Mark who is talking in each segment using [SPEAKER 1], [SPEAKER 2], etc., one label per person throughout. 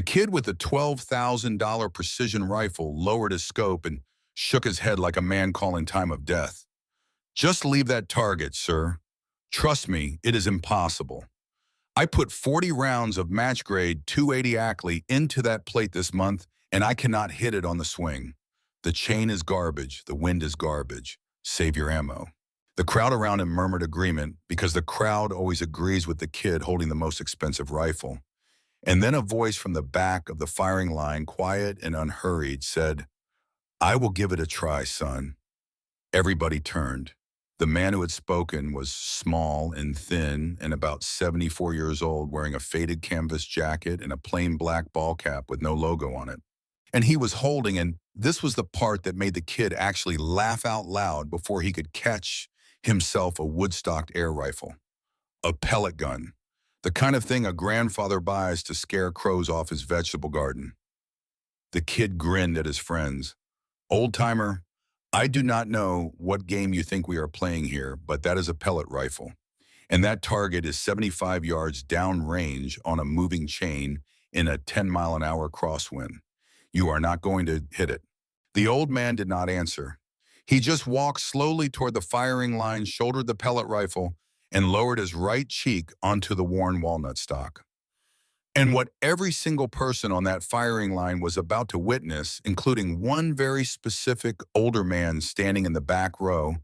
[SPEAKER 1] The kid with the $12,000 precision rifle lowered his scope and shook his head like a man calling time of death. Just leave that target, sir. Trust me, it is impossible. I put 40 rounds of match grade 280 Ackley into that plate this month, and I cannot hit it on the swing. The chain is garbage. The wind is garbage. Save your ammo. The crowd around him murmured agreement because the crowd always agrees with the kid holding the most expensive rifle. And then a voice from the back of the firing line, quiet and unhurried, said, "I will give it a try, son." Everybody turned. The man who had spoken was small and thin and about 74 years old, wearing a faded canvas jacket and a plain black ball cap with no logo on it. And he was holding, and this was the part that made the kid actually laugh out loud before he could catch himself, a wood-stocked air rifle. A pellet gun. The kind of thing a grandfather buys to scare crows off his vegetable garden. The kid grinned at his friends. "Old-timer, I do not know what game you think we are playing here, but that is a pellet rifle. And that target is 75 yards downrange on a moving chain in a 10-mile-an-hour crosswind. You are not going to hit it." The old man did not answer. He just walked slowly toward the firing line, shouldered the pellet rifle, and lowered his right cheek onto the worn walnut stock. And what every single person on that firing line was about to witness, including one very specific older man standing in the back row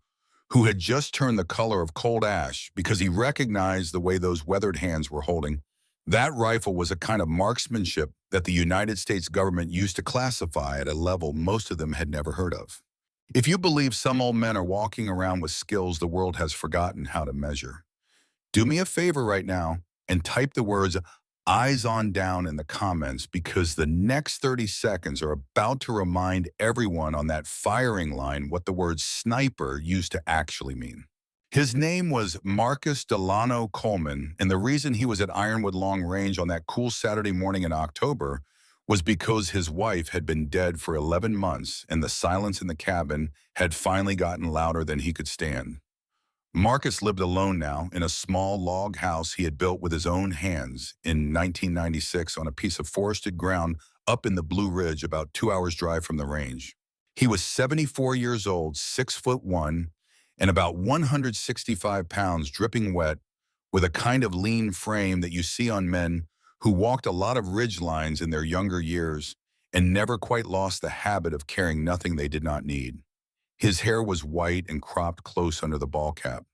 [SPEAKER 1] who had just turned the color of cold ash because he recognized the way those weathered hands were holding. That rifle was a kind of marksmanship that the United States government used to classify at a level most of them had never heard of. If you believe some old men are walking around with skills the world has forgotten how to measure, do me a favor right now and type the words "eyes on down" in the comments, because the next 30 seconds are about to remind everyone on that firing line what the word sniper used to actually mean. His name was Marcus Delano Coleman, and the reason he was at Ironwood Long Range on that cool Saturday morning in October was because his wife had been dead for 11 months and the silence in the cabin had finally gotten louder than he could stand. Marcus lived alone now in a small log house he had built with his own hands in 1996 on a piece of forested ground up in the Blue Ridge, about 2 hours' drive from the range. He was 74 years old, 6'1", and about 165 pounds, dripping wet, with a kind of lean frame that you see on men who walked a lot of ridge lines in their younger years and never quite lost the habit of carrying nothing they did not need. His hair was white and cropped close under the ball cap.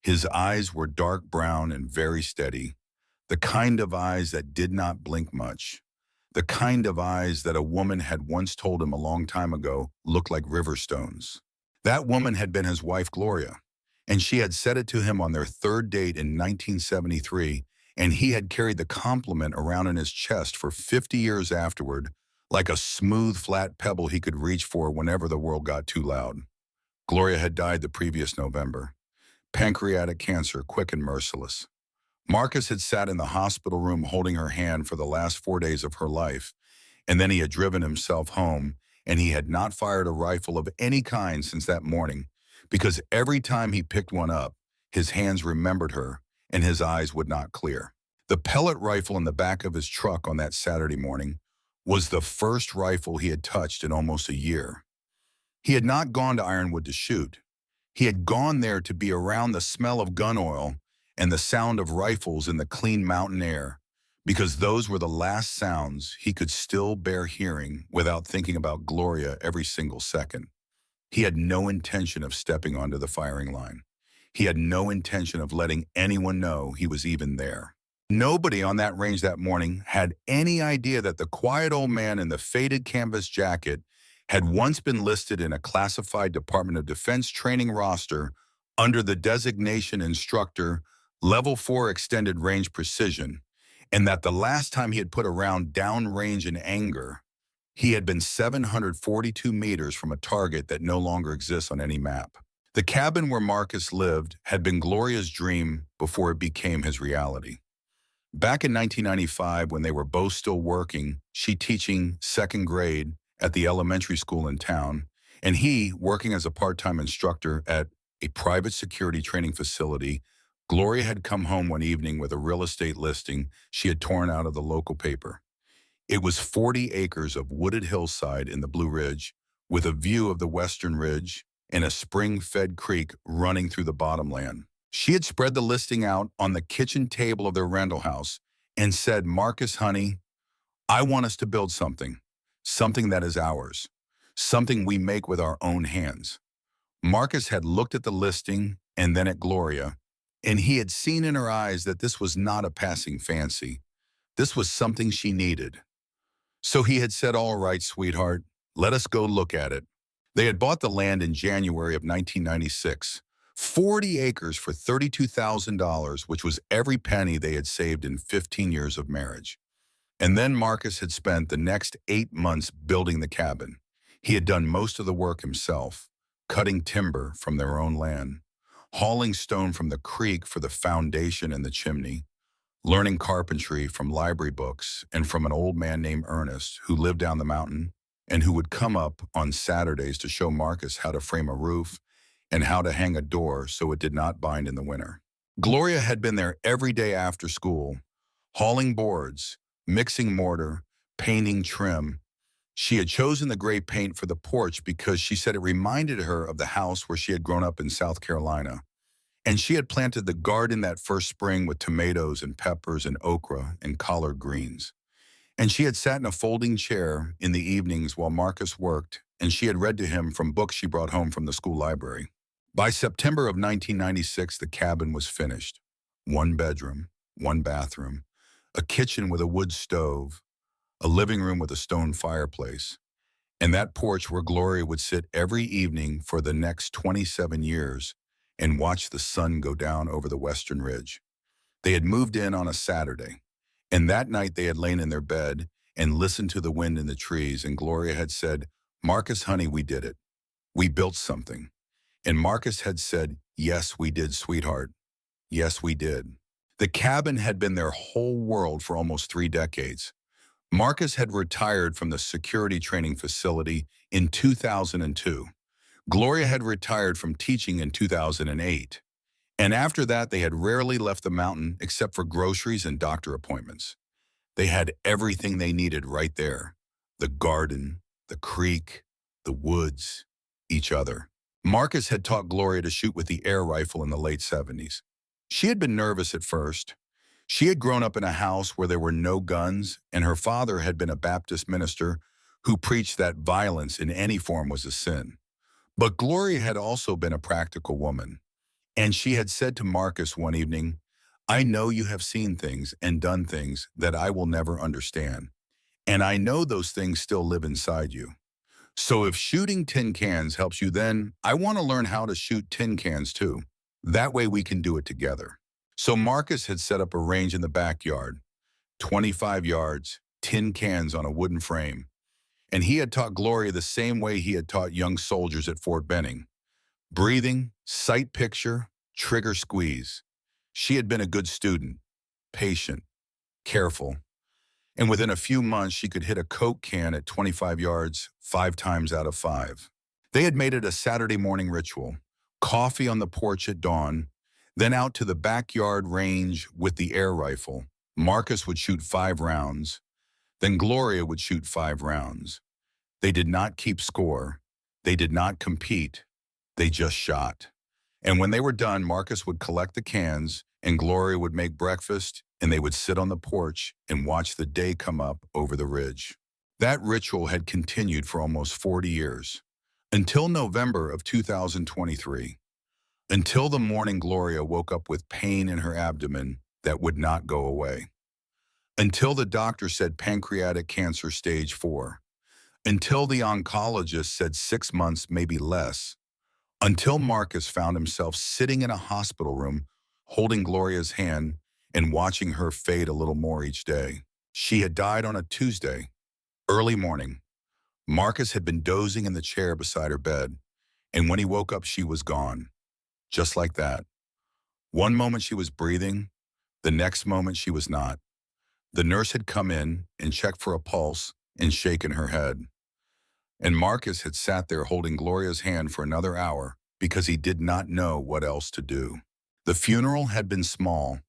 [SPEAKER 1] His eyes were dark brown and very steady, the kind of eyes that did not blink much, the kind of eyes that a woman had once told him a long time ago looked like river stones. That woman had been his wife, Gloria, and she had said it to him on their third date in 1973, and he had carried the compliment around in his chest for 50 years afterward, like a smooth, flat pebble he could reach for whenever the world got too loud. Gloria had died the previous November. Pancreatic cancer, quick and merciless. Marcus had sat in the hospital room holding her hand for the last 4 days of her life, and then he had driven himself home, and he had not fired a rifle of any kind since that morning, because every time he picked one up, his hands remembered her, and his eyes would not clear. The pellet rifle in the back of his truck on that Saturday morning was the first rifle he had touched in almost a year. He had not gone to Ironwood to shoot. He had gone there to be around the smell of gun oil and the sound of rifles in the clean mountain air, because those were the last sounds he could still bear hearing without thinking about Gloria every single second. He had no intention of stepping onto the firing line. He had no intention of letting anyone know he was even there. Nobody on that range that morning had any idea that the quiet old man in the faded canvas jacket had once been listed in a classified Department of Defense training roster under the designation instructor, Level 4 Extended Range Precision, and that the last time he had put a round downrange in anger, he had been 742 meters from a target that no longer exists on any map. The cabin where Marcus lived had been Gloria's dream before it became his reality. Back in 1995, when they were both still working, she teaching second grade at the elementary school in town, and he working as a part-time instructor at a private security training facility, Gloria had come home one evening with a real estate listing she had torn out of the local paper. It was 40 acres of wooded hillside in the Blue Ridge, with a view of the Western Ridge and a spring-fed creek running through the bottomland. She had spread the listing out on the kitchen table of their rental house and said, "Marcus, honey, I want us to build something that is ours, something we make with our own hands." Marcus had looked at the listing and then at Gloria, and he had seen in her eyes that this was not a passing fancy. This was something she needed. So he had said, "All right, sweetheart, let us go look at it." They had bought the land in January of 1996, 40 acres for $32,000, which was every penny they had saved in 15 years of marriage. And then Marcus had spent the next 8 months building the cabin. He had done most of the work himself, cutting timber from their own land, hauling stone from the creek for the foundation and the chimney, learning carpentry from library books and from an old man named Ernest who lived down the mountain and who would come up on Saturdays to show Marcus how to frame a roof and how to hang a door so it did not bind in the winter. Gloria had been there every day after school, hauling boards, mixing mortar, painting trim. She had chosen the gray paint for the porch because she said it reminded her of the house where she had grown up in South Carolina. And she had planted the garden that first spring with tomatoes and peppers and okra and collard greens. And she had sat in a folding chair in the evenings while Marcus worked, and she had read to him from books she brought home from the school library. By September of 1996, the cabin was finished. 1 bedroom, 1 bathroom, a kitchen with a wood stove, a living room with a stone fireplace, and that porch where Gloria would sit every evening for the next 27 years and watch the sun go down over the Western Ridge. They had moved in on a Saturday, and that night they had lain in their bed and listened to the wind in the trees, and Gloria had said, "Marcus, honey, we did it. We built something." And Marcus had said, "Yes, we did, sweetheart. Yes, we did." The cabin had been their whole world for almost 3 decades. Marcus had retired from the security training facility in 2002. Gloria had retired from teaching in 2008. And after that, they had rarely left the mountain except for groceries and doctor appointments. They had everything they needed right there: the garden, the creek, the woods, each other. Marcus had taught Gloria to shoot with the air rifle in the late 70s. She had been nervous at first. She had grown up in a house where there were no guns, and her father had been a Baptist minister who preached that violence in any form was a sin. But Gloria had also been a practical woman, and she had said to Marcus one evening, "I know you have seen things and done things that I will never understand, and I know those things still live inside you. So if shooting tin cans helps you, then I want to learn how to shoot tin cans too. That way we can do it together." So Marcus had set up a range in the backyard, 25 yards, tin cans on a wooden frame. And he had taught Gloria the same way he had taught young soldiers at Fort Benning: breathing, sight picture, trigger squeeze. She had been a good student, patient, careful, and within a few months she could hit a Coke can at 25 yards 5 times out of 5. They had made it a Saturday morning ritual: coffee on the porch at dawn, then out to the backyard range with the air rifle. Marcus would shoot 5 rounds, then Gloria would shoot 5 rounds. They did not keep score. They did not compete. They just shot. And when they were done, Marcus would collect the cans, and Gloria would make breakfast, and they would sit on the porch and watch the day come up over the ridge. That ritual had continued for almost 40 years, until November of 2023, until the morning Gloria woke up with pain in her abdomen that would not go away, until the doctor said pancreatic cancer stage 4, until the oncologist said 6 months, maybe less, until Marcus found himself sitting in a hospital room holding Gloria's hand and watching her fade a little more each day. She had died on a Tuesday, early morning. Marcus had been dozing in the chair beside her bed, and when he woke up, she was gone. Just like that. One moment she was breathing, the next moment she was not. The nurse had come in and checked for a pulse and shaken her head. And Marcus had sat there holding Gloria's hand for another hour because he did not know what else to do. The funeral had been small.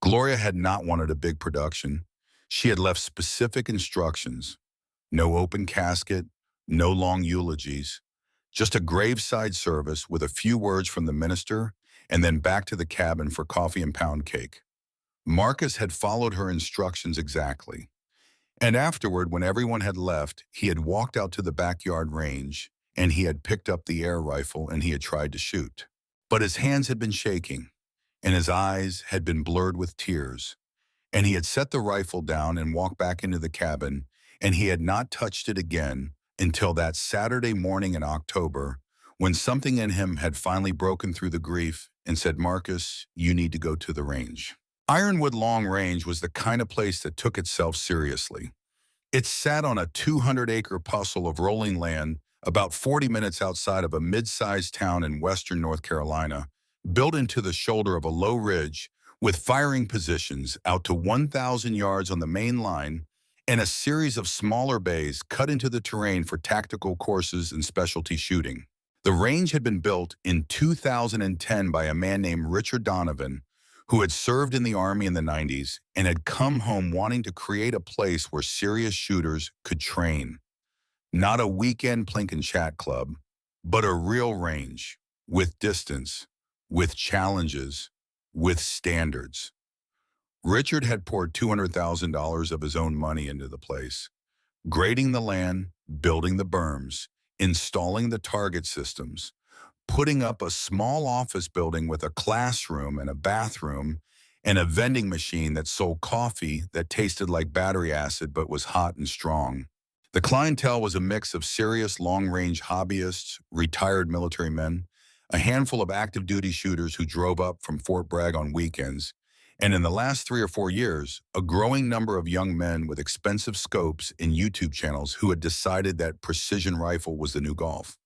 [SPEAKER 1] Gloria had not wanted a big production. She had left specific instructions: no open casket, no long eulogies, just a graveside service with a few words from the minister, and then back to the cabin for coffee and pound cake. Marcus had followed her instructions exactly. And afterward, when everyone had left, he had walked out to the backyard range, and he had picked up the air rifle and he had tried to shoot. But his hands had been shaking, and his eyes had been blurred with tears, and he had set the rifle down and walked back into the cabin, and he had not touched it again until that Saturday morning in October, when something in him had finally broken through the grief and said, "Marcus, you need to go to the range." Ironwood Long Range was the kind of place that took itself seriously. It sat on a 200-acre parcel of rolling land about 40 minutes outside of a mid-sized town in western North Carolina, built into the shoulder of a low ridge with firing positions out to 1,000 yards on the main line and a series of smaller bays cut into the terrain for tactical courses and specialty shooting. The range had been built in 2010 by a man named Richard Donovan, who had served in the Army in the 90s and had come home wanting to create a place where serious shooters could train. Not a weekend plink and chat club, but a real range, with distance, with challenges, with standards. Richard had poured $200,000 of his own money into the place, grading the land, building the berms, installing the target systems, putting up a small office building with a classroom and a bathroom and a vending machine that sold coffee that tasted like battery acid but was hot and strong. The clientele was a mix of serious long-range hobbyists, retired military men, a handful of active duty shooters who drove up from Fort Bragg on weekends, and in the last 3 or 4 years, a growing number of young men with expensive scopes and YouTube channels who had decided that precision rifle was the new golf.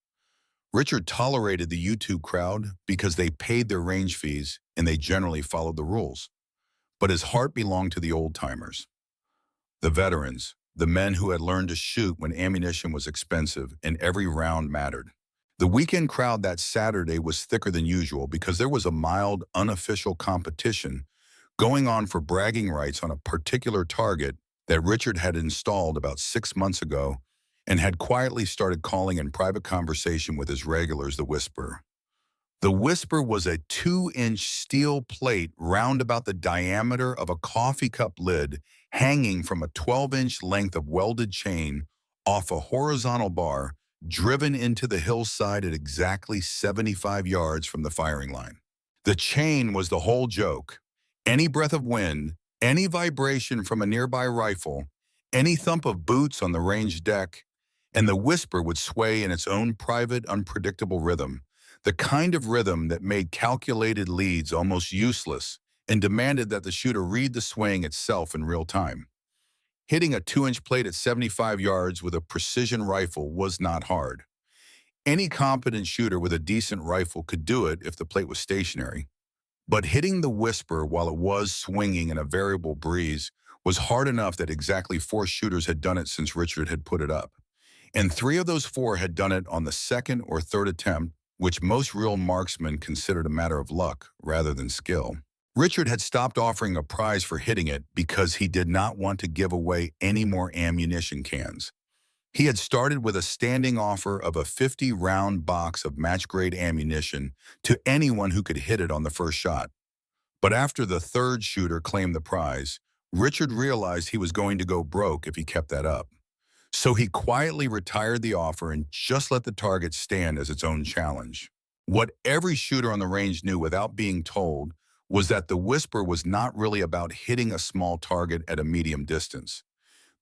[SPEAKER 1] Richard tolerated the YouTube crowd because they paid their range fees and they generally followed the rules. But his heart belonged to the old-timers, the veterans, the men who had learned to shoot when ammunition was expensive and every round mattered. The weekend crowd that Saturday was thicker than usual because there was a mild, unofficial competition going on for bragging rights on a particular target that Richard had installed about 6 months ago and had quietly started calling in private conversation with his regulars the Whisper. The Whisper was a 2-inch steel plate round about the diameter of a coffee cup lid hanging from a 12-inch length of welded chain off a horizontal bar driven into the hillside at exactly 75 yards from the firing line. The chain was the whole joke. Any breath of wind, any vibration from a nearby rifle, any thump of boots on the range deck, and the Whisper would sway in its own private, unpredictable rhythm, the kind of rhythm that made calculated leads almost useless and demanded that the shooter read the swing itself in real time. Hitting a 2-inch plate at 75 yards with a precision rifle was not hard. Any competent shooter with a decent rifle could do it if the plate was stationary. But hitting the Whisper while it was swinging in a variable breeze was hard enough that exactly 4 shooters had done it since Richard had put it up. And 3 of those 4 had done it on the second or third attempt, which most real marksmen considered a matter of luck rather than skill. Richard had stopped offering a prize for hitting it because he did not want to give away any more ammunition cans. He had started with a standing offer of a 50-round box of match-grade ammunition to anyone who could hit it on the first shot. But after the third shooter claimed the prize, Richard realized he was going to go broke if he kept that up. So he quietly retired the offer and just let the target stand as its own challenge. What every shooter on the range knew without being told was that the Whisper was not really about hitting a small target at a medium distance.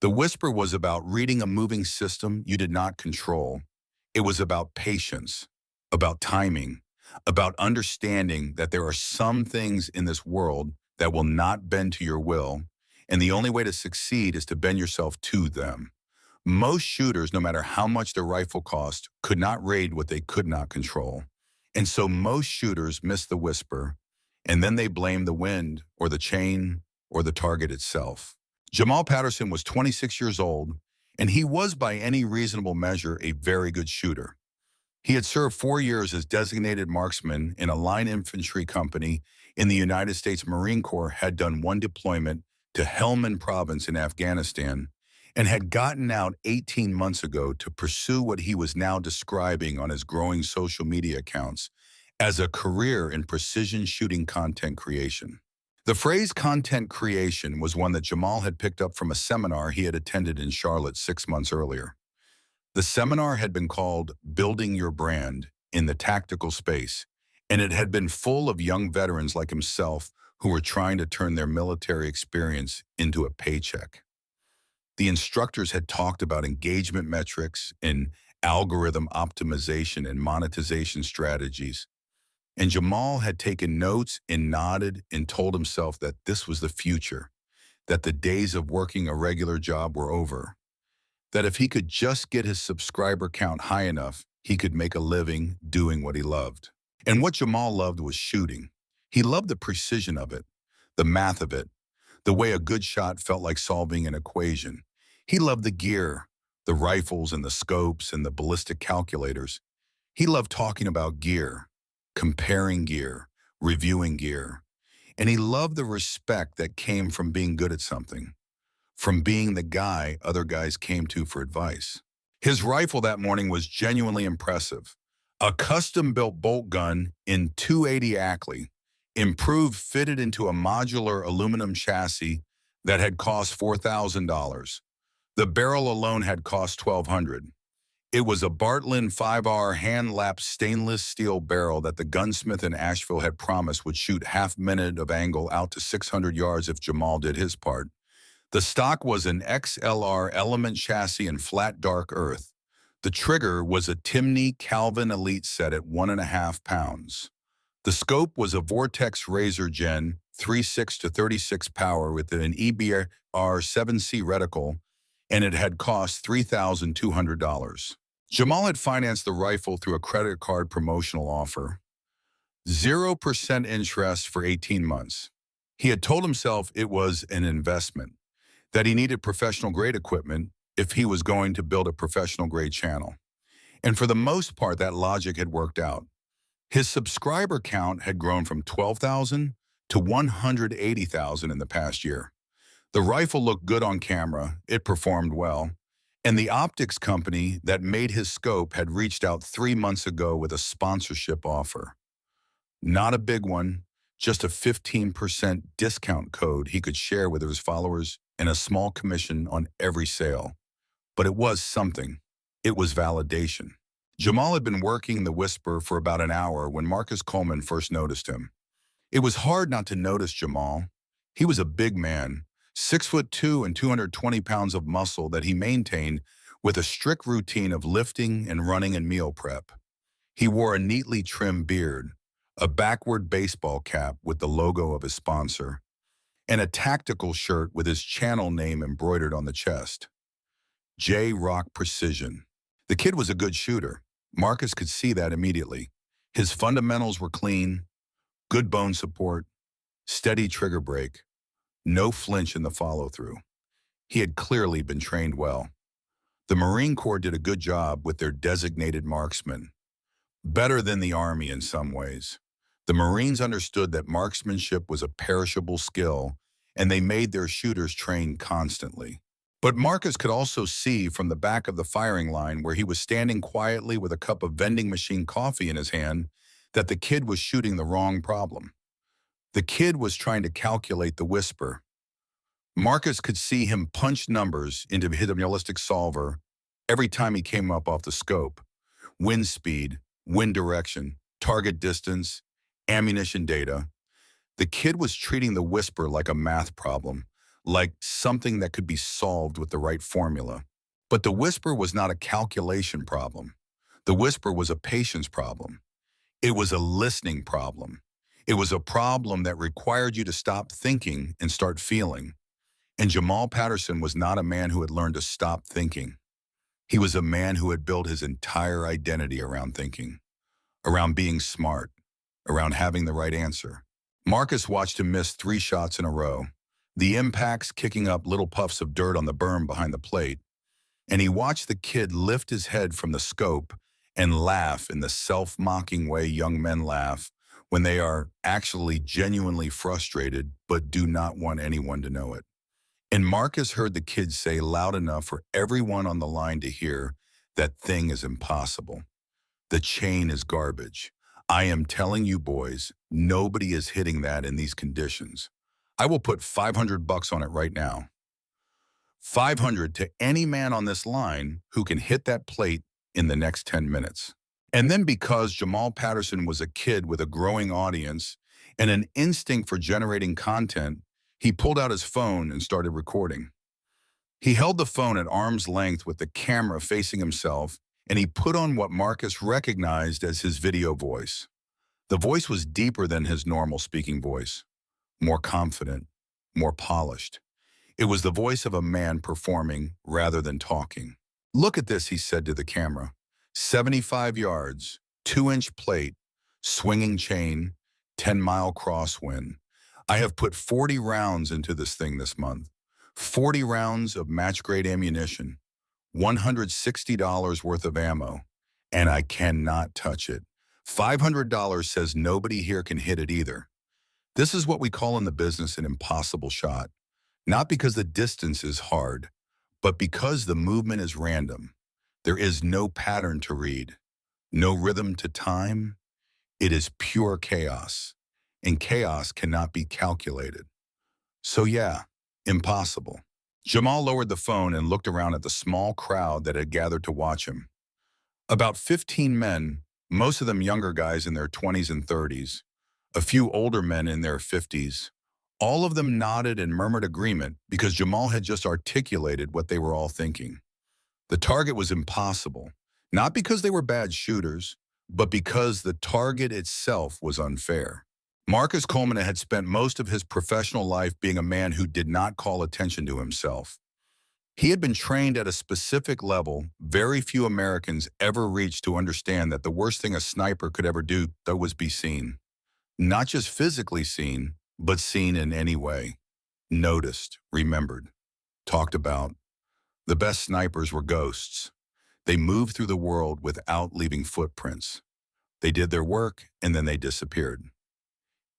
[SPEAKER 1] The Whisper was about reading a moving system you did not control. It was about patience, about timing, about understanding that there are some things in this world that will not bend to your will, and the only way to succeed is to bend yourself to them. Most shooters, no matter how much their rifle cost, could not raid what they could not control. And so most shooters miss the Whisper, and then they blame the wind or the chain or the target itself. Jamal Patterson was 26 years old, and he was by any reasonable measure a very good shooter. He had served 4 years as designated marksman in a line infantry company in the United States Marine Corps, had done 1 deployment, to Helmand Province in Afghanistan and had gotten out 18 months ago to pursue what he was now describing on his growing social media accounts as a career in precision shooting content creation. The phrase content creation was one that Jamal had picked up from a seminar he had attended in Charlotte 6 months earlier. The seminar had been called Building Your Brand in the Tactical Space, and it had been full of young veterans like himself who were trying to turn their military experience into a paycheck. The instructors had talked about engagement metrics and algorithm optimization and monetization strategies, and Jamal had taken notes and nodded and told himself that this was the future, that the days of working a regular job were over, that if he could just get his subscriber count high enough, he could make a living doing what he loved. And what Jamal loved was shooting. He loved the precision of it, the math of it, the way a good shot felt like solving an equation. He loved the gear, the rifles and the scopes and the ballistic calculators. He loved talking about gear, comparing gear, reviewing gear. And he loved the respect that came from being good at something, from being the guy other guys came to for advice. His rifle that morning was genuinely impressive. A custom-built bolt gun in .280 Ackley, improved, fitted into a modular aluminum chassis that had cost $4,000. The barrel alone had cost $1,200. It was a Bartlett 5R hand-lapped stainless steel barrel that the gunsmith in Asheville had promised would shoot half-minute of angle out to 600 yards if Jamal did his part. The stock was an XLR element chassis in flat dark earth. The trigger was a Timney Calvin Elite set at 1.5 pounds. The scope was a Vortex Razor Gen 36 to 36 power with an EBR 7C reticle, and it had cost $3,200. Jamal had financed the rifle through a credit card promotional offer. 0% interest for 18 months. He had told himself it was an investment, that he needed professional-grade equipment if he was going to build a professional-grade channel. And for the most part, that logic had worked out. His subscriber count had grown from 12,000 to 180,000 in the past year. The rifle looked good on camera, it performed well, and the optics company that made his scope had reached out 3 months ago with a sponsorship offer. Not a big one, just a 15% discount code he could share with his followers and a small commission on every sale. But it was something. It was validation. Jamal had been working the Whisper for about an hour when Marcus Coleman first noticed him. It was hard not to notice Jamal. He was a big man, 6'2" and 220 pounds of muscle that he maintained with a strict routine of lifting and running and meal prep. He wore a neatly trimmed beard, a backward baseball cap with the logo of his sponsor, and a tactical shirt with his channel name embroidered on the chest. J-Rock Precision. The kid was a good shooter. Marcus could see that immediately. His fundamentals were clean, good bone support, steady trigger break, no flinch in the follow-through. He had clearly been trained well. The Marine Corps did a good job with their designated marksmen. Better than the Army in some ways. The Marines understood that marksmanship was a perishable skill, and they made their shooters train constantly. But Marcus could also see from the back of the firing line, where he was standing quietly with a cup of vending machine coffee in his hand, that the kid was shooting the wrong problem. The kid was trying to calculate the Whisper. Marcus could see him punch numbers into his realistic solver every time he came up off the scope. Wind speed, wind direction, target distance, ammunition data. The kid was treating the Whisper like a math problem, like something that could be solved with the right formula. But the Whisper was not a calculation problem. The Whisper was a patience problem. It was a listening problem. It was a problem that required you to stop thinking and start feeling. And Jamal Patterson was not a man who had learned to stop thinking. He was a man who had built his entire identity around thinking, around being smart, around having the right answer. Marcus watched him miss 3 shots in a row, the impacts kicking up little puffs of dirt on the berm behind the plate, and he watched the kid lift his head from the scope and laugh in the self-mocking way young men laugh when they are actually genuinely frustrated but do not want anyone to know it. And Marcus heard the kids say loud enough for everyone on the line to hear, "That thing is impossible. The chain is garbage. I am telling you boys, nobody is hitting that in these conditions. I will put 500 bucks on it right now. 500 to any man on this line who can hit that plate in the next 10 minutes." And then because Jamal Patterson was a kid with a growing audience and an instinct for generating content, he pulled out his phone and started recording. He held the phone at arm's length with the camera facing himself, and he put on what Marcus recognized as his video voice. The voice was deeper than his normal speaking voice, more confident, more polished. It was the voice of a man performing rather than talking. "Look at this," he said to the camera. 75 yards, 2-inch plate, swinging chain, 10-mile crosswind. I have put 40 rounds into this thing this month. 40 rounds of match-grade ammunition, $160 worth of ammo, and I cannot touch it. $500 says nobody here can hit it either. This is what we call in the business an impossible shot. Not because the distance is hard, but because the movement is random. There is no pattern to read, no rhythm to time. It is pure chaos, and chaos cannot be calculated. So yeah, impossible. Jamal lowered the phone and looked around at the small crowd that had gathered to watch him. About 15 men, most of them younger guys in their 20s and 30s, a few older men in their 50s. All of them nodded and murmured agreement because Jamal had just articulated what they were all thinking. The target was impossible, not because they were bad shooters, but because the target itself was unfair. Marcus Coleman had spent most of his professional life being a man who did not call attention to himself. He had been trained at a specific level very few Americans ever reached to understand that the worst thing a sniper could ever do was be seen. Not just physically seen, but seen in any way. Noticed, remembered, talked about. The best snipers were ghosts. They moved through the world without leaving footprints. They did their work and then they disappeared.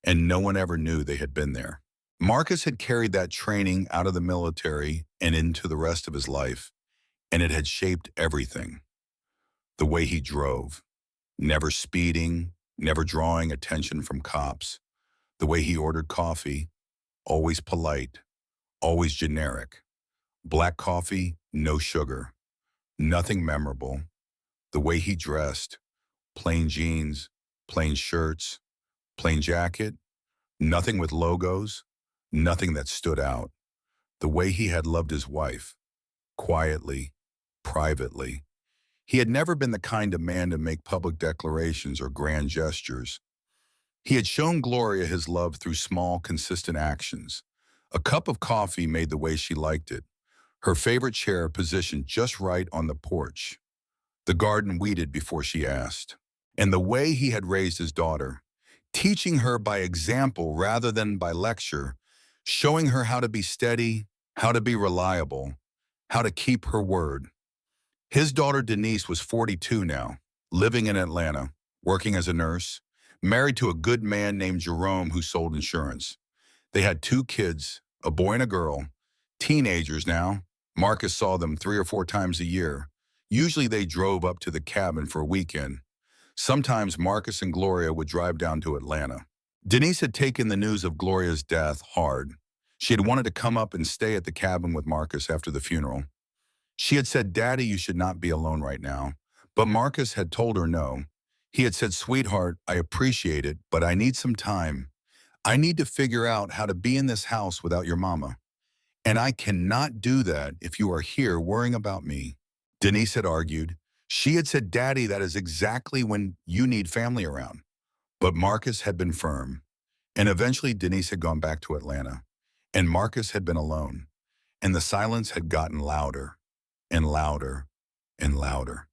[SPEAKER 1] And no one ever knew they had been there. Marcus had carried that training out of the military and into the rest of his life, and it had shaped everything. The way he drove, never speeding, never drawing attention from cops. The way he ordered coffee, always polite, always generic. Black coffee, no sugar, nothing memorable. The way he dressed, plain jeans, plain shirts, plain jacket, nothing with logos, nothing that stood out. The way he had loved his wife, quietly, privately. He had never been the kind of man to make public declarations or grand gestures. He had shown Gloria his love through small, consistent actions. A cup of coffee made the way she liked it. Her favorite chair positioned just right on the porch. The garden weeded before she asked. And the way he had raised his daughter, teaching her by example rather than by lecture, showing her how to be steady, how to be reliable, how to keep her word. His daughter Denise was 42 now, living in Atlanta, working as a nurse, married to a good man named Jerome who sold insurance. They had 2 kids, a boy and a girl, teenagers now. Marcus saw them 3 or 4 times a year. Usually they drove up to the cabin for a weekend. Sometimes Marcus and Gloria would drive down to Atlanta. Denise had taken the news of Gloria's death hard. She had wanted to come up and stay at the cabin with Marcus after the funeral. She had said, "Daddy, you should not be alone right now." But Marcus had told her no. He had said, "Sweetheart, I appreciate it, but I need some time. I need to figure out how to be in this house without your mama. And I cannot do that if you are here worrying about me." Denise had argued. She had said, "Daddy, that is exactly when you need family around." But Marcus had been firm. And eventually Denise had gone back to Atlanta. And Marcus had been alone. And the silence had gotten louder and louder and louder.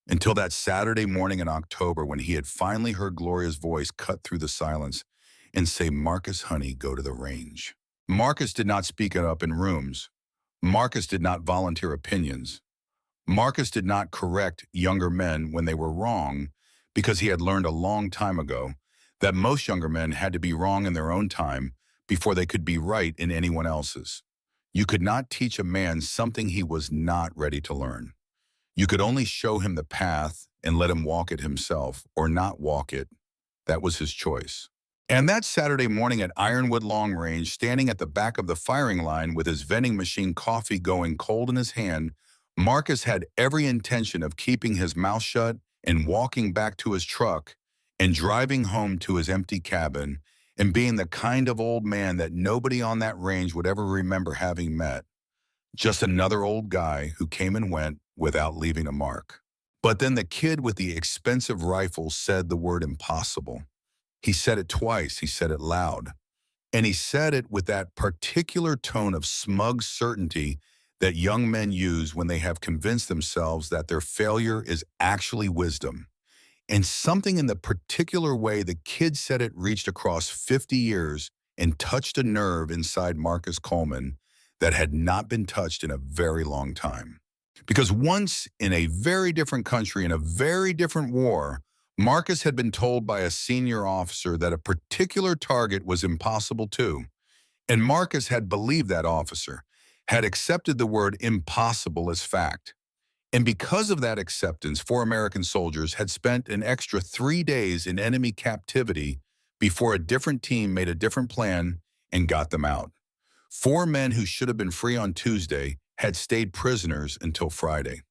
[SPEAKER 1] Until that Saturday morning in October when he had finally heard Gloria's voice cut through the silence and say, "Marcus, honey, go to the range." Marcus did not speak it up in rooms. Marcus did not volunteer opinions. Marcus did not correct younger men when they were wrong because he had learned a long time ago that most younger men had to be wrong in their own time before they could be right in anyone else's. You could not teach a man something he was not ready to learn. You could only show him the path and let him walk it himself, or not walk it. That was his choice. And that Saturday morning at Ironwood Long Range, standing at the back of the firing line with his vending machine coffee going cold in his hand, Marcus had every intention of keeping his mouth shut and walking back to his truck and driving home to his empty cabin and being the kind of old man that nobody on that range would ever remember having met. Just another old guy who came and went without leaving a mark. But then the kid with the expensive rifle said the word impossible. He said it twice. He said it loud. And he said it with that particular tone of smug certainty that young men use when they have convinced themselves that their failure is actually wisdom. And something in the particular way the kid said it reached across 50 years and touched a nerve inside Marcus Coleman that had not been touched in a very long time. Because once in a very different country, in a very different war, Marcus had been told by a senior officer that a particular target was impossible too. And Marcus had believed that officer, had accepted the word impossible as fact. And because of that acceptance, 4 American soldiers had spent an extra 3 days in enemy captivity before a different team made a different plan and got them out. 4 men who should have been free on Tuesday had stayed prisoners until Friday.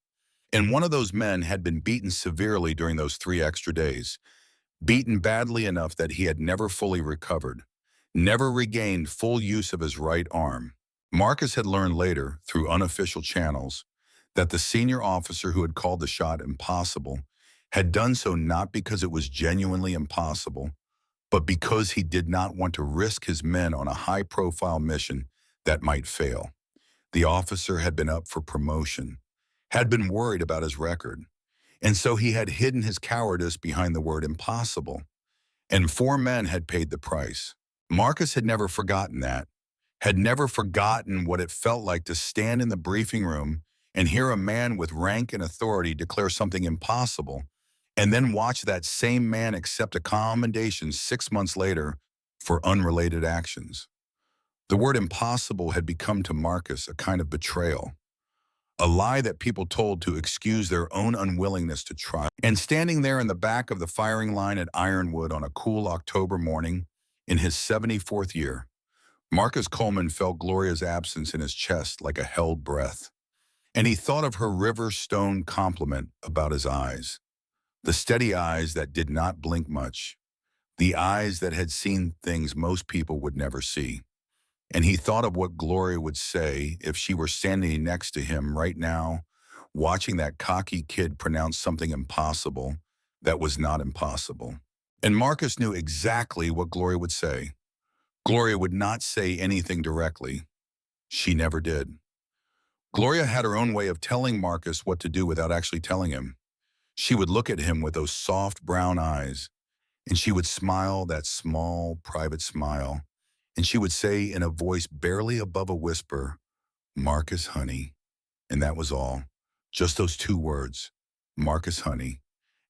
[SPEAKER 1] And one of those men had been beaten severely during those 3 extra days, beaten badly enough that he had never fully recovered, never regained full use of his right arm. Marcus had learned later, through unofficial channels, that the senior officer who had called the shot impossible had done so not because it was genuinely impossible, but because he did not want to risk his men on a high-profile mission that might fail. The officer had been up for promotion, had been worried about his record, and so he had hidden his cowardice behind the word impossible. And 4 men had paid the price. Marcus had never forgotten that, had never forgotten what it felt like to stand in the briefing room and hear a man with rank and authority declare something impossible, and then watch that same man accept a commendation 6 months later for unrelated actions. The word impossible had become to Marcus a kind of betrayal, a lie that people told to excuse their own unwillingness to try. And standing there in the back of the firing line at Ironwood on a cool October morning in his 74th year, Marcus Coleman felt Gloria's absence in his chest like a held breath. And he thought of her river stone compliment about his eyes, the steady eyes that did not blink much, the eyes that had seen things most people would never see. And he thought of what Gloria would say if she were standing next to him right now, watching that cocky kid pronounce something impossible that was not impossible. And Marcus knew exactly what Gloria would say. Gloria would not say anything directly. She never did. Gloria had her own way of telling Marcus what to do without actually telling him. She would look at him with those soft brown eyes, and she would smile that small, private smile, and she would say in a voice barely above a whisper, "Marcus, honey." And that was all. Just those 2 words, "Marcus, honey."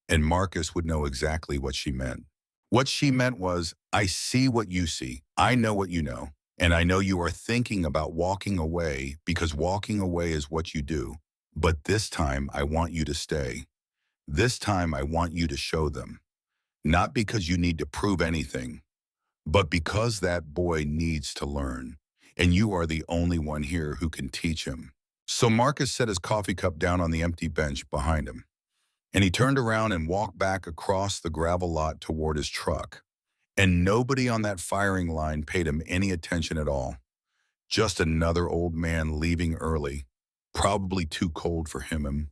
[SPEAKER 1] And Marcus would know exactly what she meant. What she meant was, I see what you see. I know what you know. And I know you are thinking about walking away because walking away is what you do. But this time, I want you to stay. This time, I want you to show them. Not because you need to prove anything, but because that boy needs to learn. And you are the only one here who can teach him. So Marcus set his coffee cup down on the empty bench behind him, and he turned around and walked back across the gravel lot toward his truck. And nobody on that firing line paid him any attention at all. Just another old man leaving early, probably too cold for him and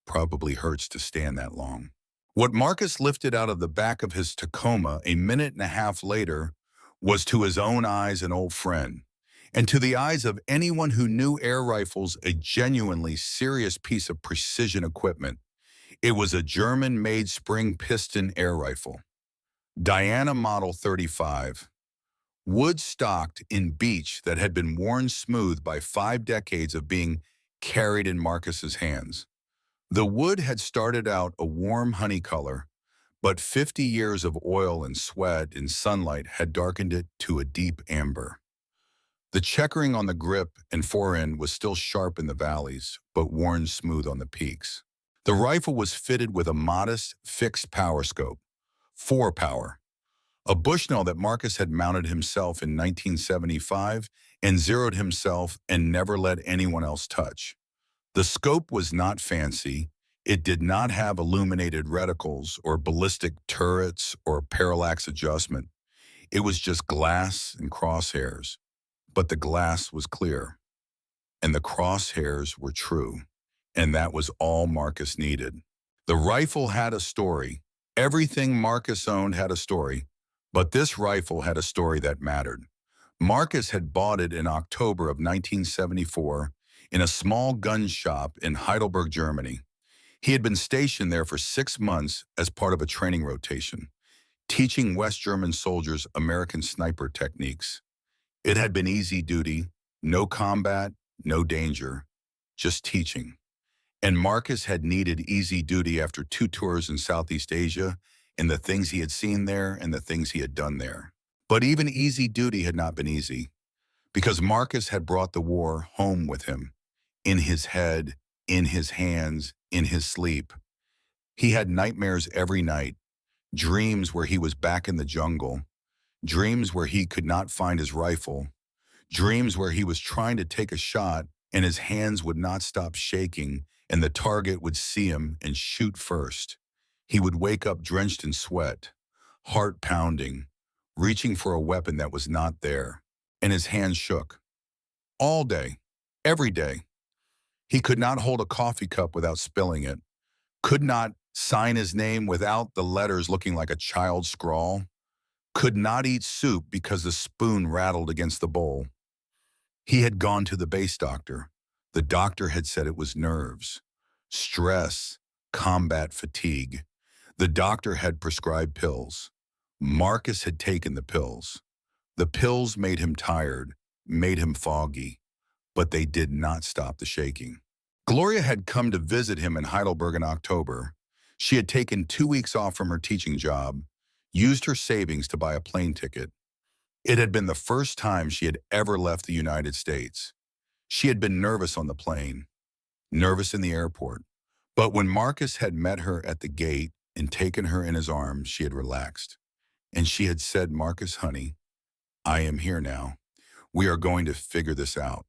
[SPEAKER 1] probably hurts to stand that long. What Marcus lifted out of the back of his Tacoma a minute and a half later was to his own eyes an old friend, and to the eyes of anyone who knew air rifles a genuinely serious piece of precision equipment. It was a German-made spring piston air rifle, Diana Model 35, wood-stocked in beech that had been worn smooth by 5 decades of being carried in Marcus's hands. The wood had started out a warm honey color, but 50 years of oil and sweat and sunlight had darkened it to a deep amber. The checkering on the grip and forend was still sharp in the valleys, but worn smooth on the peaks. The rifle was fitted with a modest, fixed power scope, 4 power, a Bushnell that Marcus had mounted himself in 1975 and zeroed himself and never let anyone else touch. The scope was not fancy. It did not have illuminated reticles or ballistic turrets or parallax adjustment. It was just glass and crosshairs. But the glass was clear, and the crosshairs were true, and that was all Marcus needed. The rifle had a story. Everything Marcus owned had a story, but this rifle had a story that mattered. Marcus had bought it in October of 1974 in a small gun shop in Heidelberg, Germany. He had been stationed there for 6 months as part of a training rotation, teaching West German soldiers American sniper techniques. It had been easy duty, no combat, no danger, just teaching. And Marcus had needed easy duty after 2 tours in Southeast Asia and the things he had seen there and the things he had done there. But even easy duty had not been easy, because Marcus had brought the war home with him, in his head, in his hands, in his sleep. He had nightmares every night, dreams where he was back in the jungle, dreams where he could not find his rifle, dreams where he was trying to take a shot and his hands would not stop shaking and the target would see him and shoot first. He would wake up drenched in sweat, heart pounding, reaching for a weapon that was not there, and his hands shook. All day, every day. He could not hold a coffee cup without spilling it, could not sign his name without the letters looking like a child's scrawl, could not eat soup because the spoon rattled against the bowl. He had gone to the base doctor. The doctor had said it was nerves, stress, combat fatigue. The doctor had prescribed pills. Marcus had taken the pills. The pills made him tired, made him foggy, but they did not stop the shaking. Gloria had come to visit him in Heidelberg in October. She had taken 2 weeks off from her teaching job, used her savings to buy a plane ticket. It had been the first time she had ever left the United States. She had been nervous on the plane, nervous in the airport. But when Marcus had met her at the gate and taken her in his arms, she had relaxed. And she had said, "Marcus, honey, I am here now. We are going to figure this out."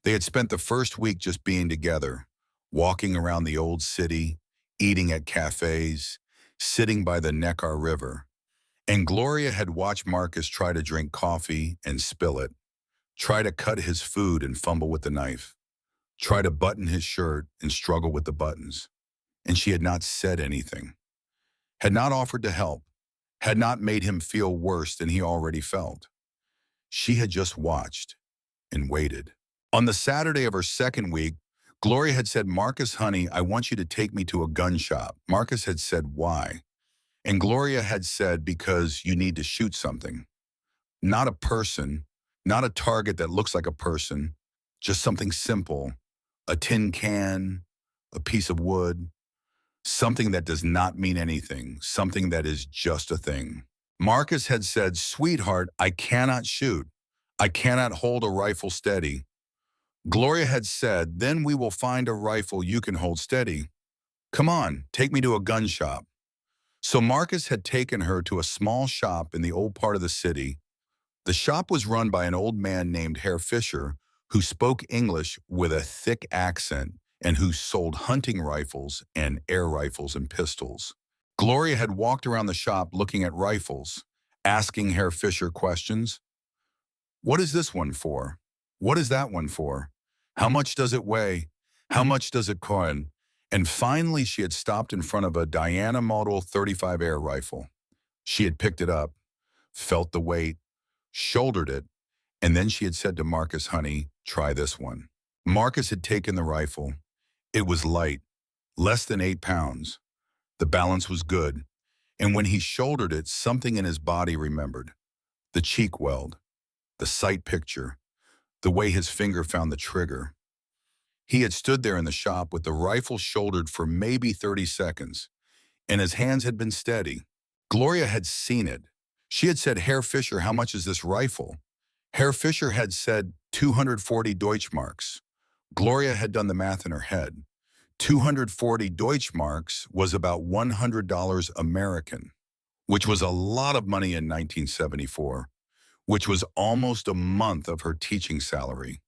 [SPEAKER 1] They had spent the first week just being together, walking around the old city, eating at cafes, sitting by the Neckar River. And Gloria had watched Marcus try to drink coffee and spill it, try to cut his food and fumble with the knife, try to button his shirt and struggle with the buttons. And she had not said anything, had not offered to help, had not made him feel worse than he already felt. She had just watched and waited. On the Saturday of her second week, Gloria had said, "Marcus, honey, I want you to take me to a gun shop." Marcus had said, "Why?" And Gloria had said, "Because you need to shoot something. Not a person, not a target that looks like a person, just something simple, a tin can, a piece of wood, something that does not mean anything, something that is just a thing." Marcus had said, "Sweetheart, I cannot shoot. I cannot hold a rifle steady." Gloria had said, "Then we will find a rifle you can hold steady. Come on, take me to a gun shop." So Marcus had taken her to a small shop in the old part of the city. The shop was run by an old man named Herr Fischer, who spoke English with a thick accent and who sold hunting rifles and air rifles and pistols. Gloria had walked around the shop looking at rifles, asking Herr Fischer questions. "What is this one for? What is that one for? How much does it weigh? How much does it cost?" And finally, she had stopped in front of a Diana Model 35 air rifle. She had picked it up, felt the weight, shouldered it, and then she had said to Marcus, "Honey, try this one." Marcus had taken the rifle. It was light, less than 8 pounds. The balance was good, and when he shouldered it, something in his body remembered. The cheek weld, the sight picture, the way his finger found the trigger. He had stood there in the shop with the rifle shouldered for maybe 30 seconds, and his hands had been steady. Gloria had seen it. She had said, "Herr Fischer, how much is this rifle?" Herr Fischer had said 240 Deutschmarks. Gloria had done the math in her head. 240 Deutschmarks was about $100 American, which was a lot of money in 1974, which was almost a month of her teaching salary.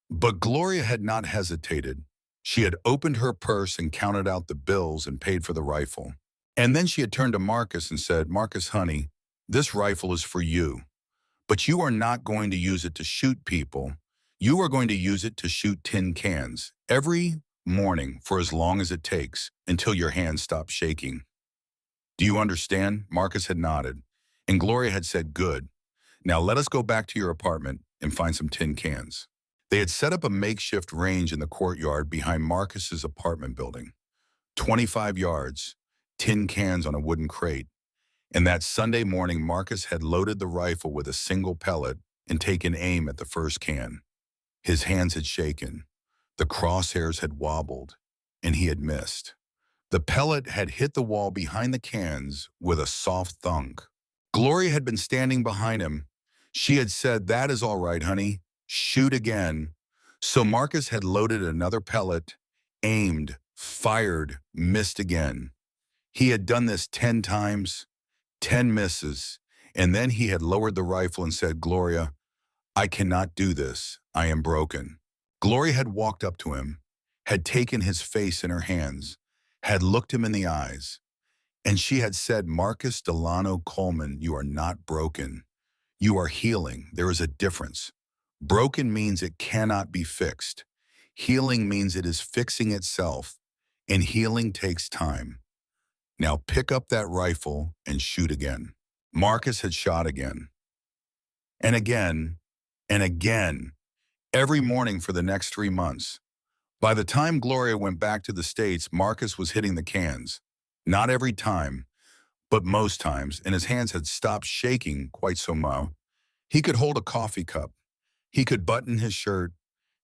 [SPEAKER 1] But Gloria had not hesitated. She had opened her purse and counted out the bills and paid for the rifle. And then she had turned to Marcus and said, "Marcus, honey, this rifle is for you, but you are not going to use it to shoot people. You are going to use it to shoot tin cans every morning for as long as it takes until your hands stop shaking. Do you understand?" Marcus had nodded, and Gloria had said, "Good. Now let us go back to your apartment and find some tin cans." They had set up a makeshift range in the courtyard behind Marcus's apartment building. 25 yards, tin cans on a wooden crate. And that Sunday morning, Marcus had loaded the rifle with a single pellet and taken aim at the first can. His hands had shaken. The crosshairs had wobbled, and he had missed. The pellet had hit the wall behind the cans with a soft thunk. Gloria had been standing behind him. She had said, "That is all right, honey. Shoot again." So Marcus had loaded another pellet, aimed, fired, missed again. He had done this 10 times, 10 misses, and then he had lowered the rifle and said, "Gloria, I cannot do this. I am broken." Gloria had walked up to him, had taken his face in her hands, had looked him in the eyes, and she had said, "Marcus Delano Coleman, you are not broken. You are healing. There is a difference. Broken means it cannot be fixed. Healing means it is fixing itself, and healing takes time. Now pick up that rifle and shoot again." Marcus had shot again, and again, and again, every morning for the next 3 months. By the time Gloria went back to the States, Marcus was hitting the cans. Not every time, but most times, and his hands had stopped shaking quite so much. He could hold a coffee cup. He could button his shirt.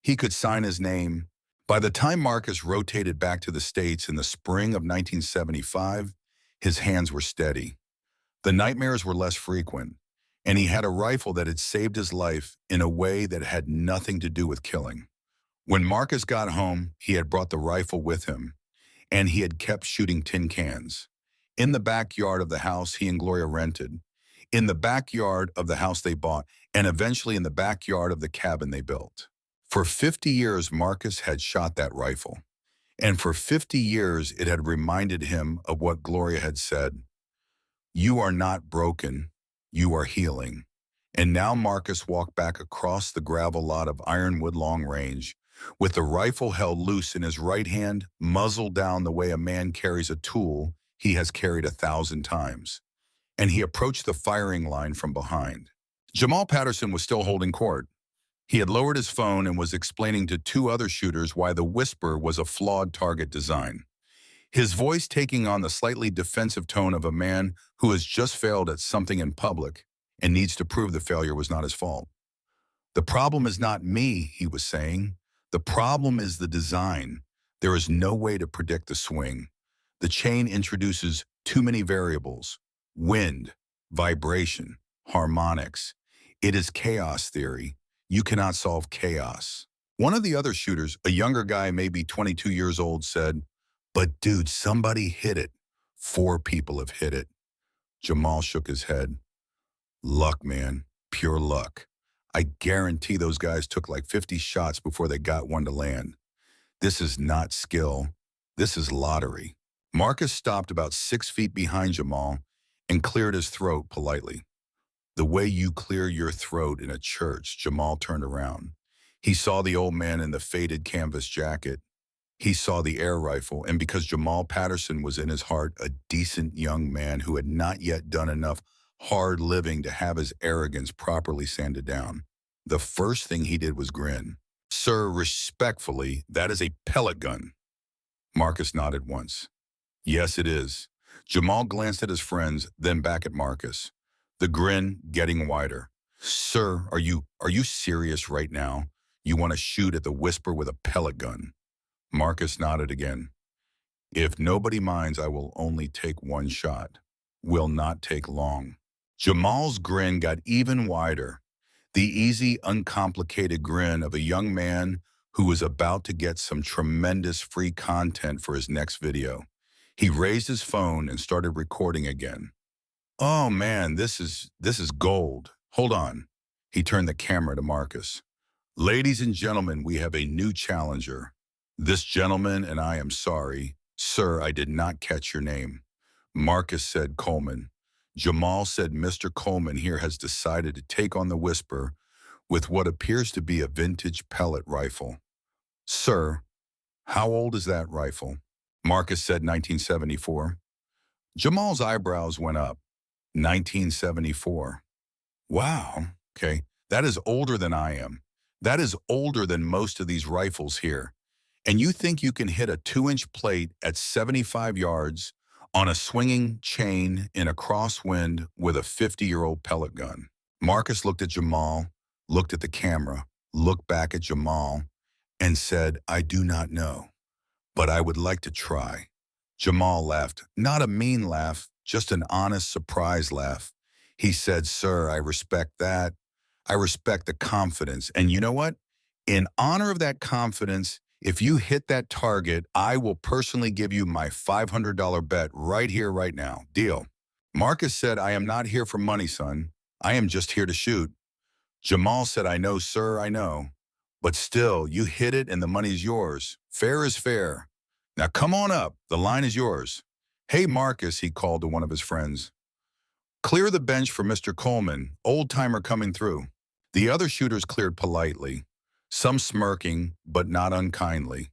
[SPEAKER 1] He could sign his name. By the time Marcus rotated back to the States in the spring of 1975, his hands were steady. The nightmares were less frequent, and he had a rifle that had saved his life in a way that had nothing to do with killing. When Marcus got home, he had brought the rifle with him, and he had kept shooting tin cans. In the backyard of the house he and Gloria rented, in the backyard of the house they bought, and eventually in the backyard of the cabin they built. For 50 years, Marcus had shot that rifle, and for 50 years it had reminded him of what Gloria had said. "You are not broken, you are healing." And now Marcus walked back across the gravel lot of Ironwood Long Range, with the rifle held loose in his right hand, muzzle down the way a man carries a tool he has carried 1,000 times. And he approached the firing line from behind. Jamal Patterson was still holding court. He had lowered his phone and was explaining to two other shooters why the Whisper was a flawed target design. His voice taking on the slightly defensive tone of a man who has just failed at something in public and needs to prove the failure was not his fault. "The problem is not me," he was saying. "The problem is the design. There is no way to predict the swing. The chain introduces too many variables: wind, vibration, harmonics. It is chaos theory. You cannot solve chaos." One of the other shooters, a younger guy, maybe 22 years old, said, "But dude, somebody hit it. 4 people have hit it." Jamal shook his head. "Luck, man. Pure luck. I guarantee those guys took like 50 shots before they got one to land. This is not skill. This is lottery." Marcus stopped about 6 feet behind Jamal and cleared his throat politely. "The way you clear your throat in a church." Jamal turned around. He saw the old man in the faded canvas jacket. He saw the air rifle, and because Jamal Patterson was in his heart a decent young man who had not yet done enough hard living to have his arrogance properly sanded down, the first thing he did was grin. "Sir, respectfully, that is a pellet gun." Marcus nodded once. "Yes, it is." Jamal glanced at his friends, then back at Marcus, the grin getting wider. "Sir, are you serious right now? You want to shoot at the Whisper with a pellet gun?" Marcus nodded again. "If nobody minds, I will only take one shot. Will not take long." Jamal's grin got even wider. The easy, uncomplicated grin of a young man who was about to get some tremendous free content for his next video. He raised his phone and started recording again. Oh man, this is gold. Hold on. He turned the camera to Marcus. Ladies and gentlemen, we have a new challenger. This gentleman, and I am sorry, sir, I did not catch your name. Marcus said Coleman. Jamal said Mr. Coleman here has decided to take on the Whisper with what appears to be a vintage pellet rifle. Sir, how old is that rifle? Marcus said 1974. Jamal's eyebrows went up. 1974. Wow. Okay. That is older than I am. That is older than most of these rifles here. And you think you can hit a 2-inch plate at 75 yards on a swinging chain in a crosswind with a 50-year-old pellet gun? Marcus looked at Jamal, looked at the camera, looked back at Jamal, and said, I do not know, but I would like to try. Jamal laughed, not a mean laugh, just an honest surprise laugh. He said, sir, I respect that. I respect the confidence. And you know what? In honor of that confidence, if you hit that target, I will personally give you my $500 bet right here, right now. Deal. Marcus said, I am not here for money, son. I am just here to shoot. Jamal said, I know, sir, I know. But still, you hit it and the money's yours. Fair is fair. Now come on up. The line is yours. Hey, Marcus, he called to one of his friends. Clear the bench for Mr. Coleman, old-timer coming through. The other shooters cleared politely, some smirking, but not unkindly.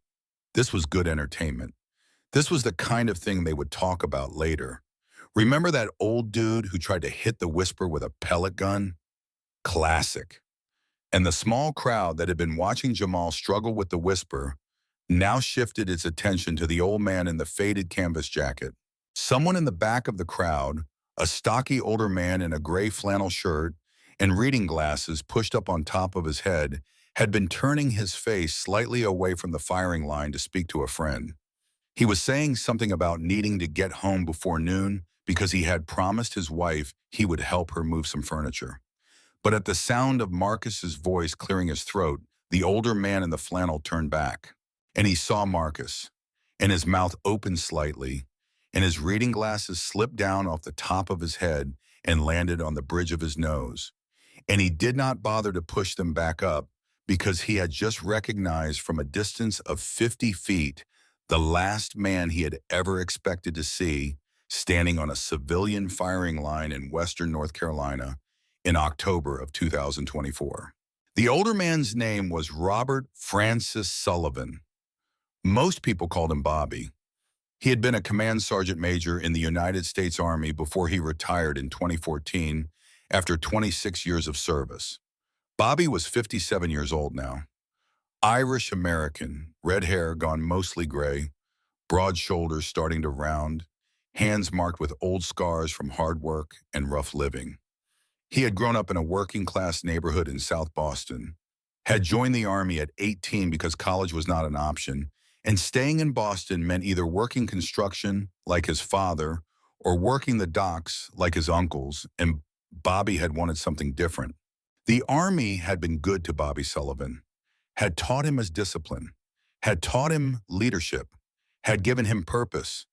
[SPEAKER 1] This was good entertainment. This was the kind of thing they would talk about later. Remember that old dude who tried to hit the Whisper with a pellet gun? Classic. And the small crowd that had been watching Jamal struggle with the Whisper now shifted its attention to the old man in the faded canvas jacket. Someone in the back of the crowd, a stocky older man in a gray flannel shirt and reading glasses pushed up on top of his head, had been turning his face slightly away from the firing line to speak to a friend. He was saying something about needing to get home before noon because he had promised his wife he would help her move some furniture. But at the sound of Marcus's voice clearing his throat, the older man in the flannel turned back. And he saw Marcus, and his mouth opened slightly, and his reading glasses slipped down off the top of his head and landed on the bridge of his nose. And he did not bother to push them back up because he had just recognized from a distance of 50 feet the last man he had ever expected to see standing on a civilian firing line in western North Carolina in October of 2024. The older man's name was Robert Francis Sullivan. Most people called him Bobby. He had been a command sergeant major in the United States Army before he retired in 2014 after 26 years of service. Bobby was 57 years old now. Irish American, red hair gone mostly gray, broad shoulders starting to round, hands marked with old scars from hard work and rough living. He had grown up in a working-class neighborhood in South Boston, had joined the Army at 18 because college was not an option, and staying in Boston meant either working construction, like his father, or working the docks, like his uncles, and Bobby had wanted something different. The Army had been good to Bobby Sullivan, had taught him his discipline, had taught him leadership, had given him purpose.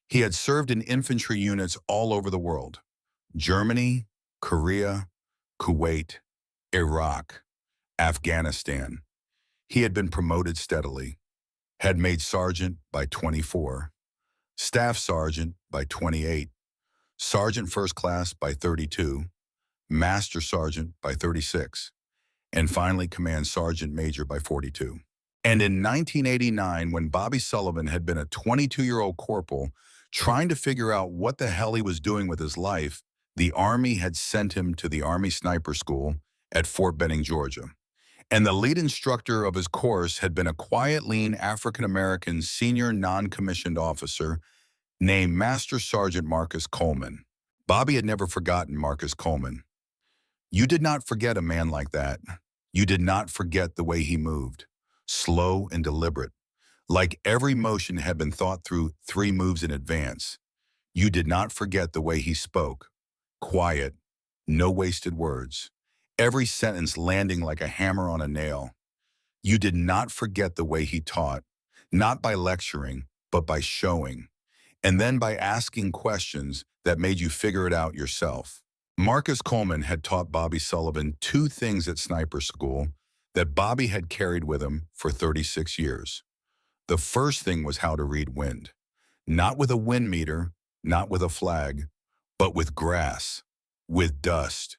[SPEAKER 1] He had served in infantry units all over the world: Germany, Korea, Kuwait, Iraq, Afghanistan. He had been promoted steadily, had made sergeant by 24, staff sergeant by 28, sergeant first class by 32, master sergeant by 36, and finally command sergeant major by 42. And in 1989, when Bobby Sullivan had been a 22-year-old corporal trying to figure out what the hell he was doing with his life, the Army had sent him to the Army Sniper School at Fort Benning, Georgia. And the lead instructor of his course had been a quiet, lean African-American senior non-commissioned officer named Master Sergeant Marcus Coleman. Bobby had never forgotten Marcus Coleman. You did not forget a man like that. You did not forget the way he moved, slow and deliberate, like every motion had been thought through 3 moves in advance. You did not forget the way he spoke, quiet, no wasted words, every sentence landing like a hammer on a nail. You did not forget the way he taught, not by lecturing, but by showing, and then by asking questions that made you figure it out yourself. Marcus Coleman had taught Bobby Sullivan two things at sniper school that Bobby had carried with him for 36 years. The first thing was how to read wind, not with a wind meter, not with a flag, but with grass, with dust,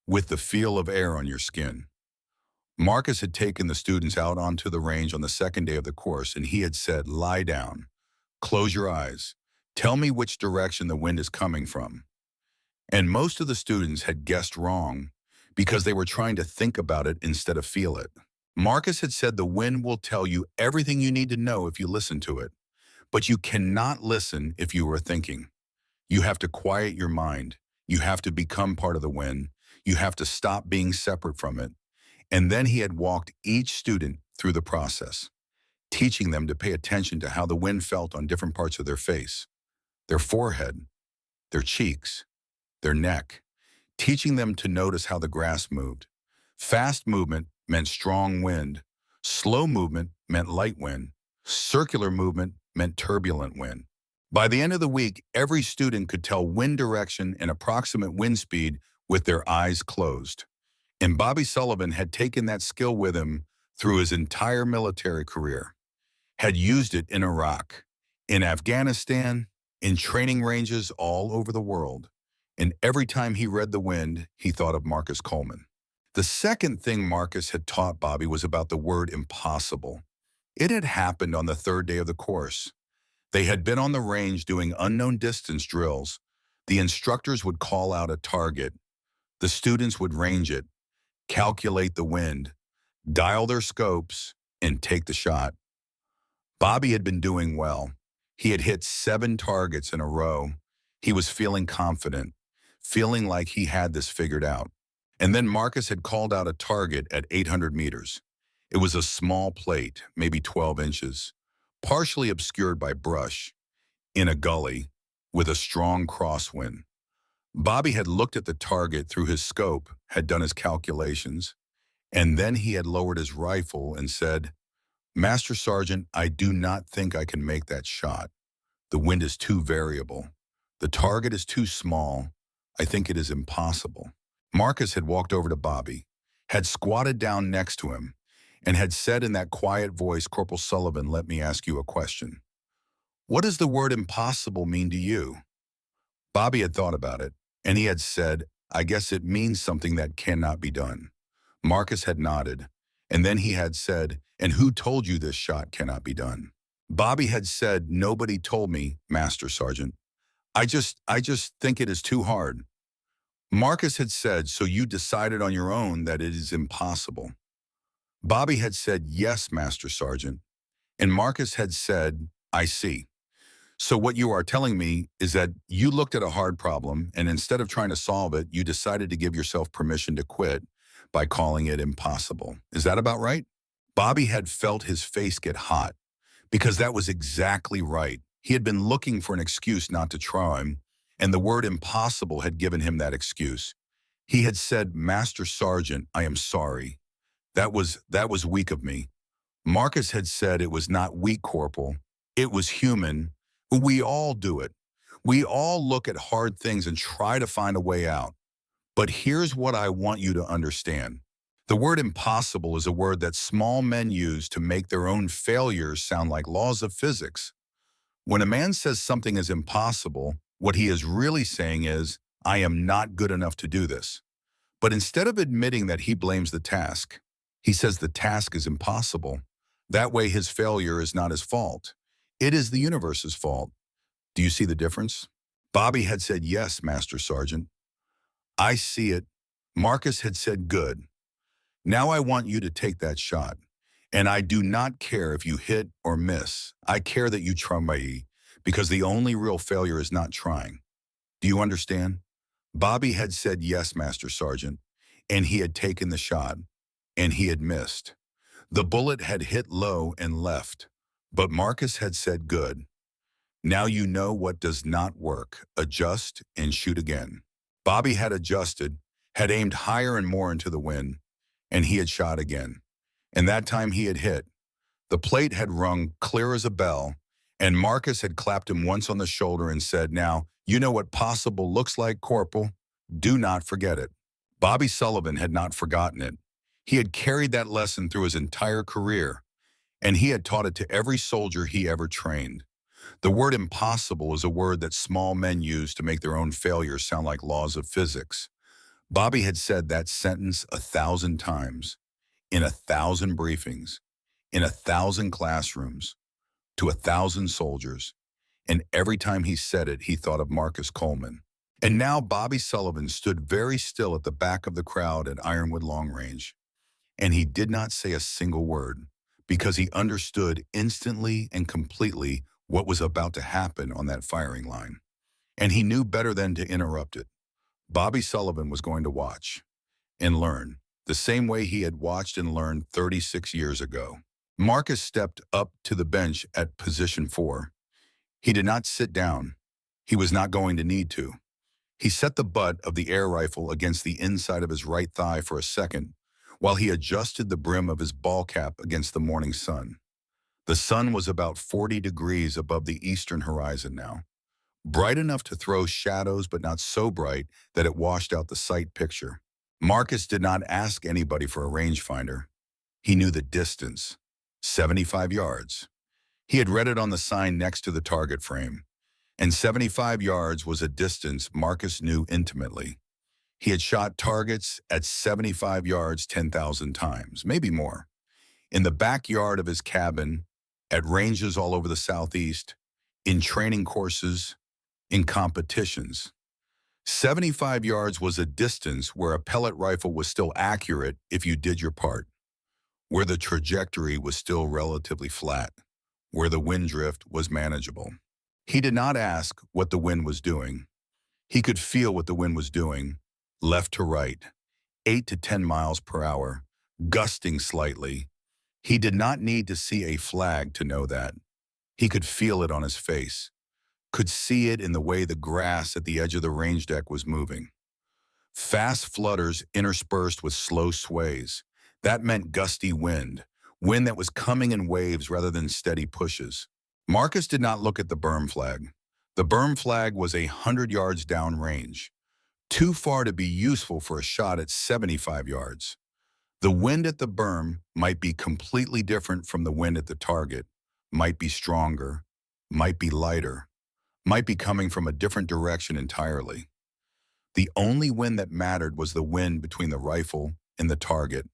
[SPEAKER 1] with the feel of air on your skin. Marcus had taken the students out onto the range on the second day of the course, and he had said, "Lie down, close your eyes, tell me which direction the wind is coming from." And most of the students had guessed wrong because they were trying to think about it instead of feel it. Marcus had said the wind will tell you everything you need to know if you listen to it, but you cannot listen if you are thinking. You have to quiet your mind. You have to become part of the wind. You have to stop being separate from it. And then he had walked each student through the process, teaching them to pay attention to how the wind felt on different parts of their face, their forehead, their cheeks, their neck, teaching them to notice how the grass moved. Fast movement meant strong wind. Slow movement meant light wind. Circular movement meant turbulent wind. By the end of the week, every student could tell wind direction and approximate wind speed with their eyes closed. And Bobby Sullivan had taken that skill with him through his entire military career, had used it in Iraq, in Afghanistan, in training ranges all over the world. And every time he read the wind, he thought of Marcus Coleman. The second thing Marcus had taught Bobby was about the word impossible. It had happened on the third day of the course. They had been on the range doing unknown distance drills. The instructors would call out a target. The students would range it, calculate the wind, dial their scopes, and take the shot. Bobby had been doing well. He had hit 7 targets in a row. He was feeling confident, feeling like he had this figured out. And then Marcus had called out a target at 800 meters. It was a small plate, maybe 12 inches, partially obscured by brush, in a gully, with a strong crosswind. Bobby had looked at the target through his scope, had done his calculations, and then he had lowered his rifle and said, "Master Sergeant, I do not think I can make that shot. The wind is too variable. The target is too small. I think it is impossible." Marcus had walked over to Bobby, had squatted down next to him, and had said in that quiet voice, "Corporal Sullivan, let me ask you a question. What does the word impossible mean to you?" Bobby had thought about it, and he had said, "I guess it means something that cannot be done." Marcus had nodded, and then he had said, "And who told you this shot cannot be done?" Bobby had said, "Nobody told me, Master Sergeant. I just think it is too hard." Marcus had said, "So you decided on your own that it is impossible." Bobby had said, "Yes, Master Sergeant." And Marcus had said, "I see. So what you are telling me is that you looked at a hard problem, and instead of trying to solve it, you decided to give yourself permission to quit by calling it impossible. Is that about right?" Bobby had felt his face get hot, because that was exactly right. He had been looking for an excuse not to try, and the word impossible had given him that excuse. He had said, "Master Sergeant, I am sorry. That was weak of me." Marcus had said it was not weak, Corporal. It was human. We all do it. We all look at hard things and try to find a way out. But here's what I want you to understand. The word impossible is a word that small men use to make their own failures sound like laws of physics. When a man says something is impossible, what he is really saying is, "I am not good enough to do this." But instead of admitting that he blames the task, he says the task is impossible. That way his failure is not his fault. It is the universe's fault. Do you see the difference? Bobby had said, "Yes, Master Sergeant. I see it." Marcus had said, "Good. Now I want you to take that shot. And I do not care if you hit or miss. I care that you try, because the only real failure is not trying. Do you understand?" Bobby had said, "Yes, Master Sergeant," and he had taken the shot, and he had missed. The bullet had hit low and left, but Marcus had said, "Good. Now you know what does not work. Adjust and shoot again." Bobby had adjusted, had aimed higher and more into the wind, and he had shot again. And that time he had hit. The plate had rung clear as a bell, and Marcus had clapped him once on the shoulder and said, "Now, you know what possible looks like, Corporal. Do not forget it." Bobby Sullivan had not forgotten it. He had carried that lesson through his entire career, and he had taught it to every soldier he ever trained. The word impossible is a word that small men use to make their own failures sound like laws of physics. Bobby had said that sentence 1,000 times, in 1,000 briefings, in 1,000 classrooms, to 1,000 soldiers, and every time he said it, he thought of Marcus Coleman. And now Bobby Sullivan stood very still at the back of the crowd at Ironwood Long Range, and he did not say a single word, because he understood instantly and completely what was about to happen on that firing line. And he knew better than to interrupt it. Bobby Sullivan was going to watch and learn the same way he had watched and learned 36 years ago. Marcus stepped up to the bench at position 4. He did not sit down. He was not going to need to. He set the butt of the air rifle against the inside of his right thigh for a second while he adjusted the brim of his ball cap against the morning sun. The sun was about 40 degrees above the eastern horizon now, bright enough to throw shadows but not so bright that it washed out the sight picture. Marcus did not ask anybody for a rangefinder. He knew the distance, 75 yards. He had read it on the sign next to the target frame, and 75 yards was a distance Marcus knew intimately. He had shot targets at 75 yards 10,000 times, maybe more, in the backyard of his cabin, at ranges all over the Southeast, in training courses, in competitions. 75 yards was a distance where a pellet rifle was still accurate if you did your part, where the trajectory was still relatively flat, where the wind drift was manageable. He did not ask what the wind was doing. He could feel what the wind was doing, left to right, 8 to 10 miles per hour, gusting slightly. He did not need to see a flag to know that. He could feel it on his face, could see it in the way the grass at the edge of the range deck was moving. Fast flutters interspersed with slow sways. That meant gusty wind, wind that was coming in waves rather than steady pushes. Marcus did not look at the berm flag. The berm flag was 100 yards downrange, too far to be useful for a shot at 75 yards. The wind at the berm might be completely different from the wind at the target, might be stronger, might be lighter, might be coming from a different direction entirely. The only wind that mattered was the wind between the rifle and the target,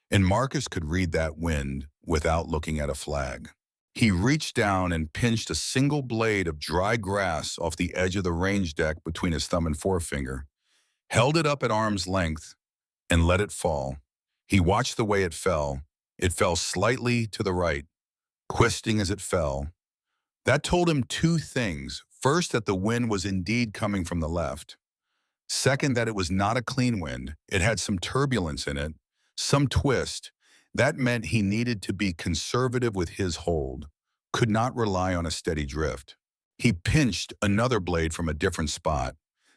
[SPEAKER 1] and Marcus could read that wind without looking at a flag. He reached down and pinched a single blade of dry grass off the edge of the range deck between his thumb and forefinger, held it up at arm's length, and let it fall. He watched the way it fell. It fell slightly to the right, twisting as it fell. That told him two things. First, that the wind was indeed coming from the left. Second, that it was not a clean wind. It had some turbulence in it, some twist. That meant he needed to be conservative with his hold, could not rely on a steady drift. He pinched another blade from a different spot,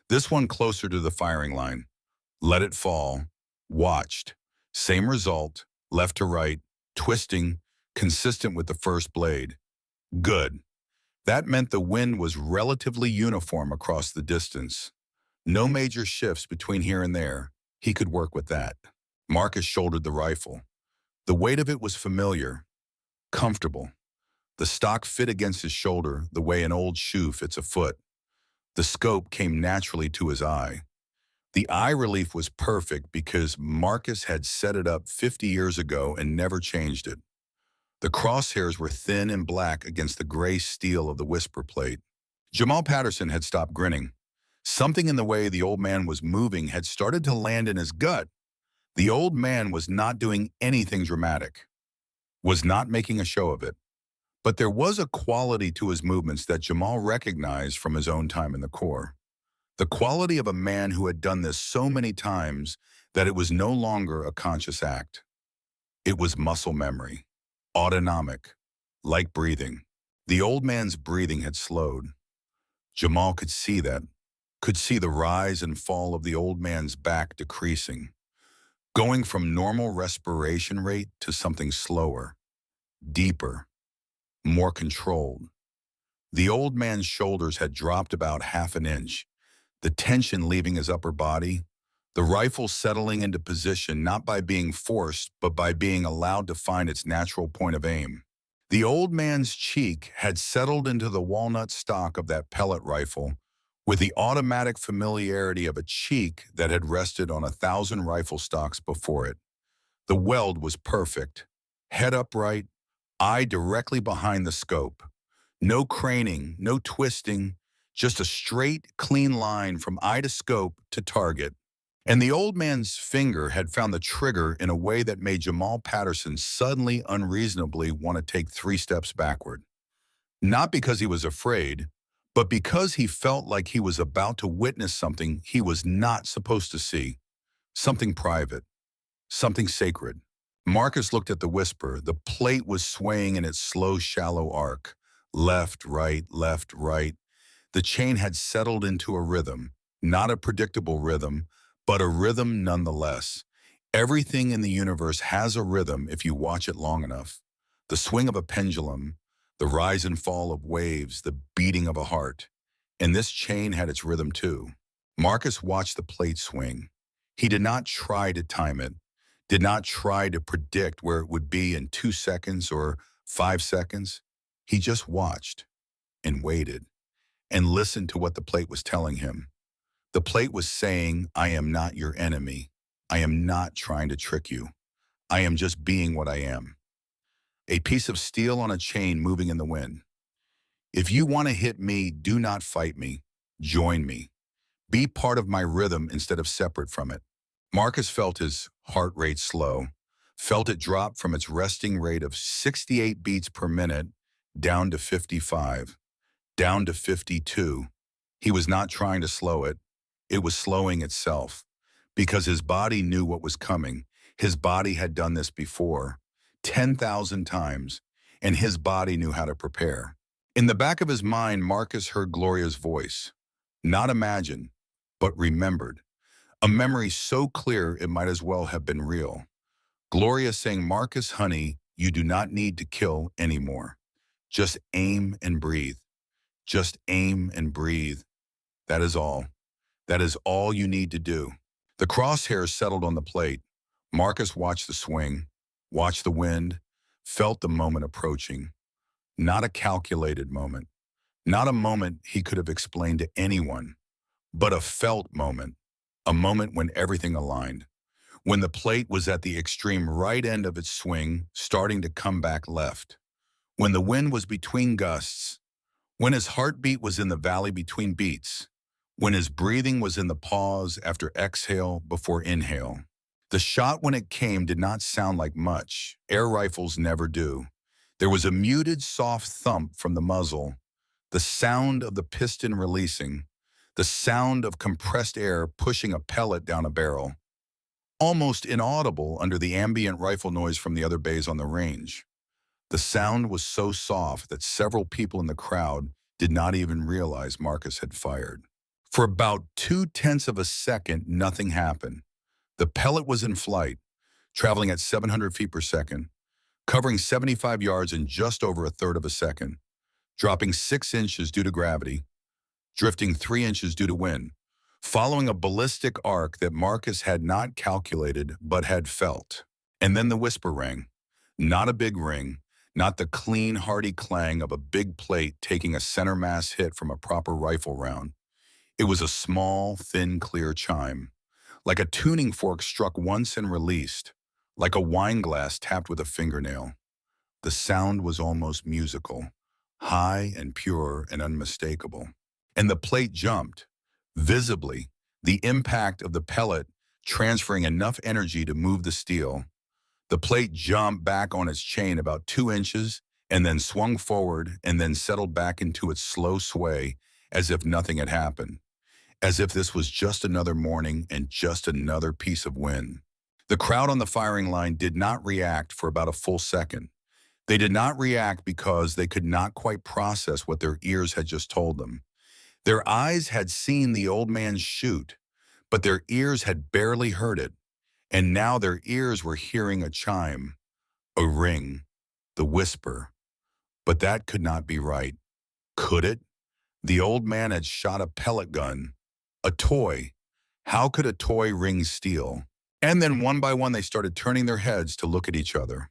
[SPEAKER 1] this one closer to the firing line. Let it fall, watched. Same result, left to right, twisting, consistent with the first blade. Good. That meant the wind was relatively uniform across the distance. No major shifts between here and there. He could work with that. Marcus shouldered the rifle. The weight of it was familiar, comfortable. The stock fit against his shoulder the way an old shoe fits a foot. The scope came naturally to his eye. The eye relief was perfect because Marcus had set it up 50 years ago and never changed it. The crosshairs were thin and black against the gray steel of the whisper plate. Jamal Patterson had stopped grinning. Something in the way the old man was moving had started to land in his gut. The old man was not doing anything dramatic, was not making a show of it. But there was a quality to his movements that Jamal recognized from his own time in the Corps. The quality of a man who had done this so many times that it was no longer a conscious act. It was muscle memory, autonomic, like breathing. The old man's breathing had slowed. Jamal could see that. could see the rise and fall of the old man's back decreasing, going from normal respiration rate to something slower, deeper, more controlled. The old man's shoulders had dropped about half an inch, the tension leaving his upper body, the rifle settling into position not by being forced, but by being allowed to find its natural point of aim. The old man's cheek had settled into the walnut stock of that pellet rifle with the automatic familiarity of a cheek that had rested on 1,000 rifle stocks before it. The weld was perfect. Head upright, eye directly behind the scope. No craning, no twisting, just a straight, clean line from eye to scope to target. And the old man's finger had found the trigger in a way that made Jamal Patterson suddenly unreasonably want to take 3 steps backward. Not because he was afraid, but because he felt like he was about to witness something he was not supposed to see. Something private, something sacred. Marcus looked at the whisper. The plate was swaying in its slow, shallow arc. Left, right, left, right. The chain had settled into a rhythm, not a predictable rhythm, but a rhythm nonetheless. Everything in the universe has a rhythm if you watch it long enough. The swing of a pendulum, the rise and fall of waves, the beating of a heart. And this chain had its rhythm too. Marcus watched the plate swing. He did not try to time it, did not try to predict where it would be in 2 seconds or 5 seconds. He just watched and waited and listened to what the plate was telling him. The plate was saying, I am not your enemy. I am not trying to trick you. I am just being what I am. A piece of steel on a chain moving in the wind. If you want to hit me, do not fight me. Join me. Be part of my rhythm instead of separate from it. Marcus felt his heart rate slow, felt it drop from its resting rate of 68 beats per minute down to 55, down to 52. He was not trying to slow it. It was slowing itself because his body knew what was coming. His body had done this before, 10,000 times, and his body knew how to prepare. In the back of his mind, Marcus heard Gloria's voice. Not imagined, but remembered. A memory so clear it might as well have been real. Gloria saying, Marcus, honey, you do not need to kill anymore. Just aim and breathe. Just aim and breathe. That is all. That is all you need to do. The crosshairs settled on the plate. Marcus watched the swing, watched the wind, felt the moment approaching. Not a calculated moment. Not a moment he could have explained to anyone, but a felt moment. A moment when everything aligned. When the plate was at the extreme right end of its swing, starting to come back left. When the wind was between gusts. When his heartbeat was in the valley between beats. When his breathing was in the pause after exhale before inhale. The shot when it came did not sound like much. Air rifles never do. There was a muted, soft thump from the muzzle, the sound of the piston releasing, the sound of compressed air pushing a pellet down a barrel, almost inaudible under the ambient rifle noise from the other bays on the range. The sound was so soft that several people in the crowd did not even realize Marcus had fired. For about 0.2 of a second, nothing happened. The pellet was in flight, traveling at 700 feet per second, covering 75 yards in just over a third of a second, dropping 6 inches due to gravity, drifting 3 inches due to wind, following a ballistic arc that Marcus had not calculated but had felt. And then the whisper rang. Not a big ring, not the clean, hearty clang of a big plate taking a center mass hit from a proper rifle round. It was a small, thin, clear chime, like a tuning fork struck once and released, like a wine glass tapped with a fingernail. The sound was almost musical, high and pure and unmistakable. And the plate jumped, visibly, the impact of the pellet transferring enough energy to move the steel. The plate jumped back on its chain about 2 inches and then swung forward and then settled back into its slow sway as if nothing had happened, as if this was just another morning and just another piece of wind. The crowd on the firing line did not react for about a full second. They did not react because they could not quite process what their ears had just told them. Their eyes had seen the old man shoot, but their ears had barely heard it, and now their ears were hearing a chime, a ring, the whisper. But that could not be right. Could it? The old man had shot a pellet gun, a toy. How could a toy ring steel? And then one by one they started turning their heads to look at each other.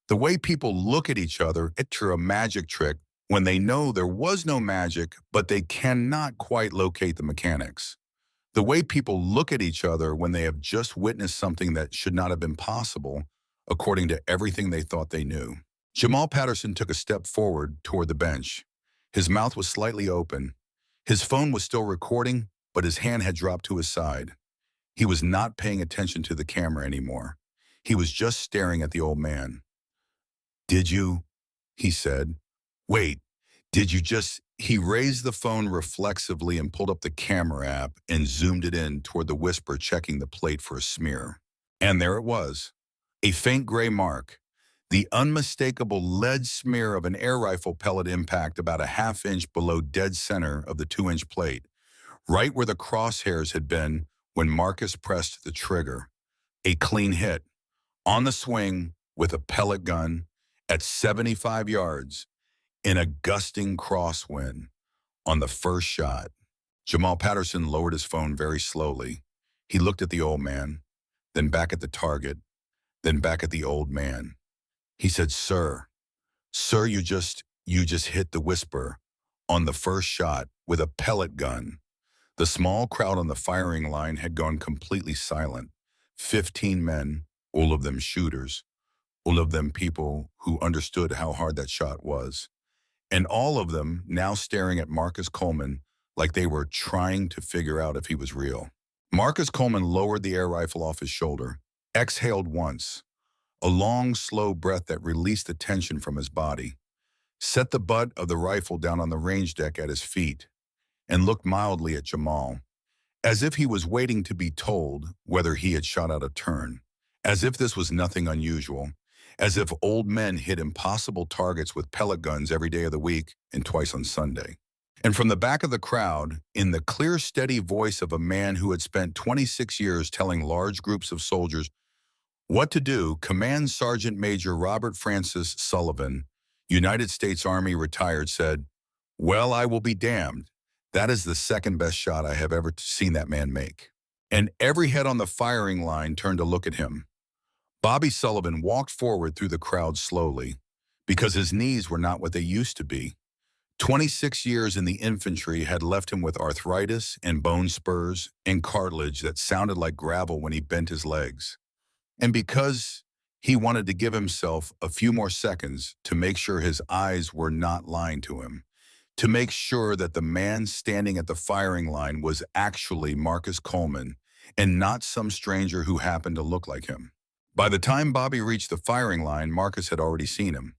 [SPEAKER 1] The way people look at each other, it's a magic trick when they know there was no magic, but they cannot quite locate the mechanics. The way people look at each other when they have just witnessed something that should not have been possible, according to everything they thought they knew. Jamal Patterson took a step forward toward the bench. His mouth was slightly open. His phone was still recording, but his hand had dropped to his side. He was not paying attention to the camera anymore. He was just staring at the old man. "Did you?" he said. "Wait, did you just?" He raised the phone reflexively and pulled up the camera app and zoomed it in toward the whisper, checking the plate for a smear. And there it was, a faint gray mark, the unmistakable lead smear of an air rifle pellet impact about a half-inch below dead center of the 2-inch plate, right where the crosshairs had been when Marcus pressed the trigger. A clean hit, on the swing with a pellet gun at 75 yards in a gusting crosswind on the first shot. Jamal Patterson lowered his phone very slowly. He looked at the old man, then back at the target, then back at the old man. He said, Sir, you just hit the whisper on the first shot with a pellet gun." The small crowd on the firing line had gone completely silent. 15 men, all of them shooters, all of them people who understood how hard that shot was, and all of them now staring at Marcus Coleman like they were trying to figure out if he was real. Marcus Coleman lowered the air rifle off his shoulder, exhaled once, a long, slow breath that released the tension from his body, set the butt of the rifle down on the range deck at his feet, and looked mildly at Jamal, as if he was waiting to be told whether he had shot out a turn, as if this was nothing unusual, as if old men hit impossible targets with pellet guns every day of the week and twice on Sunday. And from the back of the crowd, in the clear, steady voice of a man who had spent 26 years telling large groups of soldiers what to do, Command Sergeant Major Robert Francis Sullivan, United States Army retired, said, "Well, I will be damned. That is the second best shot I have ever seen that man make." And every head on the firing line turned to look at him. Bobby Sullivan walked forward through the crowd slowly, because his knees were not what they used to be. 26 years in the infantry had left him with arthritis and bone spurs and cartilage that sounded like gravel when he bent his legs. And because he wanted to give himself a few more seconds to make sure his eyes were not lying to him, to make sure that the man standing at the firing line was actually Marcus Coleman and not some stranger who happened to look like him. By the time Bobby reached the firing line, Marcus had already seen him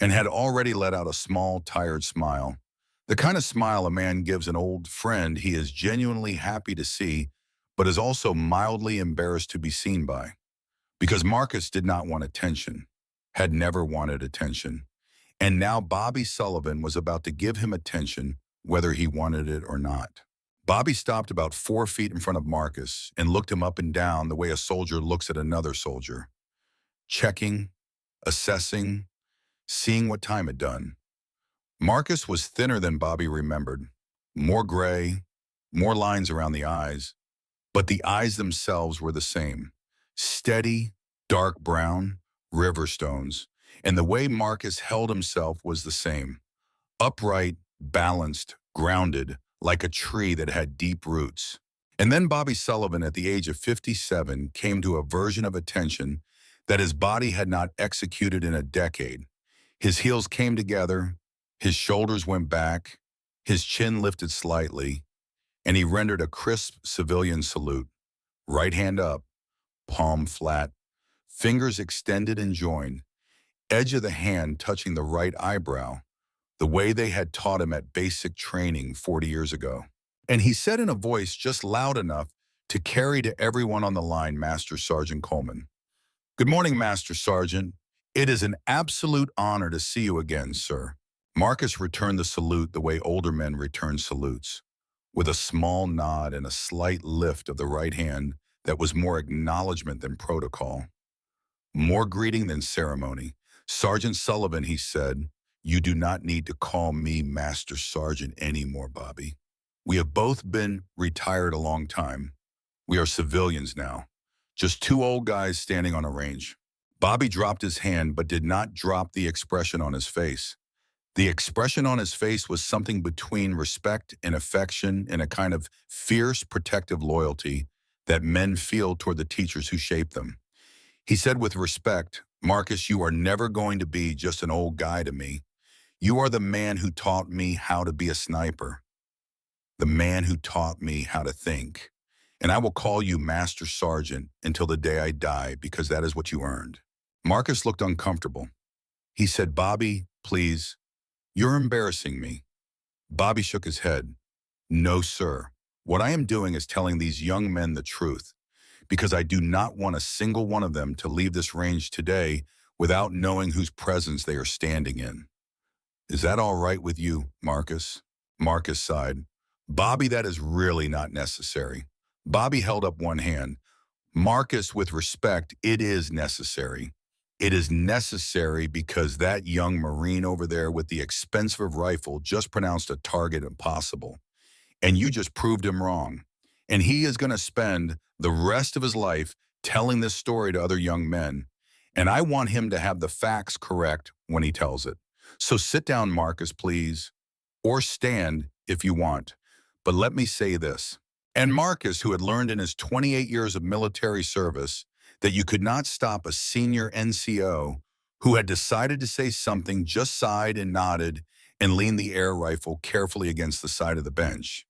[SPEAKER 1] and had already let out a small, tired smile, the kind of smile a man gives an old friend he is genuinely happy to see, but is also mildly embarrassed to be seen by. Because Marcus did not want attention, had never wanted attention, and now Bobby Sullivan was about to give him attention whether he wanted it or not. Bobby stopped about 4 feet in front of Marcus and looked him up and down the way a soldier looks at another soldier, checking, assessing, seeing what time had done. Marcus was thinner than Bobby remembered, more gray, more lines around the eyes, but the eyes themselves were the same, steady, dark brown, river stones, and the way Marcus held himself was the same, upright, balanced, grounded, like a tree that had deep roots. And then Bobby Sullivan, at the age of 57, came to a version of attention that his body had not executed in a decade. His heels came together, his shoulders went back, his chin lifted slightly, and he rendered a crisp civilian salute, right hand up, palm flat, fingers extended and joined, edge of the hand touching the right eyebrow, the way they had taught him at basic training 40 years ago. And he said in a voice just loud enough to carry to everyone on the line, "Master Sergeant Coleman." "Good morning, Master Sergeant. It is an absolute honor to see you again, sir." Marcus returned the salute the way older men return salutes, with a small nod and a slight lift of the right hand that was more acknowledgement than protocol, more greeting than ceremony. "Sergeant Sullivan," he said, "you do not need to call me Master Sergeant anymore, Bobby. We have both been retired a long time. We are civilians now, just two old guys standing on a range." Bobby dropped his hand but did not drop the expression on his face. The expression on his face was something between respect and affection and a kind of fierce protective loyalty that men feel toward the teachers who shape them. He said with respect, "Marcus, you are never going to be just an old guy to me. You are the man who taught me how to be a sniper, the man who taught me how to think. And I will call you Master Sergeant until the day I die because that is what you earned." Marcus looked uncomfortable. He said, "Bobby, please, you're embarrassing me." Bobby shook his head. "No, sir. What I am doing is telling these young men the truth, because I do not want a single one of them to leave this range today without knowing whose presence they are standing in. Is that all right with you, Marcus?" Marcus sighed. "Bobby, that is really not necessary." Bobby held up one hand. "Marcus, with respect, it is necessary. It is necessary because that young Marine over there with the expensive rifle just pronounced a target impossible. And you just proved him wrong. And he is going to spend the rest of his life telling this story to other young men. And I want him to have the facts correct when he tells it. So sit down, Marcus, please, or stand if you want. But let me say this." And Marcus, who had learned in his 28 years of military service that you could not stop a senior NCO who had decided to say something, just sighed and nodded and leaned the air rifle carefully against the side of the bench.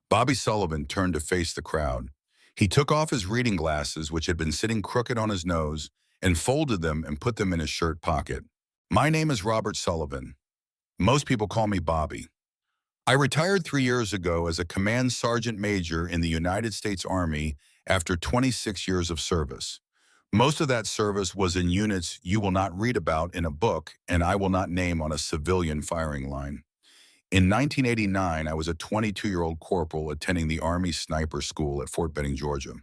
[SPEAKER 1] Bobby Sullivan turned to face the crowd. He took off his reading glasses, which had been sitting crooked on his nose, and folded them and put them in his shirt pocket. "My name is Robert Sullivan. Most people call me Bobby. I retired 3 years ago as a command sergeant major in the United States Army after 26 years of service. Most of that service was in units you will not read about in a book and I will not name on a civilian firing line. In 1989, I was a 22-year-old corporal attending the Army Sniper School at Fort Benning, Georgia.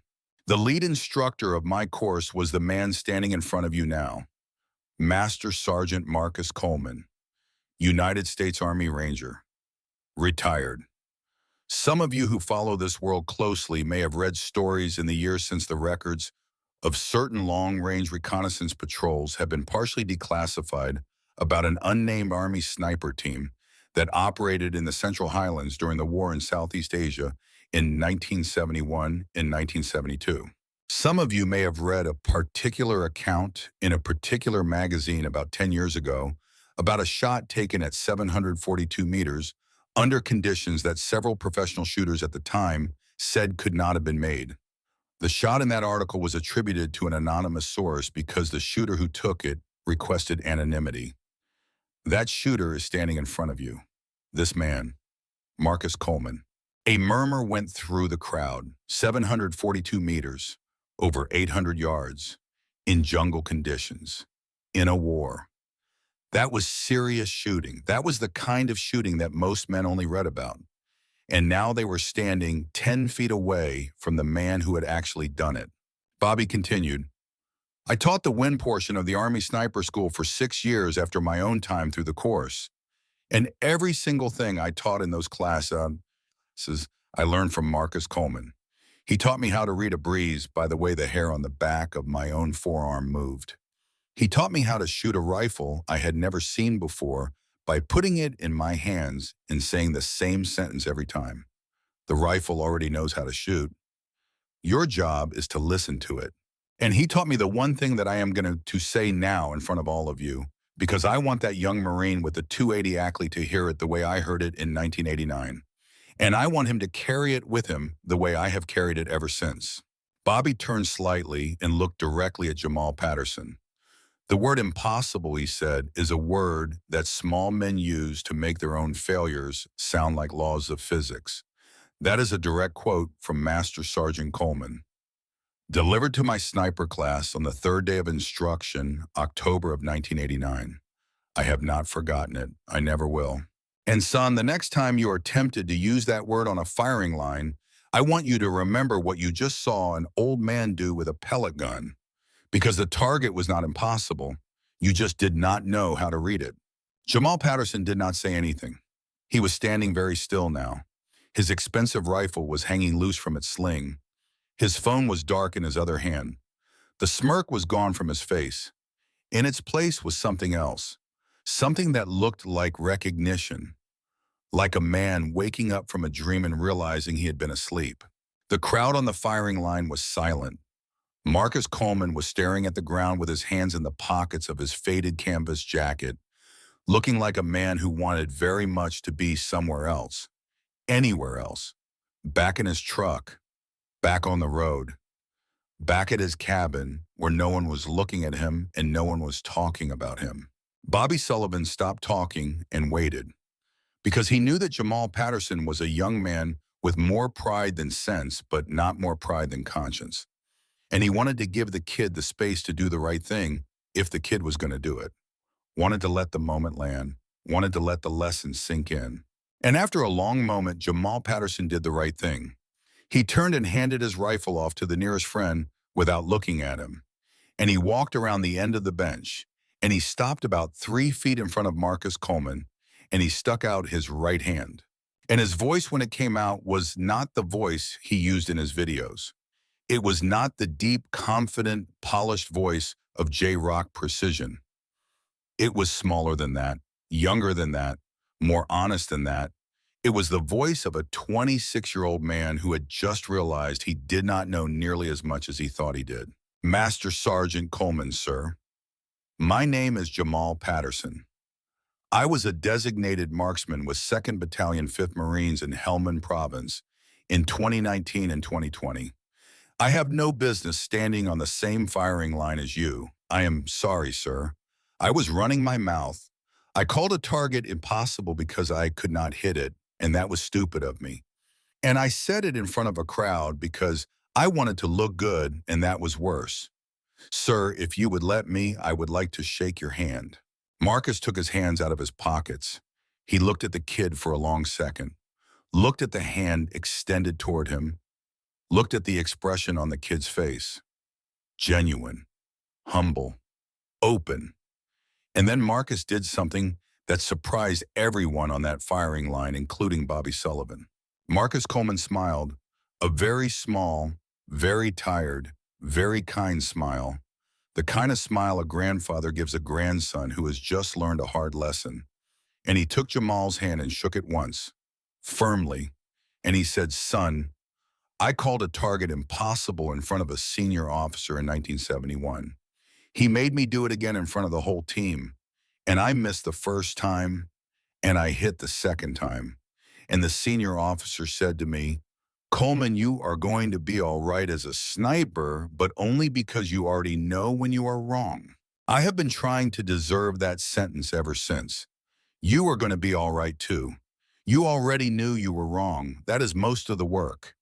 [SPEAKER 1] The lead instructor of my course was the man standing in front of you now, Master Sergeant Marcus Coleman, United States Army Ranger, retired. Some of you who follow this world closely may have read stories in the years since the records of certain long-range reconnaissance patrols have been partially declassified about an unnamed Army sniper team that operated in the Central Highlands during the war in Southeast Asia in 1971 and 1972. Some of you may have read a particular account in a particular magazine about 10 years ago about a shot taken at 742 meters under conditions that several professional shooters at the time said could not have been made. The shot in that article was attributed to an anonymous source because the shooter who took it requested anonymity. That shooter is standing in front of you. This man, Marcus Coleman. A murmur went through the crowd. 742 meters, over 800 yards, in jungle conditions, in a war. That was serious shooting. That was the kind of shooting that most men only read about. And now they were standing 10 feet away from the man who had actually done it. Bobby continued, "I taught the wind portion of the Army Sniper School for 6 years after my own time through the course. And every single thing I taught in those classes, I learned from Marcus Coleman. He taught me how to read a breeze by the way the hair on the back of my own forearm moved. He taught me how to shoot a rifle I had never seen before by putting it in my hands and saying the same sentence every time. The rifle already knows how to shoot. Your job is to listen to it. And he taught me the one thing that I am going to say now in front of all of you, because I want that young Marine with the 280 Ackley to hear it the way I heard it in 1989. And I want him to carry it with him the way I have carried it ever since." Bobby turned slightly and looked directly at Jamal Patterson. "The word impossible," he said, "is a word that small men use to make their own failures sound like laws of physics." That is a direct quote from Master Sergeant Coleman. Delivered to my sniper class on the third day of instruction, October of 1989. I have not forgotten it. I never will. And son, the next time you are tempted to use that word on a firing line, I want you to remember what you just saw an old man do with a pellet gun. Because the target was not impossible. You just did not know how to read it. Jamal Patterson did not say anything. He was standing very still now. His expensive rifle was hanging loose from its sling. His phone was dark in his other hand. The smirk was gone from his face. In its place was something else. Something that looked like recognition. Like a man waking up from a dream and realizing he had been asleep. The crowd on the firing line was silent. Marcus Coleman was staring at the ground with his hands in the pockets of his faded canvas jacket, looking like a man who wanted very much to be somewhere else, anywhere else, back in his truck, back on the road, back at his cabin where no one was looking at him and no one was talking about him. Bobby Sullivan stopped talking and waited because he knew that Jamal Patterson was a young man with more pride than sense, but not more pride than conscience. And he wanted to give the kid the space to do the right thing if the kid was going to do it. Wanted to let the moment land. Wanted to let the lesson sink in. And after a long moment, Jamal Patterson did the right thing. He turned and handed his rifle off to the nearest friend without looking at him. And he walked around the end of the bench. And he stopped about 3 feet in front of Marcus Coleman. And he stuck out his right hand. And his voice when it came out was not the voice he used in his videos. It was not the deep, confident, polished voice of J-Rock Precision. It was smaller than that, younger than that, more honest than that. It was the voice of a 26-year-old man who had just realized he did not know nearly as much as he thought he did. Master Sergeant Coleman, sir. My name is Jamal Patterson. I was a designated marksman with 2nd Battalion 5th Marines in Helmand Province in 2019 and 2020. I have no business standing on the same firing line as you. I am sorry, sir. I was running my mouth. I called a target impossible because I could not hit it, and that was stupid of me. And I said it in front of a crowd because I wanted to look good, and that was worse. Sir, if you would let me, I would like to shake your hand. Marcus took his hands out of his pockets. He looked at the kid for a long second, looked at the hand extended toward him, looked at the expression on the kid's face. Genuine, humble, open. And then Marcus did something that surprised everyone on that firing line, including Bobby Sullivan. Marcus Coleman smiled, a very small, very tired, very kind smile, the kind of smile a grandfather gives a grandson who has just learned a hard lesson. And he took Jamal's hand and shook it once, firmly, and he said, son, I called a target impossible in front of a senior officer in 1971. He made me do it again in front of the whole team. And I missed the first time, and I hit the second time. And the senior officer said to me, Coleman, you are going to be all right as a sniper, but only because you already know when you are wrong. I have been trying to deserve that sentence ever since. You are going to be all right too. You already knew you were wrong. That is most of the work.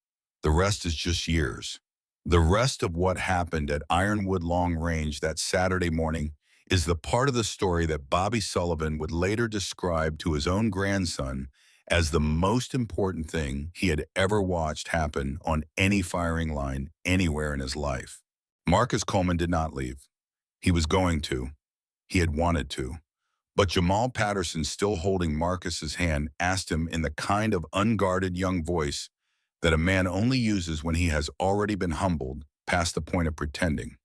[SPEAKER 1] The rest is just years. The rest of what happened at Ironwood Long Range that Saturday morning is the part of the story that Bobby Sullivan would later describe to his own grandson as the most important thing he had ever watched happen on any firing line anywhere in his life. Marcus Coleman did not leave. He was going to. He had wanted to. But Jamal Patterson, still holding Marcus's hand, asked him in the kind of unguarded young voice that a man only uses when he has already been humbled past the point of pretending.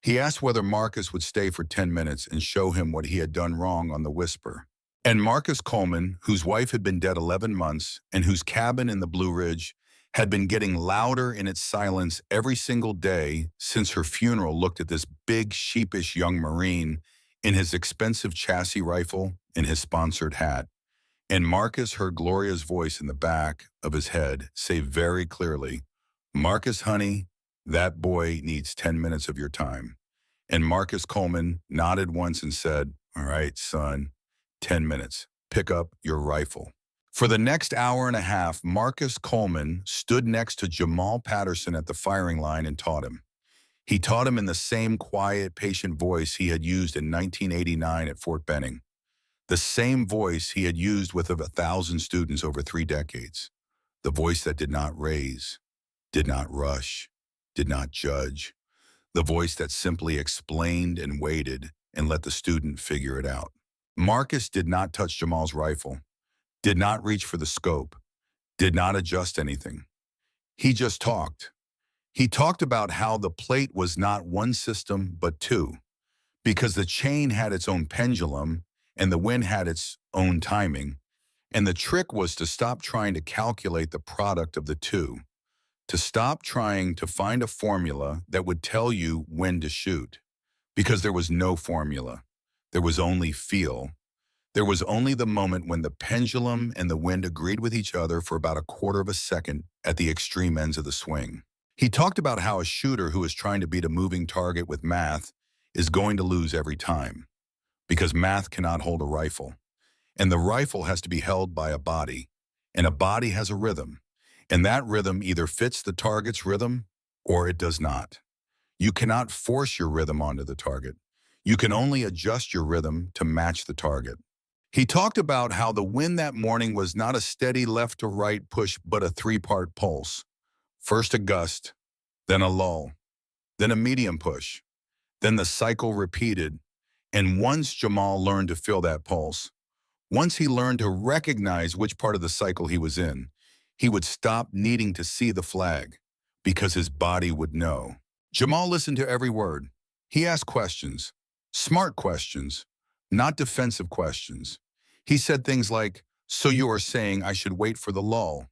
[SPEAKER 1] He asked whether Marcus would stay for 10 minutes and show him what he had done wrong on the Whisper. And Marcus Coleman, whose wife had been dead 11 months and whose cabin in the Blue Ridge had been getting louder in its silence every single day since her funeral, looked at this big, sheepish young Marine in his expensive chassis rifle and his sponsored hat. And Marcus heard Gloria's voice in the back of his head say very clearly, Marcus, honey, that boy needs 10 minutes of your time. And Marcus Coleman nodded once and said, all right, son, 10 minutes. Pick up your rifle. For the next hour and a half, Marcus Coleman stood next to Jamal Patterson at the firing line and taught him. He taught him in the same quiet, patient voice he had used in 1989 at Fort Benning. The same voice he had used with 1,000 students over 3 decades. The voice that did not raise, did not rush, did not judge. The voice that simply explained and waited and let the student figure it out. Marcus did not touch Jamal's rifle, did not reach for the scope, did not adjust anything. He just talked. He talked about how the plate was not one system, but two, because the chain had its own pendulum and the wind had its own timing. And the trick was to stop trying to calculate the product of the two, to stop trying to find a formula that would tell you when to shoot, because there was no formula. There was only feel. There was only the moment when the pendulum and the wind agreed with each other for about a quarter of a second at the extreme ends of the swing. He talked about how a shooter who is trying to beat a moving target with math is going to lose every time, because math cannot hold a rifle. And the rifle has to be held by a body, and a body has a rhythm, and that rhythm either fits the target's rhythm or it does not. You cannot force your rhythm onto the target. You can only adjust your rhythm to match the target. He talked about how the wind that morning was not a steady left to right push, but a three-part pulse. First a gust, then a lull, then a medium push, then the cycle repeated. And once Jamal learned to feel that pulse, once he learned to recognize which part of the cycle he was in, he would stop needing to see the flag because his body would know. Jamal listened to every word. He asked questions, smart questions, not defensive questions. He said things like, "So you are saying I should wait for the lull?"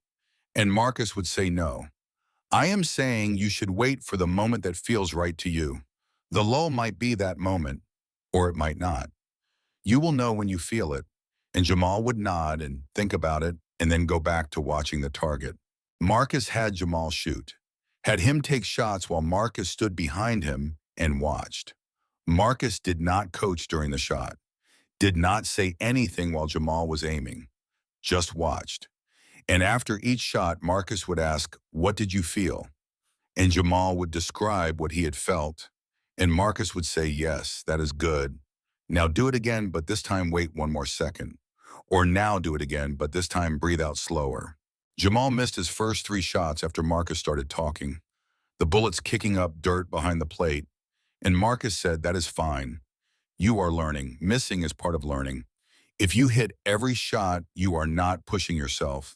[SPEAKER 1] And Marcus would say, "No. I am saying you should wait for the moment that feels right to you. The lull might be that moment, or it might not. You will know when you feel it." And Jamal would nod and think about it and then go back to watching the target. Marcus had Jamal shoot, had him take shots while Marcus stood behind him and watched. Marcus did not coach during the shot, did not say anything while Jamal was aiming, just watched. And after each shot, Marcus would ask, "What did you feel?" And Jamal would describe what he had felt. And Marcus would say, "Yes, that is good. Now do it again, but this time wait one more second." Or "Now do it again, but this time breathe out slower." Jamal missed his first 3 shots after Marcus started talking, the bullets kicking up dirt behind the plate. And Marcus said, "That is fine. You are learning. Missing is part of learning. If you hit every shot, you are not pushing yourself."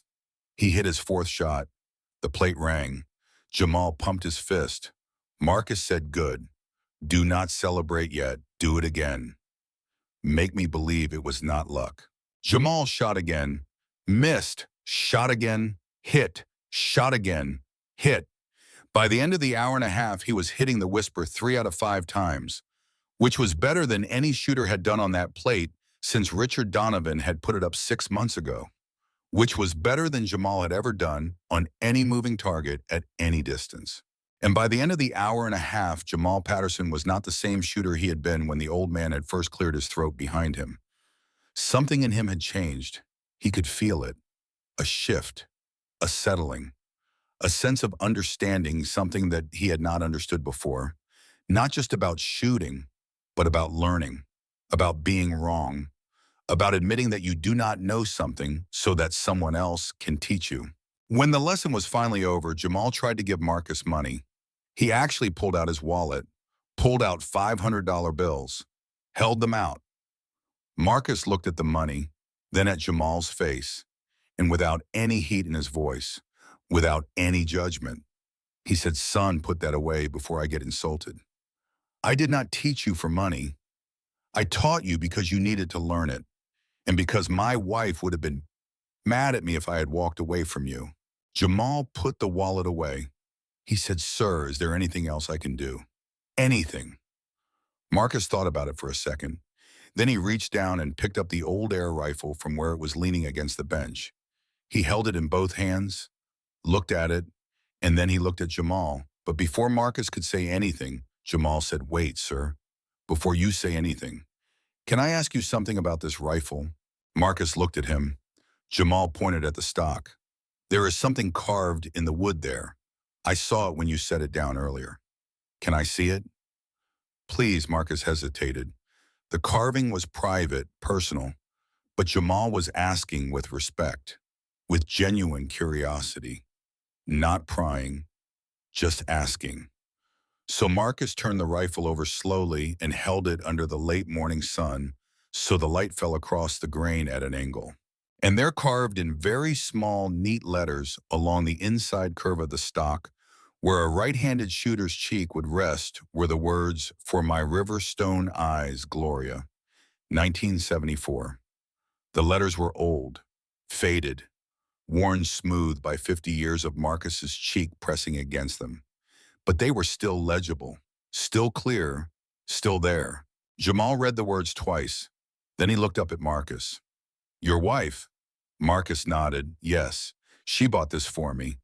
[SPEAKER 1] He hit his 4th shot. The plate rang. Jamal pumped his fist. Marcus said, "Good. Do not celebrate yet. Do it again. Make me believe it was not luck." Jamal shot again, missed, shot again, hit, shot again, hit. By the end of the hour and a half, he was hitting the whisper 3 out of 5 times, which was better than any shooter had done on that plate since Richard Donovan had put it up 6 months ago, which was better than Jamal had ever done on any moving target at any distance. And by the end of the hour and a half, Jamal Patterson was not the same shooter he had been when the old man had first cleared his throat behind him. Something in him had changed. He could feel it. A shift, a settling, a sense of understanding something that he had not understood before. Not just about shooting, but about learning, about being wrong, about admitting that you do not know something so that someone else can teach you. When the lesson was finally over, Jamal tried to give Marcus money. He actually pulled out his wallet, pulled out $500 bills, held them out. Marcus looked at the money, then at Jamal's face, and without any heat in his voice, without any judgment, he said, "Son, put that away before I get insulted. I did not teach you for money. I taught you because you needed to learn it, and because my wife would have been mad at me if I had walked away from you." Jamal put the wallet away. He said, "Sir, is there anything else I can do?" "Anything." Marcus thought about it for a second. Then he reached down and picked up the old air rifle from where it was leaning against the bench. He held it in both hands, looked at it, and then he looked at Jamal. But before Marcus could say anything, Jamal said, "Wait, sir, before you say anything, can I ask you something about this rifle?" Marcus looked at him. Jamal pointed at the stock. "There is something carved in the wood there. I saw it when you set it down earlier. Can I see it?" "Please," Marcus hesitated. The carving was private, personal. But Jamal was asking with respect, with genuine curiosity, not prying, just asking. So Marcus turned the rifle over slowly and held it under the late morning sun so the light fell across the grain at an angle. And there carved in very small, neat letters along the inside curve of the stock, where a right-handed shooter's cheek would rest, were the words, "For my river stone eyes, Gloria, 1974. The letters were old, faded, worn smooth by 50 years of Marcus's cheek pressing against them. But they were still legible, still clear, still there. Jamal read the words twice. Then he looked up at Marcus. "Your wife?" Marcus nodded. "Yes, she bought this for me.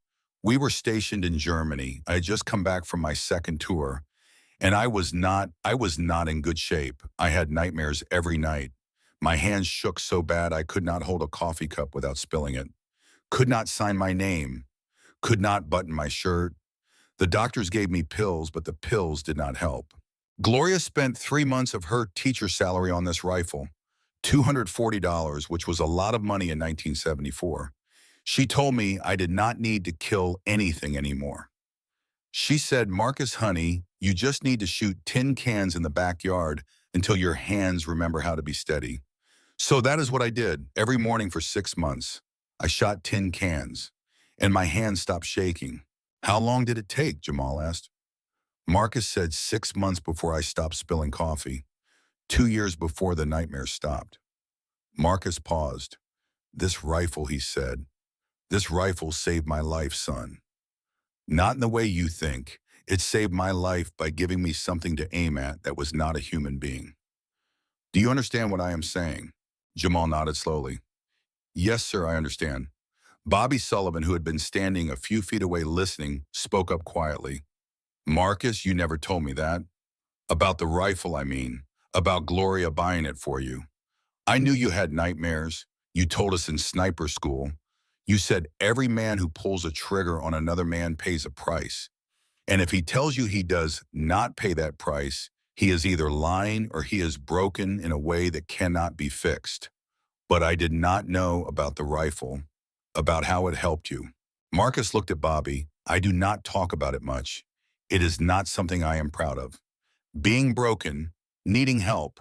[SPEAKER 1] We were stationed in Germany. I had just come back from my second tour, and I was not in good shape. I had nightmares every night. My hands shook so bad I could not hold a coffee cup without spilling it. Could not sign my name. Could not button my shirt. The doctors gave me pills, but the pills did not help. Gloria spent 3 months of her teacher salary on this rifle, $240, which was a lot of money in 1974. She told me I did not need to kill anything anymore. She said, 'Marcus, honey, you just need to shoot tin cans in the backyard until your hands remember how to be steady.' So that is what I did every morning for 6 months. I shot tin cans, and my hands stopped shaking." "How long did it take?" Jamal asked. Marcus said 6 months before I stopped spilling coffee, 2 years before the nightmares stopped. Marcus paused. "This rifle," he said, "this rifle saved my life, son. Not in the way you think. It saved my life by giving me something to aim at that was not a human being." "Do you understand what I am saying?" Jamal nodded slowly. "Yes, sir, I understand." Bobby Sullivan, who had been standing a few feet away listening, spoke up quietly. "Marcus, you never told me that. About the rifle, I mean. About Gloria buying it for you. I knew you had nightmares. You told us in sniper school. You said every man who pulls a trigger on another man pays a price. And if he tells you he does not pay that price, he is either lying or he is broken in a way that cannot be fixed. But I did not know about the rifle, about how it helped you." Marcus looked at Bobby. "I do not talk about it much. It is not something I am proud of. Being broken, needing help."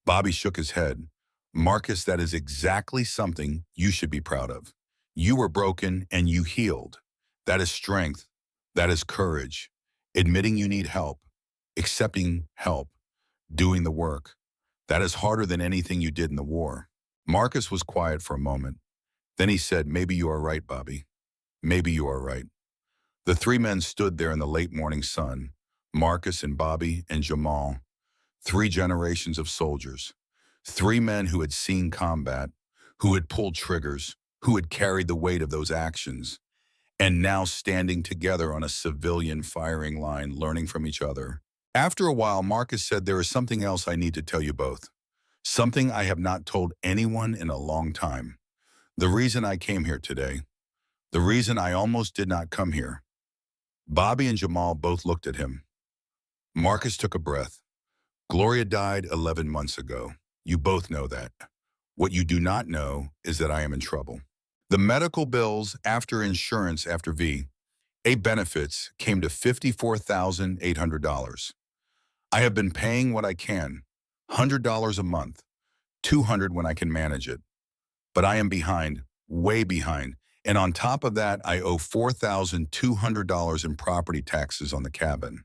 [SPEAKER 1] Bobby shook his head. "Marcus, that is exactly something you should be proud of. You were broken and you healed. That is strength. That is courage. Admitting you need help. Accepting help. Doing the work. That is harder than anything you did in the war." Marcus was quiet for a moment. Then he said, "Maybe you are right, Bobby. Maybe you are right." The three men stood there in the late morning sun, Marcus and Bobby and Jamal, 3 generations of soldiers, 3 men who had seen combat, who had pulled triggers, who had carried the weight of those actions, and now standing together on a civilian firing line, learning from each other. After a while, Marcus said, "There is something else I need to tell you both. Something I have not told anyone in a long time. The reason I came here today. The reason I almost did not come here." Bobby and Jamal both looked at him. Marcus took a breath. "Gloria died 11 months ago. You both know that. What you do not know is that I am in trouble. The medical bills after insurance after VA benefits came to $54,800. I have been paying what I can, $100 a month, $200 when I can manage it. But I am behind, way behind. And on top of that, I owe $4,200 in property taxes on the cabin.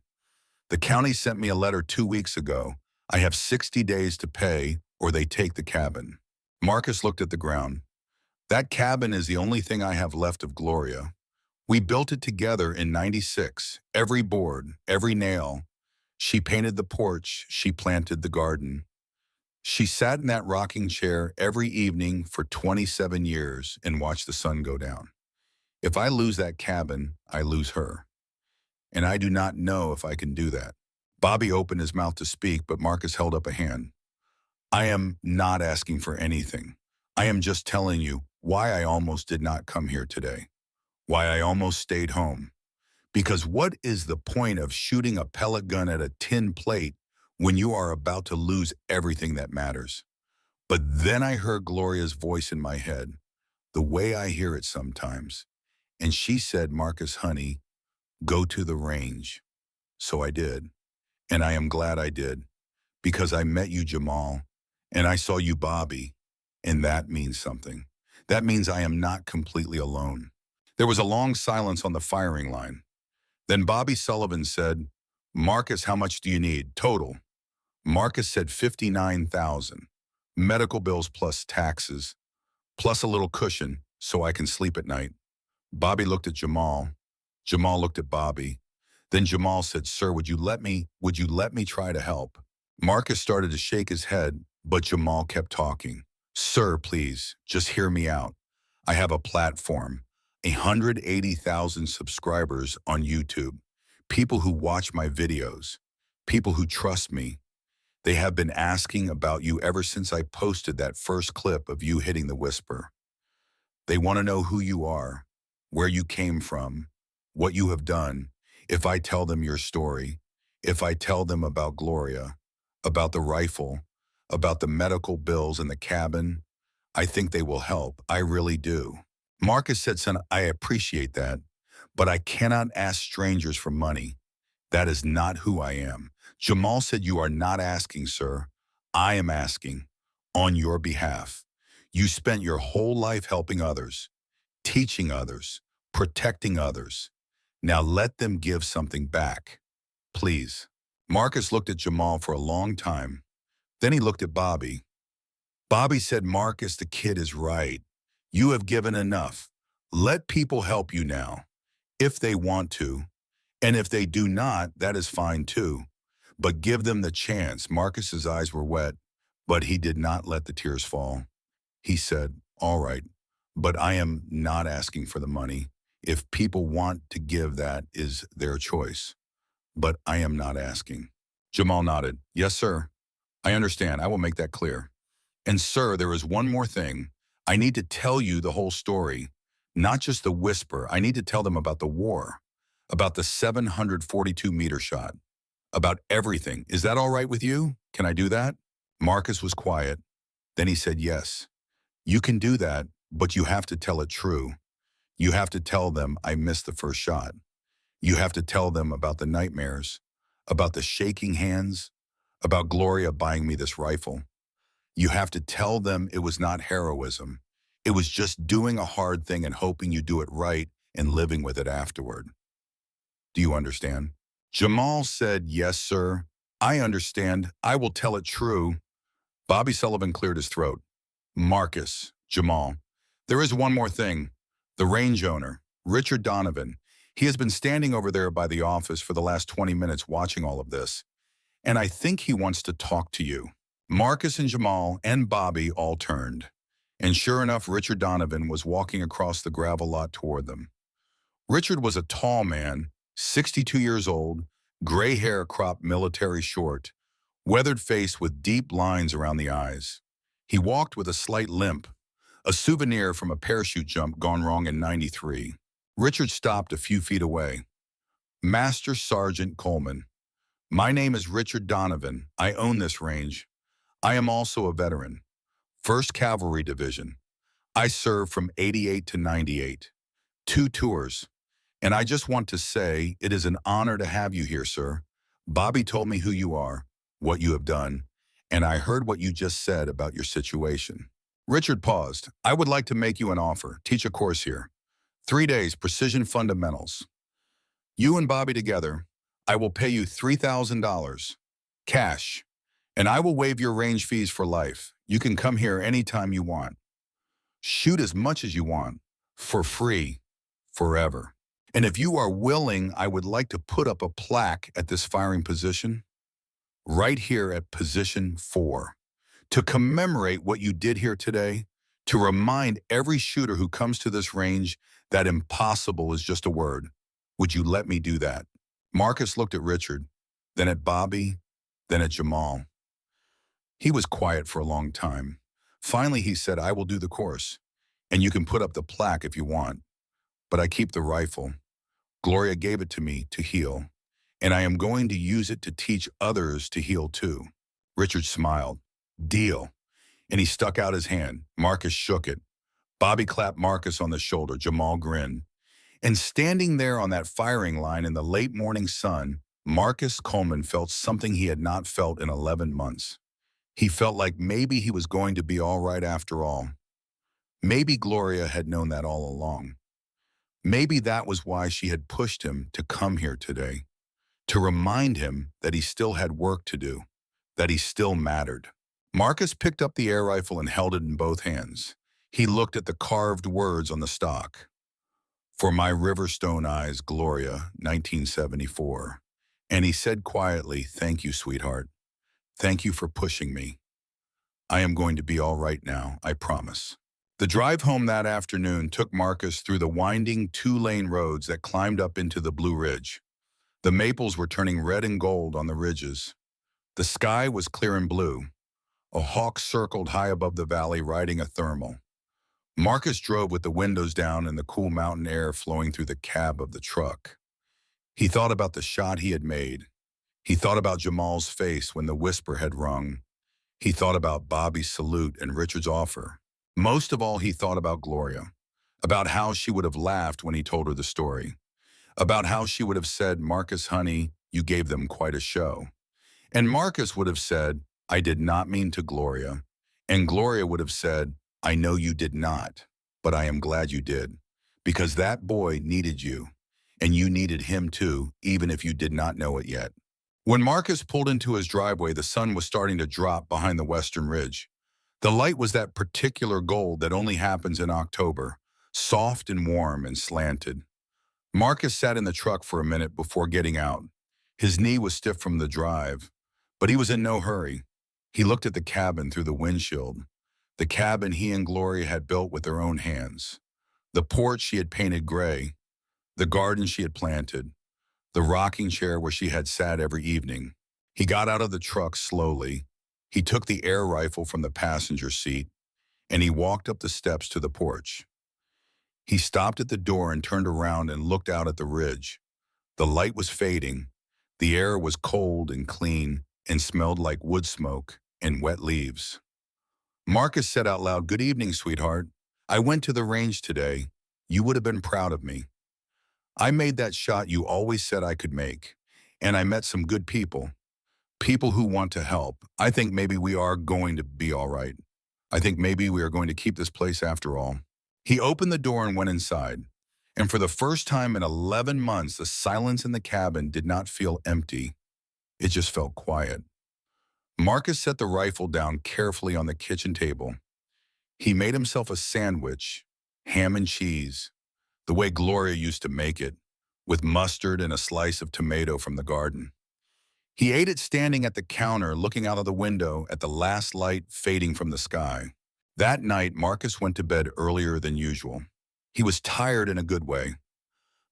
[SPEAKER 1] The county sent me a letter 2 weeks ago. I have 60 days to pay or they take the cabin." Marcus looked at the ground. "That cabin is the only thing I have left of Gloria. We built it together in '96. Every board, every nail. She painted the porch. She planted the garden. She sat in that rocking chair every evening for 27 years and watched the sun go down. If I lose that cabin, I lose her. And I do not know if I can do that." Bobby opened his mouth to speak, but Marcus held up a hand. "I am not asking for anything. I am just telling you why I almost did not come here today. Why I almost stayed home. Because what is the point of shooting a pellet gun at a tin plate when you are about to lose everything that matters? But then I heard Gloria's voice in my head, the way I hear it sometimes. And she said, Marcus, honey, go to the range. So I did. And I am glad I did, because I met you, Jamal, and I saw you, Bobby. And that means something. That means I am not completely alone. There was a long silence on the firing line. Then Bobby Sullivan said, Marcus, how much do you need total? Marcus said 59,000. Medical bills plus taxes, plus a little cushion so I can sleep at night. Bobby looked at Jamal. Jamal looked at Bobby. Then Jamal said, sir, would you let me try to help? Marcus started to shake his head, but Jamal kept talking. Sir, please, just hear me out. I have a platform, 180,000 subscribers on YouTube, people who watch my videos, people who trust me. They have been asking about you ever since I posted that first clip of you hitting the whisper. They want to know who you are, where you came from, what you have done. If I tell them your story, if I tell them about Gloria, about the rifle, about the medical bills in the cabin, I think they will help. I really do. Marcus said, son, I appreciate that, but I cannot ask strangers for money. That is not who I am. Jamal said, you are not asking, sir. I am asking on your behalf. You spent your whole life helping others, teaching others, protecting others. Now let them give something back, please. Marcus looked at Jamal for a long time. Then he looked at Bobby. Bobby said, Marcus, the kid is right. You have given enough. Let people help you now, if they want to. And if they do not, that is fine too. But give them the chance. Marcus's eyes were wet, but he did not let the tears fall. He said, all right, but I am not asking for the money. If people want to give, that is their choice. But I am not asking. Jamal nodded. Yes, sir. I understand. I will make that clear. And sir, there is one more thing. I need to tell you the whole story, not just the whisper. I need to tell them about the war, about the 742-meter shot, about everything. Is that all right with you? Can I do that? Marcus was quiet. Then he said, yes, you can do that, but you have to tell it true. You have to tell them I missed the first shot. You have to tell them about the nightmares, about the shaking hands, about Gloria buying me this rifle. You have to tell them it was not heroism. It was just doing a hard thing and hoping you do it right and living with it afterward. Do you understand? Jamal said, yes, sir. I understand. I will tell it true. Bobby Sullivan cleared his throat. Marcus, Jamal, there is one more thing. The range owner, Richard Donovan, he has been standing over there by the office for the last 20 minutes watching all of this, and I think he wants to talk to you. Marcus and Jamal and Bobby all turned, and sure enough, Richard Donovan was walking across the gravel lot toward them. Richard was a tall man, 62 years old, gray hair cropped military short, weathered face with deep lines around the eyes. He walked with a slight limp, a souvenir from a parachute jump gone wrong in '93. Richard stopped a few feet away. Master Sergeant Coleman, my name is Richard Donovan. I own this range. I am also a veteran. 1st Cavalry Division. I served from '88 to '98. 2 tours. And I just want to say it is an honor to have you here, sir. Bobby told me who you are, what you have done, and I heard what you just said about your situation. Richard paused. I would like to make you an offer. Teach a course here. 3 days, precision fundamentals. You and Bobby together, I will pay you $3,000, cash, and I will waive your range fees for life. You can come here anytime you want. Shoot as much as you want, for free, forever. And if you are willing, I would like to put up a plaque at this firing position, right here at position 4, to commemorate what you did here today, to remind every shooter who comes to this range that impossible is just a word. Would you let me do that? Marcus looked at Richard, then at Bobby, then at Jamal. He was quiet for a long time. Finally, he said, I will do the course, and you can put up the plaque if you want. But I keep the rifle. Gloria gave it to me to heal, and I am going to use it to teach others to heal too. Richard smiled. Deal. and he stuck out his hand. Marcus shook it. Bobby clapped Marcus on the shoulder. Jamal grinned. And standing there on that firing line in the late morning sun, Marcus Coleman felt something he had not felt in 11 months. He felt like maybe he was going to be all right after all. Maybe Gloria had known that all along. Maybe that was why she had pushed him to come here today, to remind him that he still had work to do, that he still mattered. Marcus picked up the air rifle and held it in both hands. He looked at the carved words on the stock. "For my Riverstone eyes, Gloria, 1974. And he said quietly, "Thank you, sweetheart. Thank you for pushing me. I am going to be all right now, I promise." The drive home that afternoon took Marcus through the winding two-lane roads that climbed up into the Blue Ridge. The maples were turning red and gold on the ridges. The sky was clear and blue. A hawk circled high above the valley, riding a thermal. Marcus drove with the windows down and the cool mountain air flowing through the cab of the truck. He thought about the shot he had made. He thought about Jamal's face when the whisper had rung. He thought about Bobby's salute and Richard's offer. Most of all, he thought about Gloria, about how she would have laughed when he told her the story, about how she would have said, "Marcus, honey, you gave them quite a show." And Marcus would have said, "I did not mean to, Gloria." And Gloria would have said, "I know you did not, but I am glad you did, because that boy needed you, and you needed him too, even if you did not know it yet." When Marcus pulled into his driveway, the sun was starting to drop behind the western ridge. The light was that particular gold that only happens in October, soft and warm and slanted. Marcus sat in the truck for a minute before getting out. His knee was stiff from the drive, but he was in no hurry. He looked at the cabin through the windshield, the cabin he and Gloria had built with their own hands, the porch she had painted gray, the garden she had planted, the rocking chair where she had sat every evening. He got out of the truck slowly. He took the air rifle from the passenger seat, and he walked up the steps to the porch. He stopped at the door and turned around and looked out at the ridge. The light was fading. The air was cold and clean and smelled like wood smoke and wet leaves. Marcus said out loud, "Good evening, sweetheart. I went to the range today. You would have been proud of me. I made that shot you always said I could make, and I met some good people. People who want to help. I think maybe we are going to be all right. I think maybe we are going to keep this place after all." He opened the door and went inside. And for the first time in 11 months, the silence in the cabin did not feel empty. It just felt quiet. Marcus set the rifle down carefully on the kitchen table. He made himself a sandwich, ham and cheese, the way Gloria used to make it, with mustard and a slice of tomato from the garden. He ate it standing at the counter, looking out of the window at the last light fading from the sky. That night, Marcus went to bed earlier than usual. He was tired in a good way.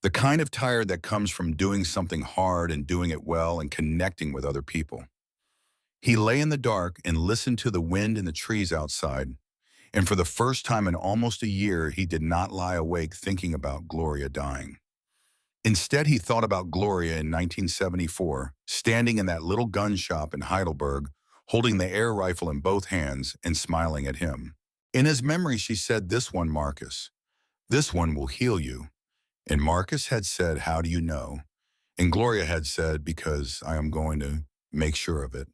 [SPEAKER 1] The kind of tired that comes from doing something hard and doing it well and connecting with other people. He lay in the dark and listened to the wind in the trees outside. And for the first time in almost a year, he did not lie awake thinking about Gloria dying. Instead, he thought about Gloria in 1974, standing in that little gun shop in Heidelberg, holding the air rifle in both hands and smiling at him. In his memory, she said, "This one, Marcus. This one will heal you." And Marcus had said, "How do you know?" And Gloria had said, "Because I am going to make sure of it."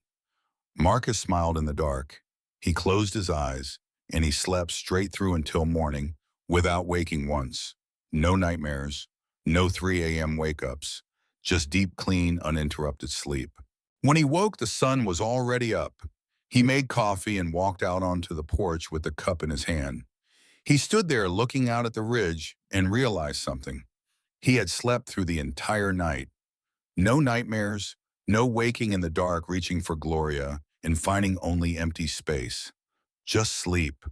[SPEAKER 1] Marcus smiled in the dark. He closed his eyes, and he slept straight through until morning, without waking once. No nightmares. No 3 a.m. wake-ups, just deep, clean, uninterrupted sleep. When he woke, the sun was already up. He made coffee and walked out onto the porch with the cup in his hand. He stood there looking out at the ridge and realized something. He had slept through the entire night. No nightmares, no waking in the dark reaching for Gloria and finding only empty space. Just sleep.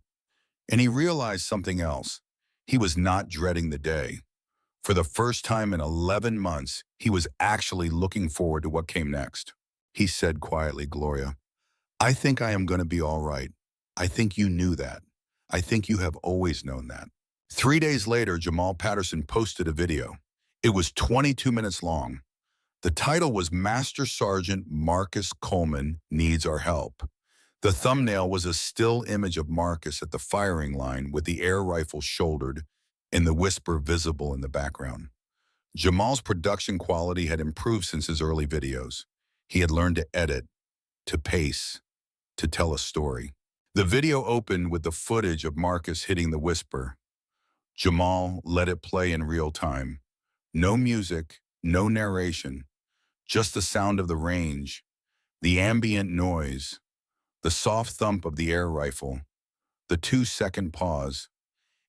[SPEAKER 1] And he realized something else. He was not dreading the day. For the first time in 11 months, he was actually looking forward to what came next. He said quietly, "Gloria, I think I am going to be all right. I think you knew that. I think you have always known that." 3 days later, Jamal Patterson posted a video. It was 22 minutes long. The title was "Master Sergeant Marcus Coleman Needs Our Help." The thumbnail was a still image of Marcus at the firing line with the air rifle shouldered and the whisper visible in the background. Jamal's production quality had improved since his early videos. He had learned to edit, to pace, to tell a story. The video opened with the footage of Marcus hitting the whisper. Jamal let it play in real time. No music, no narration, just the sound of the range, the ambient noise, the soft thump of the air rifle, the 2-second pause,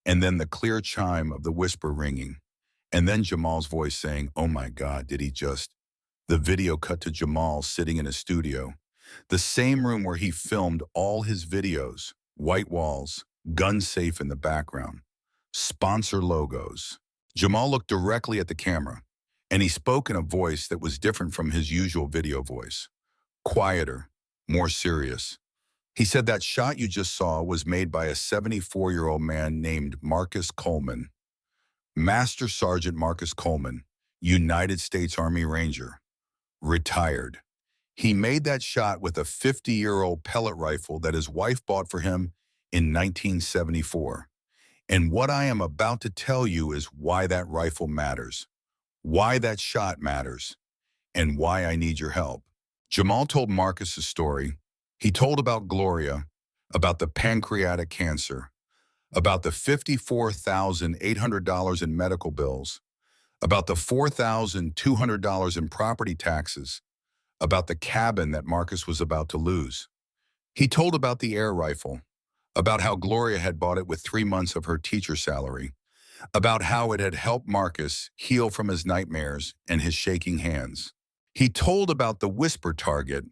[SPEAKER 1] and then the clear chime of the whisper ringing. And then Jamal's voice saying, "Oh my God, did he just?" The video cut to Jamal sitting in a studio, the same room where he filmed all his videos, white walls, gun safe in the background, sponsor logos. Jamal looked directly at the camera, and he spoke in a voice that was different from his usual video voice, quieter, more serious. He said that shot you just saw was made by a 74-year-old man named Marcus Coleman. Master Sergeant Marcus Coleman, United States Army Ranger, retired. He made that shot with a 50-year-old pellet rifle that his wife bought for him in 1974. And what I am about to tell you is why that rifle matters, why that shot matters, and why I need your help. Jamal told Marcus's story. He told about Gloria, about the pancreatic cancer, about the $54,800 in medical bills, about the $4,200 in property taxes, about the cabin that Marcus was about to lose. He told about the air rifle, about how Gloria had bought it with 3 months of her teacher salary, about how it had helped Marcus heal from his nightmares and his shaking hands. He told about the whisper target,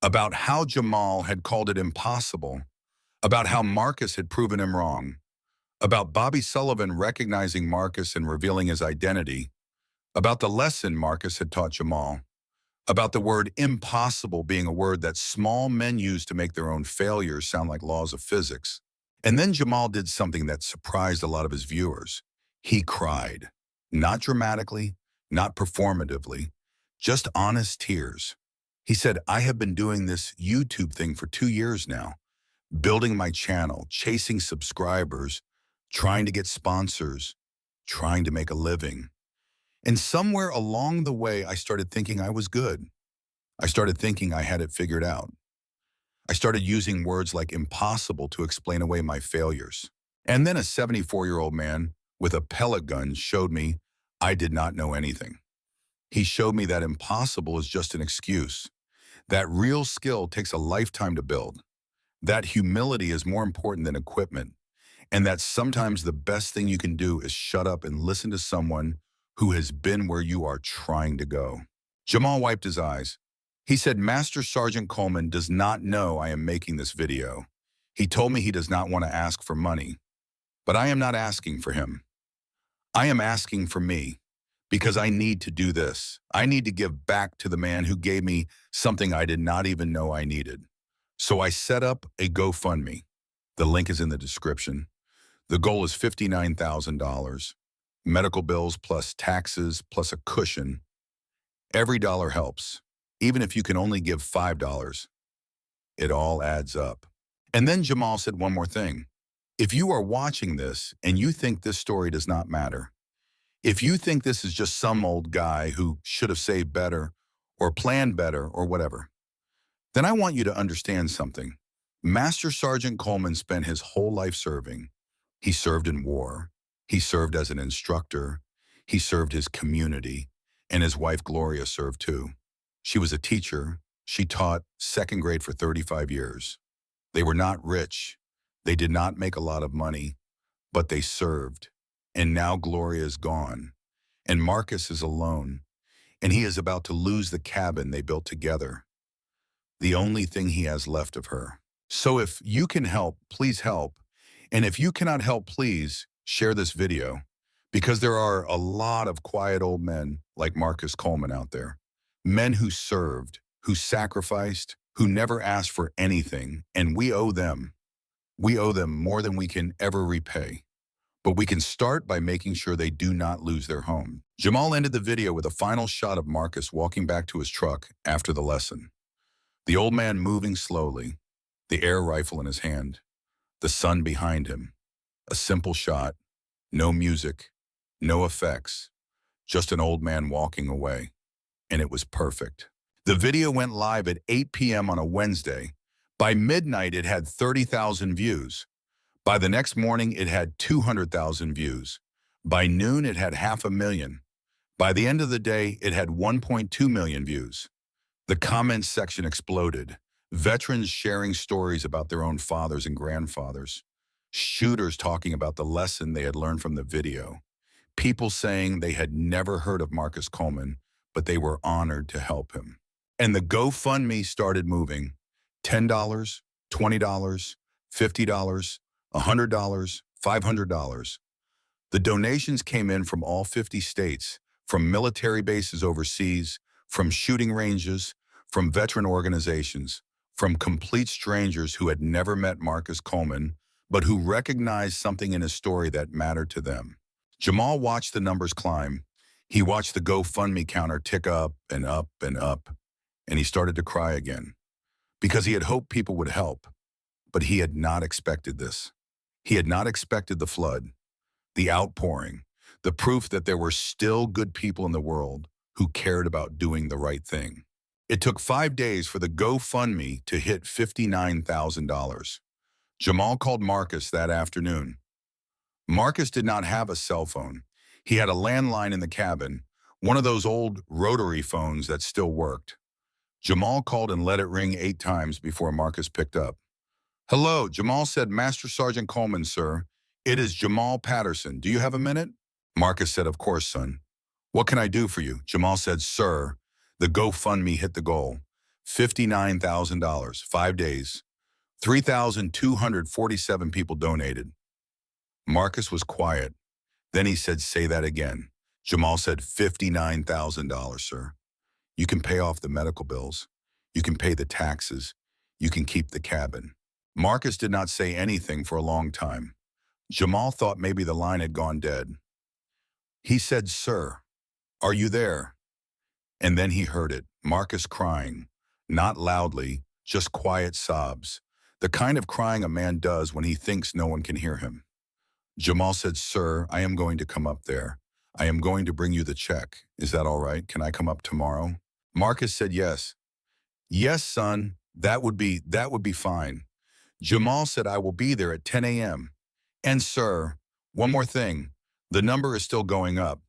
[SPEAKER 1] about how Jamal had called it impossible, about how Marcus had proven him wrong, about Bobby Sullivan recognizing Marcus and revealing his identity, about the lesson Marcus had taught Jamal, about the word impossible being a word that small men use to make their own failures sound like laws of physics. And then Jamal did something that surprised a lot of his viewers. He cried. Not dramatically, not performatively, just honest tears. He said, "I have been doing this YouTube thing for 2 years now, building my channel, chasing subscribers, trying to get sponsors, trying to make a living. And somewhere along the way, I started thinking I was good. I started thinking I had it figured out. I started using words like impossible to explain away my failures. And then a 74-year-old man with a pellet gun showed me I did not know anything. He showed me that impossible is just an excuse, that real skill takes a lifetime to build, that humility is more important than equipment, and that sometimes the best thing you can do is shut up and listen to someone who has been where you are trying to go." Jamal wiped his eyes. He said, "Master Sergeant Coleman does not know I am making this video. He told me he does not want to ask for money, but I am not asking for him. I am asking for me, because I need to do this. I need to give back to the man who gave me something I did not even know I needed. So I set up a GoFundMe. The link is in the description. The goal is $59,000. Medical bills plus taxes plus a cushion. Every dollar helps. Even if you can only give $5, it all adds up." And then Jamal said one more thing. If you are watching this and you think this story does not matter, if you think this is just some old guy who should have saved better or planned better or whatever, then I want you to understand something. Master Sergeant Coleman spent his whole life serving. He served in war. He served as an instructor. He served his community. And his wife Gloria served too. She was a teacher. She taught 2nd grade for 35 years. They were not rich. They did not make a lot of money, but they served. And now Gloria is gone. And Marcus is alone. And he is about to lose the cabin they built together, the only thing he has left of her. So if you can help, please help. And if you cannot help, please share this video, because there are a lot of quiet old men like Marcus Coleman out there. Men who served, who sacrificed, who never asked for anything, and we owe them. We owe them more than we can ever repay. But we can start by making sure they do not lose their home. Jamal ended the video with a final shot of Marcus walking back to his truck after the lesson. The old man moving slowly, the air rifle in his hand, the sun behind him. A simple shot, no music, no effects, just an old man walking away. And it was perfect. The video went live at 8 p.m. on a Wednesday. By midnight, it had 30,000 views. By the next morning, it had 200,000 views. By noon, it had 500,000. By the end of the day, it had 1.2 million views. The comments section exploded. Veterans sharing stories about their own fathers and grandfathers. Shooters talking about the lesson they had learned from the video. People saying they had never heard of Marcus Coleman, but they were honored to help him. And the GoFundMe started moving. $10, $20, $50, $100, $500. The donations came in from all 50 states, from military bases overseas, from shooting ranges, from veteran organizations, from complete strangers who had never met Marcus Coleman, but who recognized something in his story that mattered to them. Jamal watched the numbers climb. He watched the GoFundMe counter tick up and up and up, and he started to cry again, because he had hoped people would help, but he had not expected this. He had not expected the flood, the outpouring, the proof that there were still good people in the world who cared about doing the right thing. It took 5 days for the GoFundMe to hit $59,000. Jamal called Marcus that afternoon. Marcus did not have a cell phone. He had a landline in the cabin, one of those old rotary phones that still worked. Jamal called and let it ring 8 times before Marcus picked up. "Hello," Jamal said. "Master Sergeant Coleman, sir. It is Jamal Patterson. Do you have a minute?" Marcus said, "Of course, son. What can I do for you?" Jamal said, "Sir, the GoFundMe hit the goal. $59,000, 5 days. 3,247 people donated." Marcus was quiet. Then he said, "Say that again." Jamal said, $59,000, sir. You can pay off the medical bills. You can pay the taxes. You can keep the cabin. Marcus did not say anything for a long time. Jamal thought maybe the line had gone dead. He said, "Sir, are you there?" And then he heard it, Marcus crying, not loudly, just quiet sobs, the kind of crying a man does when he thinks no one can hear him. Jamal said, "Sir, I am going to come up there. I am going to bring you the check. Is that all right? Can I come up tomorrow?" Marcus said, "Yes." "Yes, son, that would be fine." Jamal said, "I will be there at 10 a.m. And sir, one more thing. The number is still going up.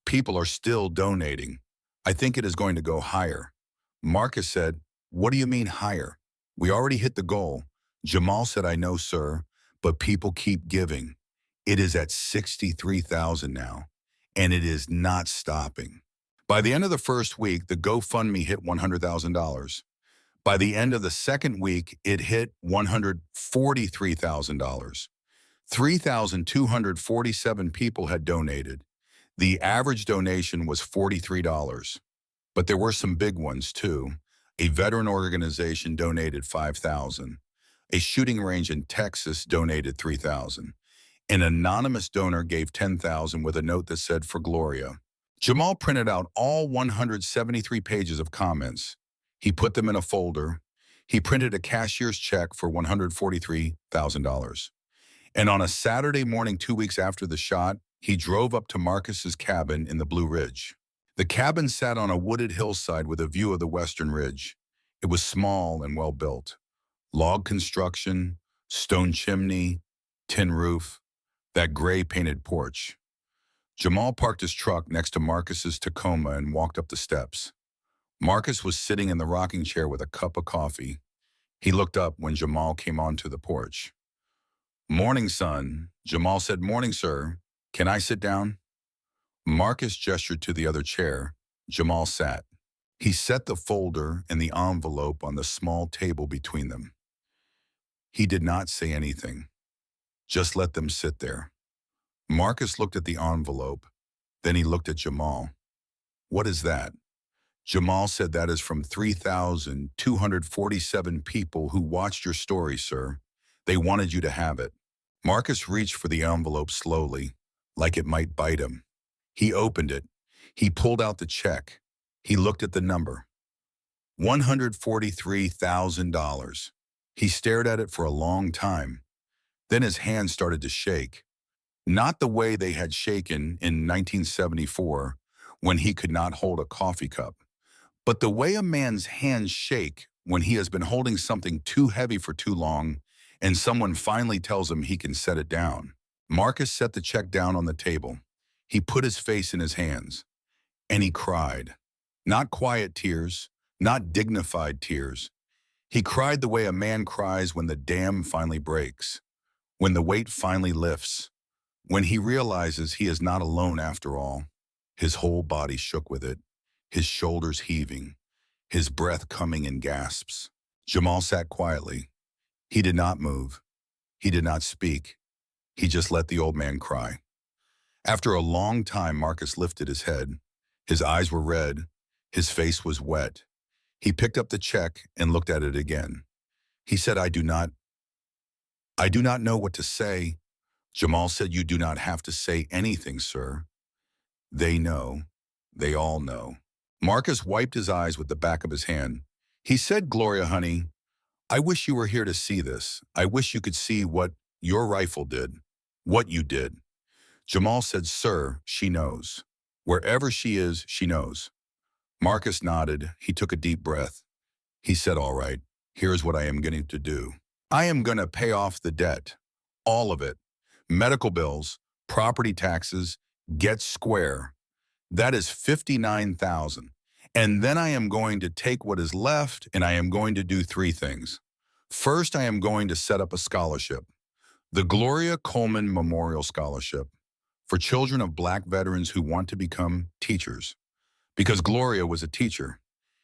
[SPEAKER 1] People are still donating. I think it is going to go higher." Marcus said, "What do you mean higher? We already hit the goal." Jamal said, "I know, sir, but people keep giving. It is at 63,000 now, and it is not stopping." By the end of the first week, the GoFundMe hit $100,000. By the end of the second week, it hit $143,000. 3,247 people had donated. The average donation was $43. But there were some big ones, too. A veteran organization donated $5,000. A shooting range in Texas donated $3,000. An anonymous donor gave $10,000 with a note that said, "For Gloria." Jamal printed out all 173 pages of comments. He put them in a folder. He printed a cashier's check for $143,000. And on a Saturday morning 2 weeks after the shot, he drove up to Marcus's cabin in the Blue Ridge. The cabin sat on a wooded hillside with a view of the Western Ridge. It was small and well built. Log construction, stone chimney, tin roof, that gray painted porch. Jamal parked his truck next to Marcus's Tacoma and walked up the steps. Marcus was sitting in the rocking chair with a cup of coffee. He looked up when Jamal came onto the porch. "Morning, son." Jamal said, "Morning, sir. Can I sit down?" Marcus gestured to the other chair. Jamal sat. He set the folder and the envelope on the small table between them. He did not say anything. Just let them sit there. Marcus looked at the envelope. Then he looked at Jamal. "What is that?" Jamal said, "That is from 3,247 people who watched your story, sir. They wanted you to have it." Marcus reached for the envelope slowly, like it might bite him. He opened it. He pulled out the check. He looked at the number. $143,000. He stared at it for a long time. Then his hands started to shake. Not the way they had shaken in 1974 when he could not hold a coffee cup, but the way a man's hands shake when he has been holding something too heavy for too long and someone finally tells him he can set it down. Marcus set the check down on the table. He put his face in his hands, and he cried. Not quiet tears, not dignified tears. He cried the way a man cries when the dam finally breaks, when the weight finally lifts, when he realizes he is not alone after all. His whole body shook with it, his shoulders heaving, his breath coming in gasps. Jamal sat quietly. He did not move. He did not speak. He just let the old man cry. After a long time, Marcus lifted his head. His eyes were red. His face was wet. He picked up the check and looked at it again. He said, I do not know what to say. Jamal said, you do not have to say anything, sir. They know. They all know. Marcus wiped his eyes with the back of his hand. He said, Gloria, honey, I wish you were here to see this. I wish you could see what your rifle did, what you did. Jamal said, sir, she knows. Wherever she is, she knows. Marcus nodded. He took a deep breath. He said, all right, here's what I am going to do. I am going to pay off the debt, all of it. Medical bills, property taxes, get square. That is $59,000. And then I am going to take what is left and I am going to do three things. First, I am going to set up a scholarship, the Gloria Coleman Memorial Scholarship, for children of Black veterans who want to become teachers. Because Gloria was a teacher,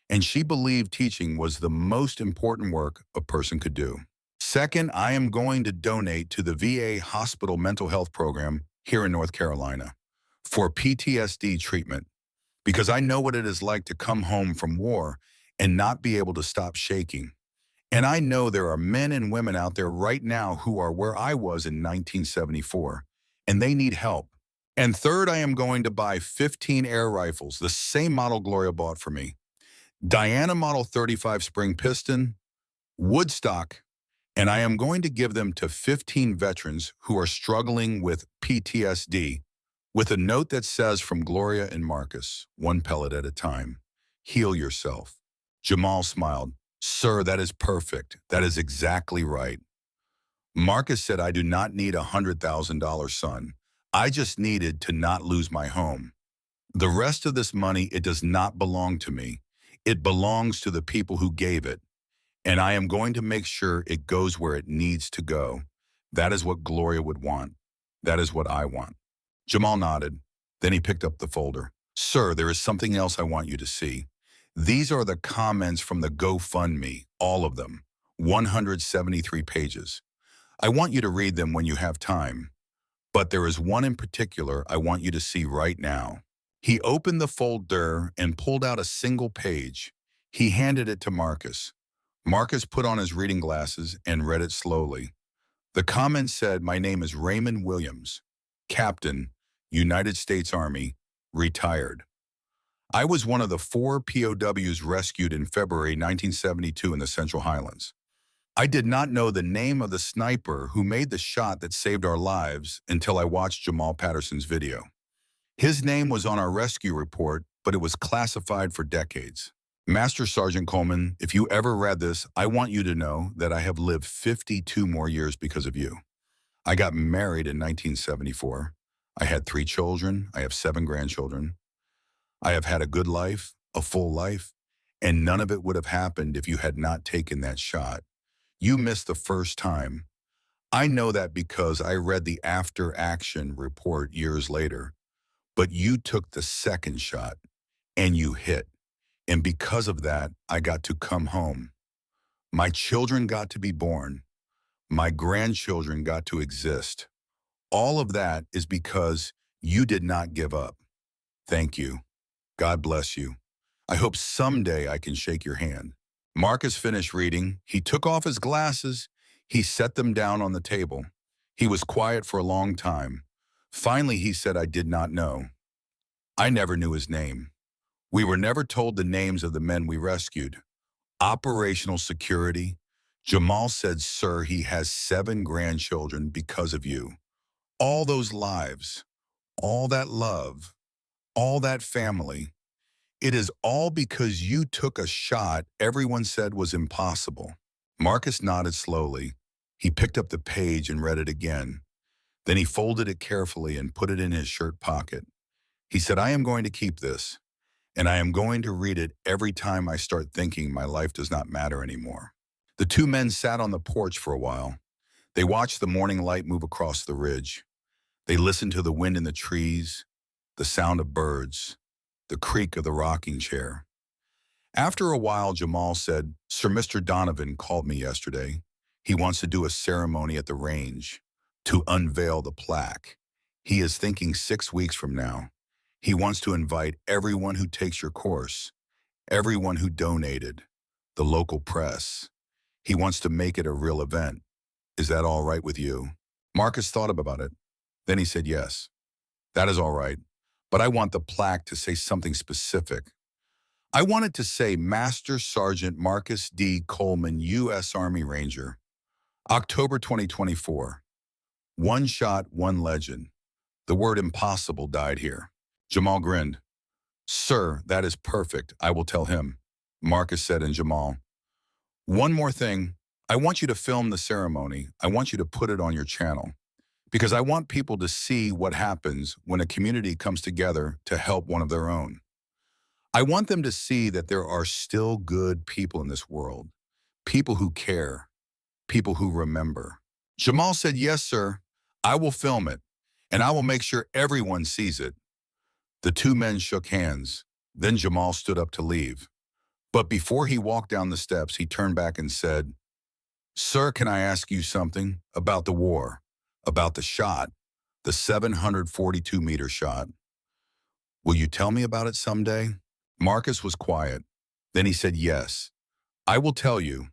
[SPEAKER 1] and she believed teaching was the most important work a person could do. Second, I am going to donate to the VA hospital mental health program here in North Carolina for PTSD treatment, because I know what it is like to come home from war and not be able to stop shaking. And I know there are men and women out there right now who are where I was in 1974, and they need help. And third, I am going to buy 15 air rifles, the same model Gloria bought for me. Diana Model 35 spring piston, Woodstock, and I am going to give them to 15 veterans who are struggling with PTSD, with a note that says, from Gloria and Marcus, one pellet at a time, heal yourself. Jamal smiled. Sir, that is perfect. That is exactly right. Marcus said, I do not need $100,000, son. I just needed to not lose my home. The rest of this money, it does not belong to me. It belongs to the people who gave it. And I am going to make sure it goes where it needs to go. That is what Gloria would want. That is what I want. Jamal nodded. Then he picked up the folder. Sir, there is something else I want you to see. These are the comments from the GoFundMe, all of them, 173 pages. I want you to read them when you have time. But there is one in particular I want you to see right now. He opened the folder and pulled out a single page. He handed it to Marcus. Marcus put on his reading glasses and read it slowly. The comment said, my name is Raymond Williams, Captain, United States Army, retired. I was one of the 4 POWs rescued in February 1972 in the Central Highlands. I did not know the name of the sniper who made the shot that saved our lives until I watched Jamal Patterson's video. His name was on our rescue report, but it was classified for decades. Master Sergeant Coleman, if you ever read this, I want you to know that I have lived 52 more years because of you. I got married in 1974. I had 3 children. I have 7 grandchildren. I have had a good life, a full life, and none of it would have happened if you had not taken that shot. You missed the first time. I know that because I read the after-action report years later. But you took the second shot, and you hit. And because of that, I got to come home. My children got to be born. My grandchildren got to exist. All of that is because you did not give up. Thank you. God bless you. I hope someday I can shake your hand. Marcus finished reading. He took off his glasses. He set them down on the table. He was quiet for a long time. Finally, he said, I did not know. I never knew his name. We were never told the names of the men we rescued. Operational security, Jamal said, sir, he has 7 grandchildren because of you. All those lives, all that love, all that family. It is all because you took a shot everyone said was impossible. Marcus nodded slowly. He picked up the page and read it again. Then he folded it carefully and put it in his shirt pocket. He said, I am going to keep this, and I am going to read it every time I start thinking my life does not matter anymore. The two men sat on the porch for a while. They watched the morning light move across the ridge. They listened to the wind in the trees, the sound of birds, the creak of the rocking chair. After a while, Jamal said, Sir Mr. Donovan called me yesterday. He wants to do a ceremony at the range to unveil the plaque. He is thinking 6 weeks from now. He wants to invite everyone who takes your course, everyone who donated, the local press. He wants to make it a real event. Is that all right with you? Marcus thought about it. Then he said, yes, that is all right. But I want the plaque to say something specific. I want it to say Master Sergeant Marcus D. Coleman, U.S. Army Ranger, October 2024. One shot, one legend. The word impossible died here. Jamal grinned. Sir, that is perfect. I will tell him. Marcus said, and Jamal, one more thing. I want you to film the ceremony. I want you to put it on your channel, because I want people to see what happens when a community comes together to help one of their own. I want them to see that there are still good people in this world, people who care, people who remember. Jamal said, yes, sir, I will film it, and I will make sure everyone sees it. The two men shook hands. Then Jamal stood up to leave. But before he walked down the steps, he turned back and said, Sir, can I ask you something about the war, about the shot, the 742-meter shot? Will you tell me about it someday? Marcus was quiet. Then he said, yes, I will tell you,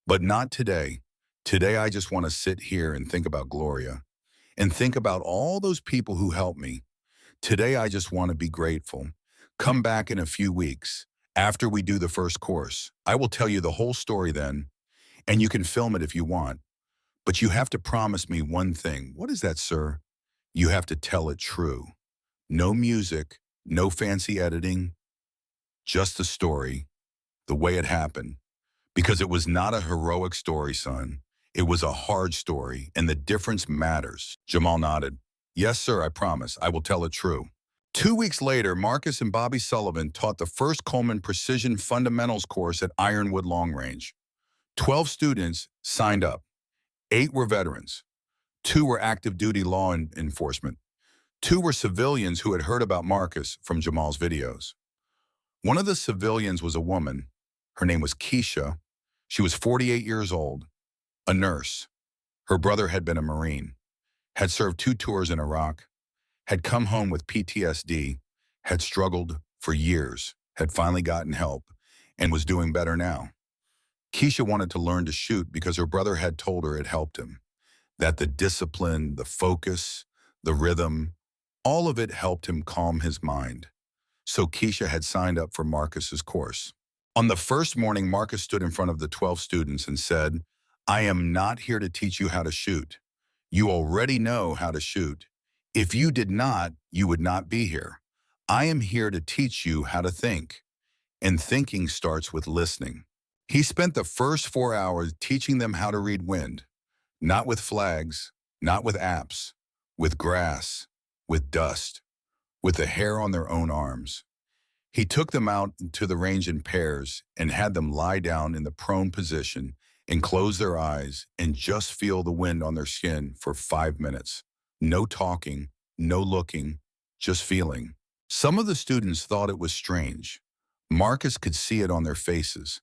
[SPEAKER 1] but not today. Today I just want to sit here and think about Gloria and think about all those people who helped me. Today I just want to be grateful. Come back in a few weeks after we do the first course. I will tell you the whole story then, and you can film it if you want. But you have to promise me one thing. What is that, sir? You have to tell it true. No music, no fancy editing, just the story, the way it happened. Because it was not a heroic story, son. It was a hard story, and the difference matters. Jamal nodded. Yes, sir, I promise. I will tell it true. 2 weeks later, Marcus and Bobby Sullivan taught the first Coleman Precision Fundamentals course at Ironwood Long Range. 12 students signed up. 8 were veterans. 2 were active duty law enforcement. 2 were civilians who had heard about Marcus from Jamal's videos. One of the civilians was a woman. Her name was Keisha. She was 48 years old, a nurse. Her brother had been a Marine, had served 2 tours in Iraq, had come home with PTSD, had struggled for years, had finally gotten help, and was doing better now. Keisha wanted to learn to shoot because her brother had told her it helped him, that the discipline, the focus, the rhythm, all of it helped him calm his mind. So Keisha had signed up for Marcus's course. On the first morning, Marcus stood in front of the 12 students and said, I am not here to teach you how to shoot. You already know how to shoot. If you did not, you would not be here. I am here to teach you how to think. And thinking starts with listening. He spent the first 4 hours teaching them how to read wind, not with flags, not with apps, with grass, with dust, with the hair on their own arms. He took them out to the range in pairs and had them lie down in the prone position and close their eyes and just feel the wind on their skin for 5 minutes. No talking, no looking, just feeling. Some of the students thought it was strange. Marcus could see it on their faces.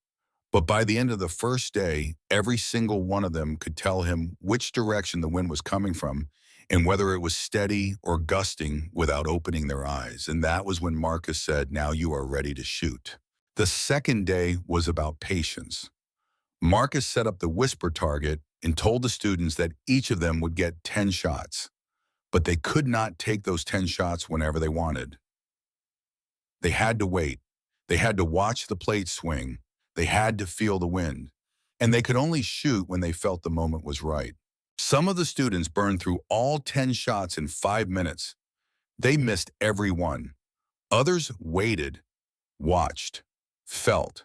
[SPEAKER 1] But by the end of the first day, every single one of them could tell him which direction the wind was coming from and whether it was steady or gusting without opening their eyes. And that was when Marcus said, now you are ready to shoot. The second day was about patience. Marcus set up the whisper target and told the students that each of them would get 10 shots, but they could not take those 10 shots whenever they wanted. They had to wait. They had to watch the plate swing. They had to feel the wind. and they could only shoot when they felt the moment was right. Some of the students burned through all 10 shots in 5 minutes. They missed every one. Others waited, watched, felt,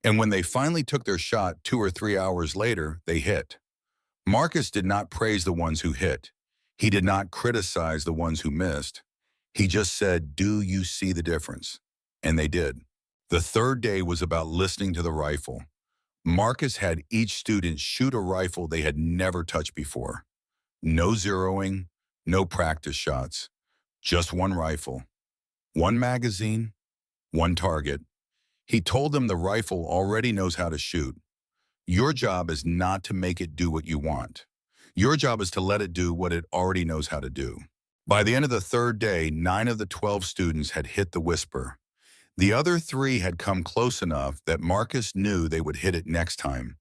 [SPEAKER 1] and when they finally took their shot 2 or 3 hours later, they hit. Marcus did not praise the ones who hit. He did not criticize the ones who missed. He just said, "Do you see the difference?" And they did. The third day was about listening to the rifle. Marcus had each student shoot a rifle they had never touched before. No zeroing, no practice shots, just one rifle, one magazine, one target. He told them the rifle already knows how to shoot. Your job is not to make it do what you want. Your job is to let it do what it already knows how to do. By the end of the third day, 9 of the 12 students had hit the whisper. The other 3 had come close enough that Marcus knew they would hit it next time.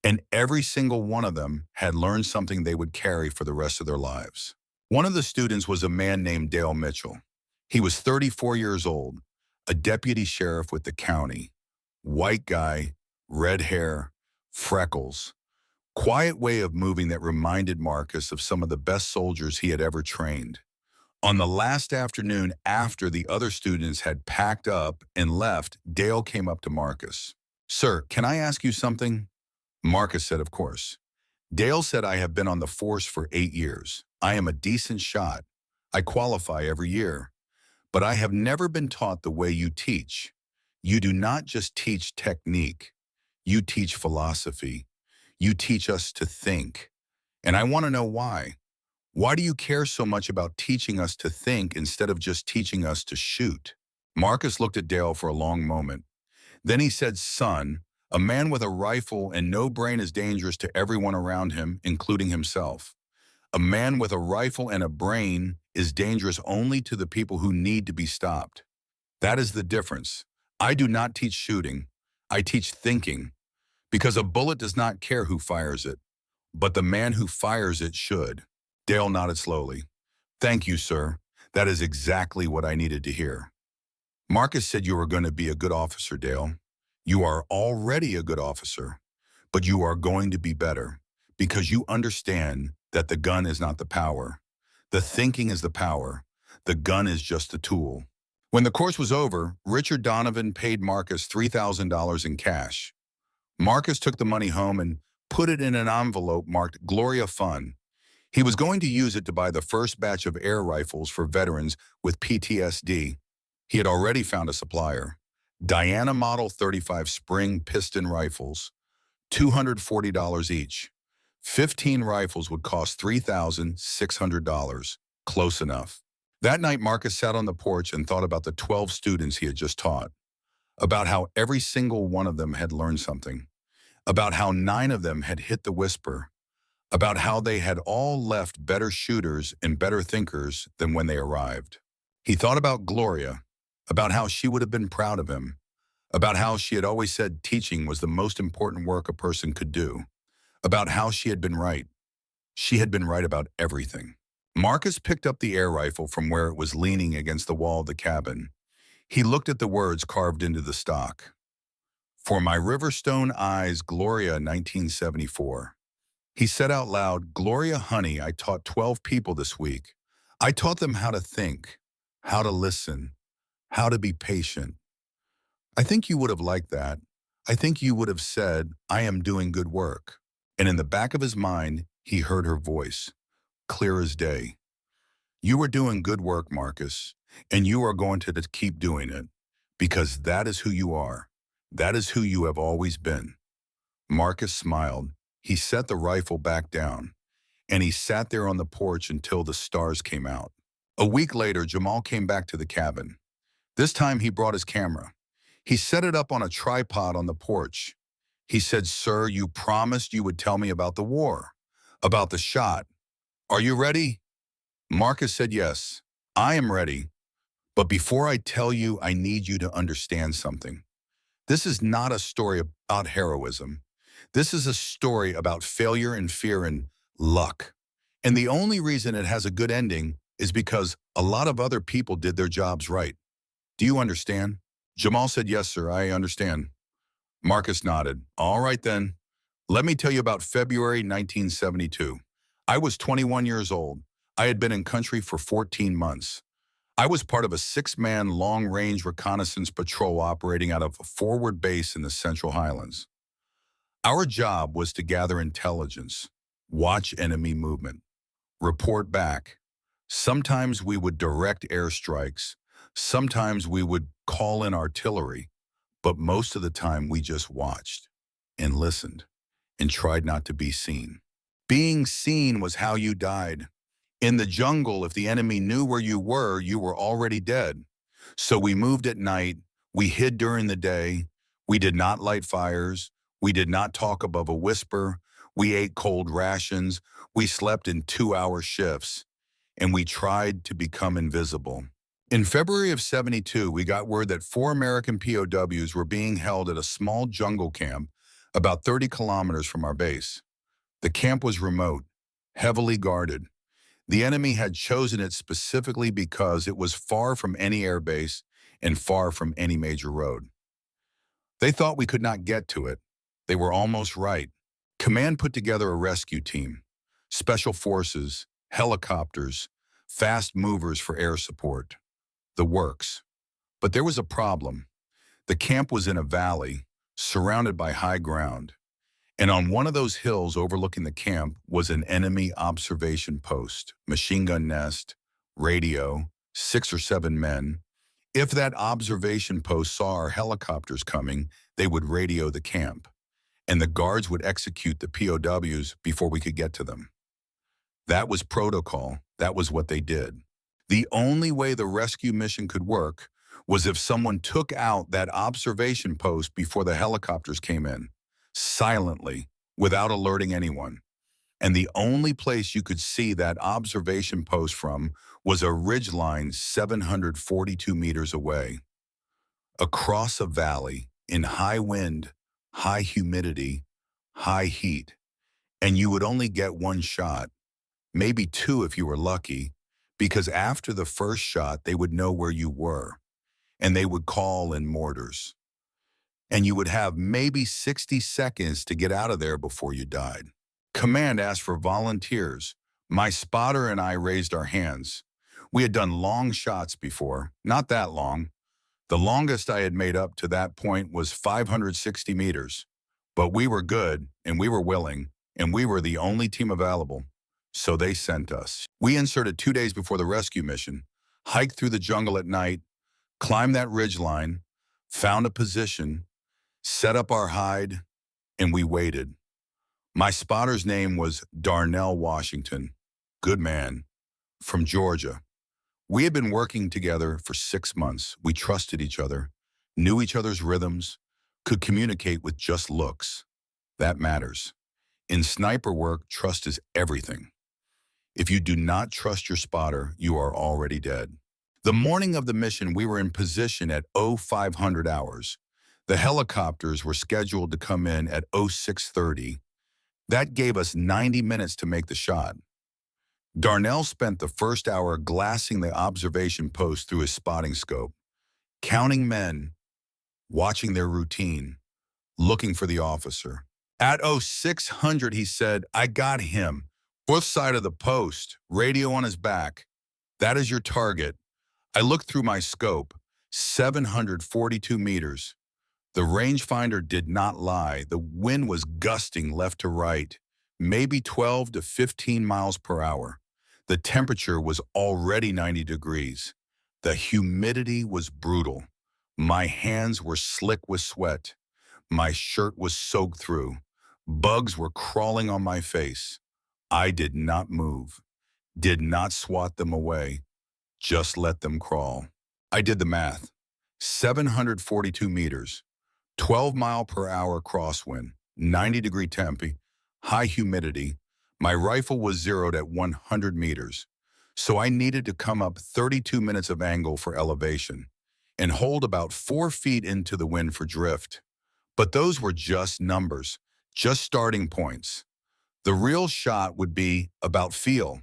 [SPEAKER 1] And every single one of them had learned something they would carry for the rest of their lives. One of the students was a man named Dale Mitchell. He was 34 years old, a deputy sheriff with the county. White guy, red hair, freckles. Quiet way of moving that reminded Marcus of some of the best soldiers he had ever trained. On the last afternoon after the other students had packed up and left, Dale came up to Marcus. "Sir, can I ask you something?" Marcus said, "Of course." Dale said, "I have been on the force for 8 years. I am a decent shot. I qualify every year. But I have never been taught the way you teach. You do not just teach technique. You teach philosophy. You teach us to think. And I want to know why. Why do you care so much about teaching us to think instead of just teaching us to shoot?" Marcus looked at Dale for a long moment. Then he said, "Son, a man with a rifle and no brain is dangerous to everyone around him, including himself. A man with a rifle and a brain is dangerous only to the people who need to be stopped. That is the difference. I do not teach shooting. I teach thinking, because a bullet does not care who fires it, but the man who fires it should." Dale nodded slowly. "Thank you, sir. That is exactly what I needed to hear." Marcus said, "You are going to be a good officer, Dale. You are already a good officer, but you are going to be better because you understand that the gun is not the power. The thinking is the power. The gun is just a tool." When the course was over, Richard Donovan paid Marcus $3,000 in cash. Marcus took the money home and put it in an envelope marked Gloria Fund. He was going to use it to buy the first batch of air rifles for veterans with PTSD. He had already found a supplier. Diana Model 35 spring piston rifles, $240 each. 15 rifles would cost $3,600. Close enough. That night, Marcus sat on the porch and thought about the 12 students he had just taught, about how every single one of them had learned something, about how 9 of them had hit the whisper, about how they had all left better shooters and better thinkers than when they arrived. He thought about Gloria, about how she would have been proud of him, about how she had always said teaching was the most important work a person could do, about how she had been right. She had been right about everything. Marcus picked up the air rifle from where it was leaning against the wall of the cabin. He looked at the words carved into the stock. "For my Riverstone eyes, Gloria, 1974. He said out loud, "Gloria, honey, I taught 12 people this week. I taught them how to think, how to listen, how to be patient. I think you would have liked that. I think you would have said, 'I am doing good work.'" And in the back of his mind, he heard her voice, clear as day. "You are doing good work, Marcus, and you are going to keep doing it, because that is who you are. That is who you have always been." Marcus smiled. He set the rifle back down, and he sat there on the porch until the stars came out. A week later, Jamal came back to the cabin. This time he brought his camera. He set it up on a tripod on the porch. He said, "Sir, you promised you would tell me about the war, about the shot. Are you ready?" Marcus said, "Yes, I am ready. But before I tell you, I need you to understand something. This is not a story about heroism. This is a story about failure and fear and luck. And the only reason it has a good ending is because a lot of other people did their jobs right. Do you understand?" Jamal said, "Yes, sir, I understand." Marcus nodded. "All right then. Let me tell you about February 1972. I was 21 years old. I had been in country for 14 months. I was part of a six-man long-range reconnaissance patrol operating out of a forward base in the Central Highlands. Our job was to gather intelligence, watch enemy movement, report back. Sometimes we would direct airstrikes. Sometimes we would call in artillery. But most of the time we just watched and listened and tried not to be seen. Being seen was how you died. In the jungle, if the enemy knew where you were already dead. So we moved at night, we hid during the day, we did not light fires, we did not talk above a whisper, we ate cold rations, we slept in 2-hour shifts, and we tried to become invisible. In February of '72, we got word that 4 American POWs were being held at a small jungle camp about 30 kilometers from our base. The camp was remote, heavily guarded. The enemy had chosen it specifically because it was far from any air base and far from any major road. They thought we could not get to it. They were almost right. Command put together a rescue team, special forces, helicopters, fast movers for air support. The works. But there was a problem. The camp was in a valley, surrounded by high ground. And on one of those hills overlooking the camp was an enemy observation post, machine gun nest, radio, 6 or 7 men. If that observation post saw our helicopters coming, they would radio the camp, and the guards would execute the POWs before we could get to them. That was protocol. That was what they did. The only way the rescue mission could work was if someone took out that observation post before the helicopters came in, silently, without alerting anyone. And the only place you could see that observation post from was a ridgeline 742 meters away. Across a valley, in high wind, high humidity, high heat. And you would only get one shot, maybe 2 if you were lucky, because after the first shot, they would know where you were, and they would call in mortars. And you would have maybe 60 seconds to get out of there before you died. Command asked for volunteers. My spotter and I raised our hands. We had done long shots before, not that long. The longest I had made up to that point was 560 meters. But we were good, and we were willing, and we were the only team available. So they sent us. We inserted 2 days before the rescue mission, hiked through the jungle at night, climbed that ridgeline, found a position, set up our hide, and we waited. My spotter's name was Darnell Washington, good man, from Georgia. We had been working together for 6 months. We trusted each other, knew each other's rhythms, could communicate with just looks. That matters. In sniper work, trust is everything. If you do not trust your spotter, you are already dead. The morning of the mission, we were in position at 0500 hours. The helicopters were scheduled to come in at 0630. That gave us 90 minutes to make the shot. Darnell spent the first hour glassing the observation post through his spotting scope, counting men, watching their routine, looking for the officer. At 0600, he said, "I got him. Fourth side of the post, radio on his back. That is your target." I looked through my scope, 742 meters. The rangefinder did not lie. The wind was gusting left to right, maybe 12 to 15 miles per hour. The temperature was already 90 degrees. The humidity was brutal. My hands were slick with sweat. My shirt was soaked through. Bugs were crawling on my face. I did not move, did not swat them away, just let them crawl. I did the math. 742 meters, 12 mile per hour crosswind, 90-degree temp, high humidity. My rifle was zeroed at 100 meters, so I needed to come up 32 minutes of angle for elevation and hold about 4 feet into the wind for drift. But those were just numbers, just starting points. The real shot would be about feel,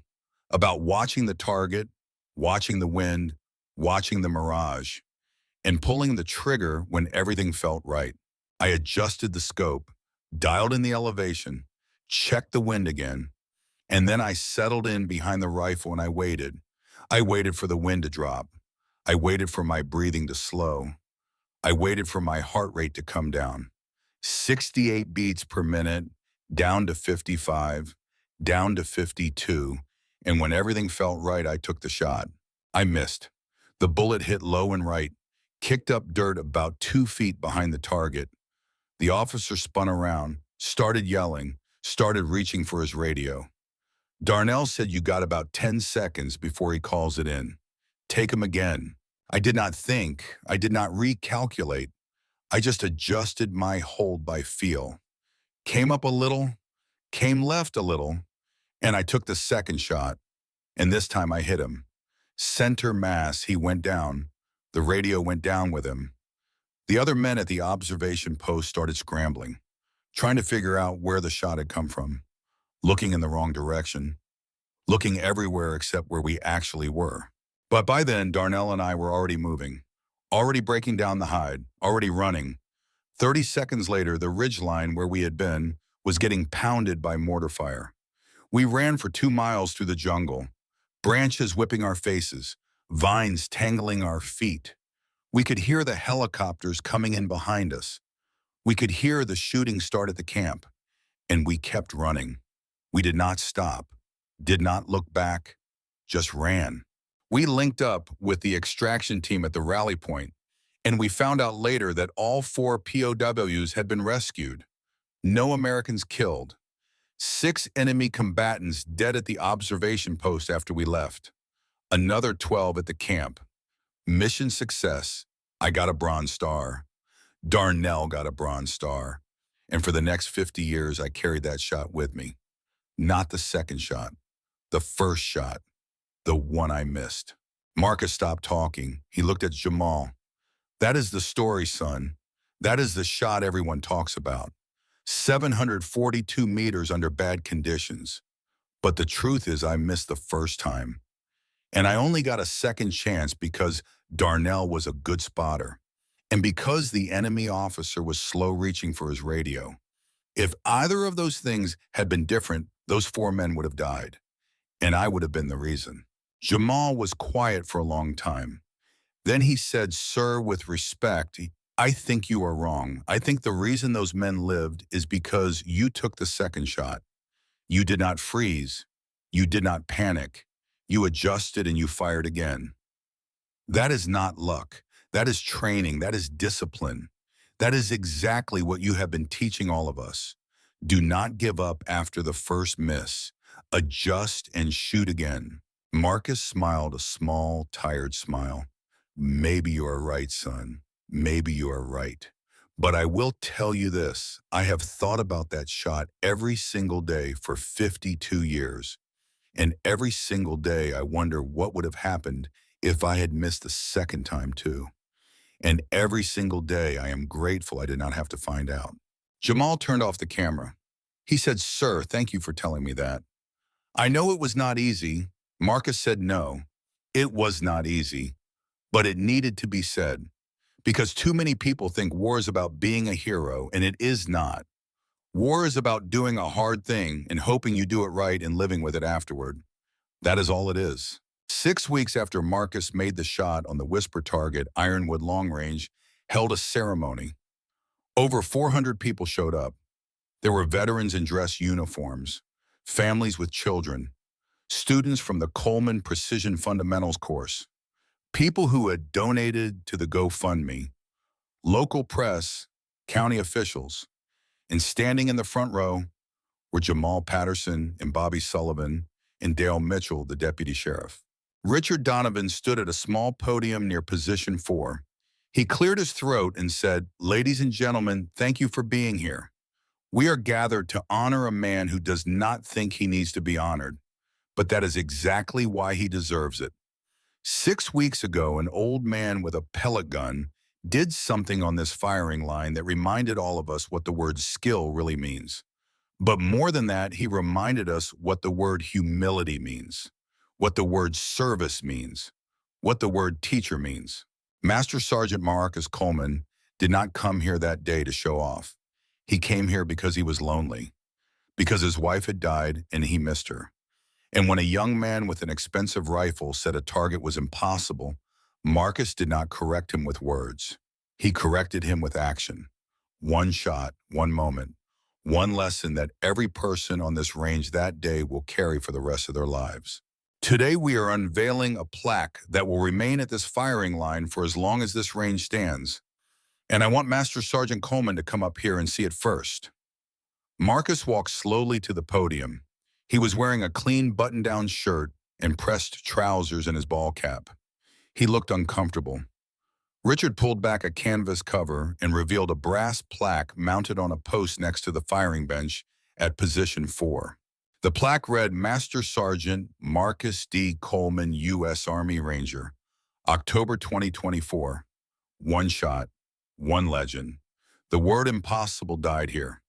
[SPEAKER 1] about watching the target, watching the wind, watching the mirage, and pulling the trigger when everything felt right. I adjusted the scope, dialed in the elevation, checked the wind again, and then I settled in behind the rifle and I waited. I waited for the wind to drop. I waited for my breathing to slow. I waited for my heart rate to come down. 68 beats per minute, down to 55, down to 52, and when everything felt right, I took the shot. I missed. The bullet hit low and right, kicked up dirt about 2 feet behind the target. The officer spun around, started yelling, started reaching for his radio. Darnell said you got about 10 seconds before he calls it in. Take him again. I did not think. I did not recalculate. I just adjusted my hold by feel. Came up a little, came left a little, and I took the second shot. And this time I hit him. Center mass, he went down. The radio went down with him. The other men at the observation post started scrambling, trying to figure out where the shot had come from, looking in the wrong direction, looking everywhere except where we actually were. But by then, Darnell and I were already moving, already breaking down the hide, already running. 30 seconds later, the ridgeline where we had been was getting pounded by mortar fire. We ran for 2 miles through the jungle, branches whipping our faces, vines tangling our feet. We could hear the helicopters coming in behind us. We could hear the shooting start at the camp, and we kept running. We did not stop, did not look back, just ran. We linked up with the extraction team at the rally point, and we found out later that all 4 POWs had been rescued. No Americans killed. 6 enemy combatants dead at the observation post after we left. Another 12 at the camp. Mission success. I got a Bronze Star. Darnell got a Bronze Star. And for the next 50 years, I carried that shot with me. Not the second shot, the first shot, the one I missed. Marcus stopped talking. He looked at Jamal. That is the story, son. That is the shot everyone talks about. 742 meters under bad conditions. But the truth is I missed the first time. And I only got a second chance because Darnell was a good spotter. And because the enemy officer was slow reaching for his radio. If either of those things had been different, those 4 men would have died. And I would have been the reason. Jamal was quiet for a long time. Then he said, "Sir, with respect, I think you are wrong. I think the reason those men lived is because you took the second shot. You did not freeze. You did not panic. You adjusted and you fired again. That is not luck. That is training. That is discipline. That is exactly what you have been teaching all of us. Do not give up after the first miss. Adjust and shoot again." Marcus smiled a small, tired smile. "Maybe you are right, son. Maybe you are right. But I will tell you this. I have thought about that shot every single day for 52 years. And every single day I wonder what would have happened if I had missed the second time too. And every single day I am grateful I did not have to find out." Jamal turned off the camera. He said, "Sir, thank you for telling me that. I know it was not easy." Marcus said no. It was not easy, but it needed to be said. Because too many people think war is about being a hero, and it is not. War is about doing a hard thing and hoping you do it right and living with it afterward. That is all it is. 6 weeks after Marcus made the shot on the Whisper target, Ironwood Long Range held a ceremony. Over 400 people showed up. There were veterans in dress uniforms, families with children, students from the Coleman Precision Fundamentals course, people who had donated to the GoFundMe, local press, county officials, and standing in the front row were Jamal Patterson and Bobby Sullivan and Dale Mitchell, the deputy sheriff. Richard Donovan stood at a small podium near position 4. He cleared his throat and said, "Ladies and gentlemen, thank you for being here. We are gathered to honor a man who does not think he needs to be honored, but that is exactly why he deserves it. 6 weeks ago, an old man with a pellet gun did something on this firing line that reminded all of us what the word skill really means. But more than that, he reminded us what the word humility means, what the word service means, what the word teacher means. Master Sergeant Marcus Coleman did not come here that day to show off. He came here because he was lonely, because his wife had died and he missed her. And when a young man with an expensive rifle said a target was impossible, Marcus did not correct him with words. He corrected him with action. One shot, one moment, one lesson that every person on this range that day will carry for the rest of their lives. Today we are unveiling a plaque that will remain at this firing line for as long as this range stands. And I want Master Sergeant Coleman to come up here and see it first. Marcus walked slowly to the podium. He was wearing a clean button-down shirt and pressed trousers and his ball cap. He looked uncomfortable. Richard pulled back a canvas cover and revealed a brass plaque mounted on a post next to the firing bench at position 4. The plaque read, Master Sergeant Marcus D. Coleman, U.S. Army Ranger, October 2024. One shot, one legend. The word impossible died here.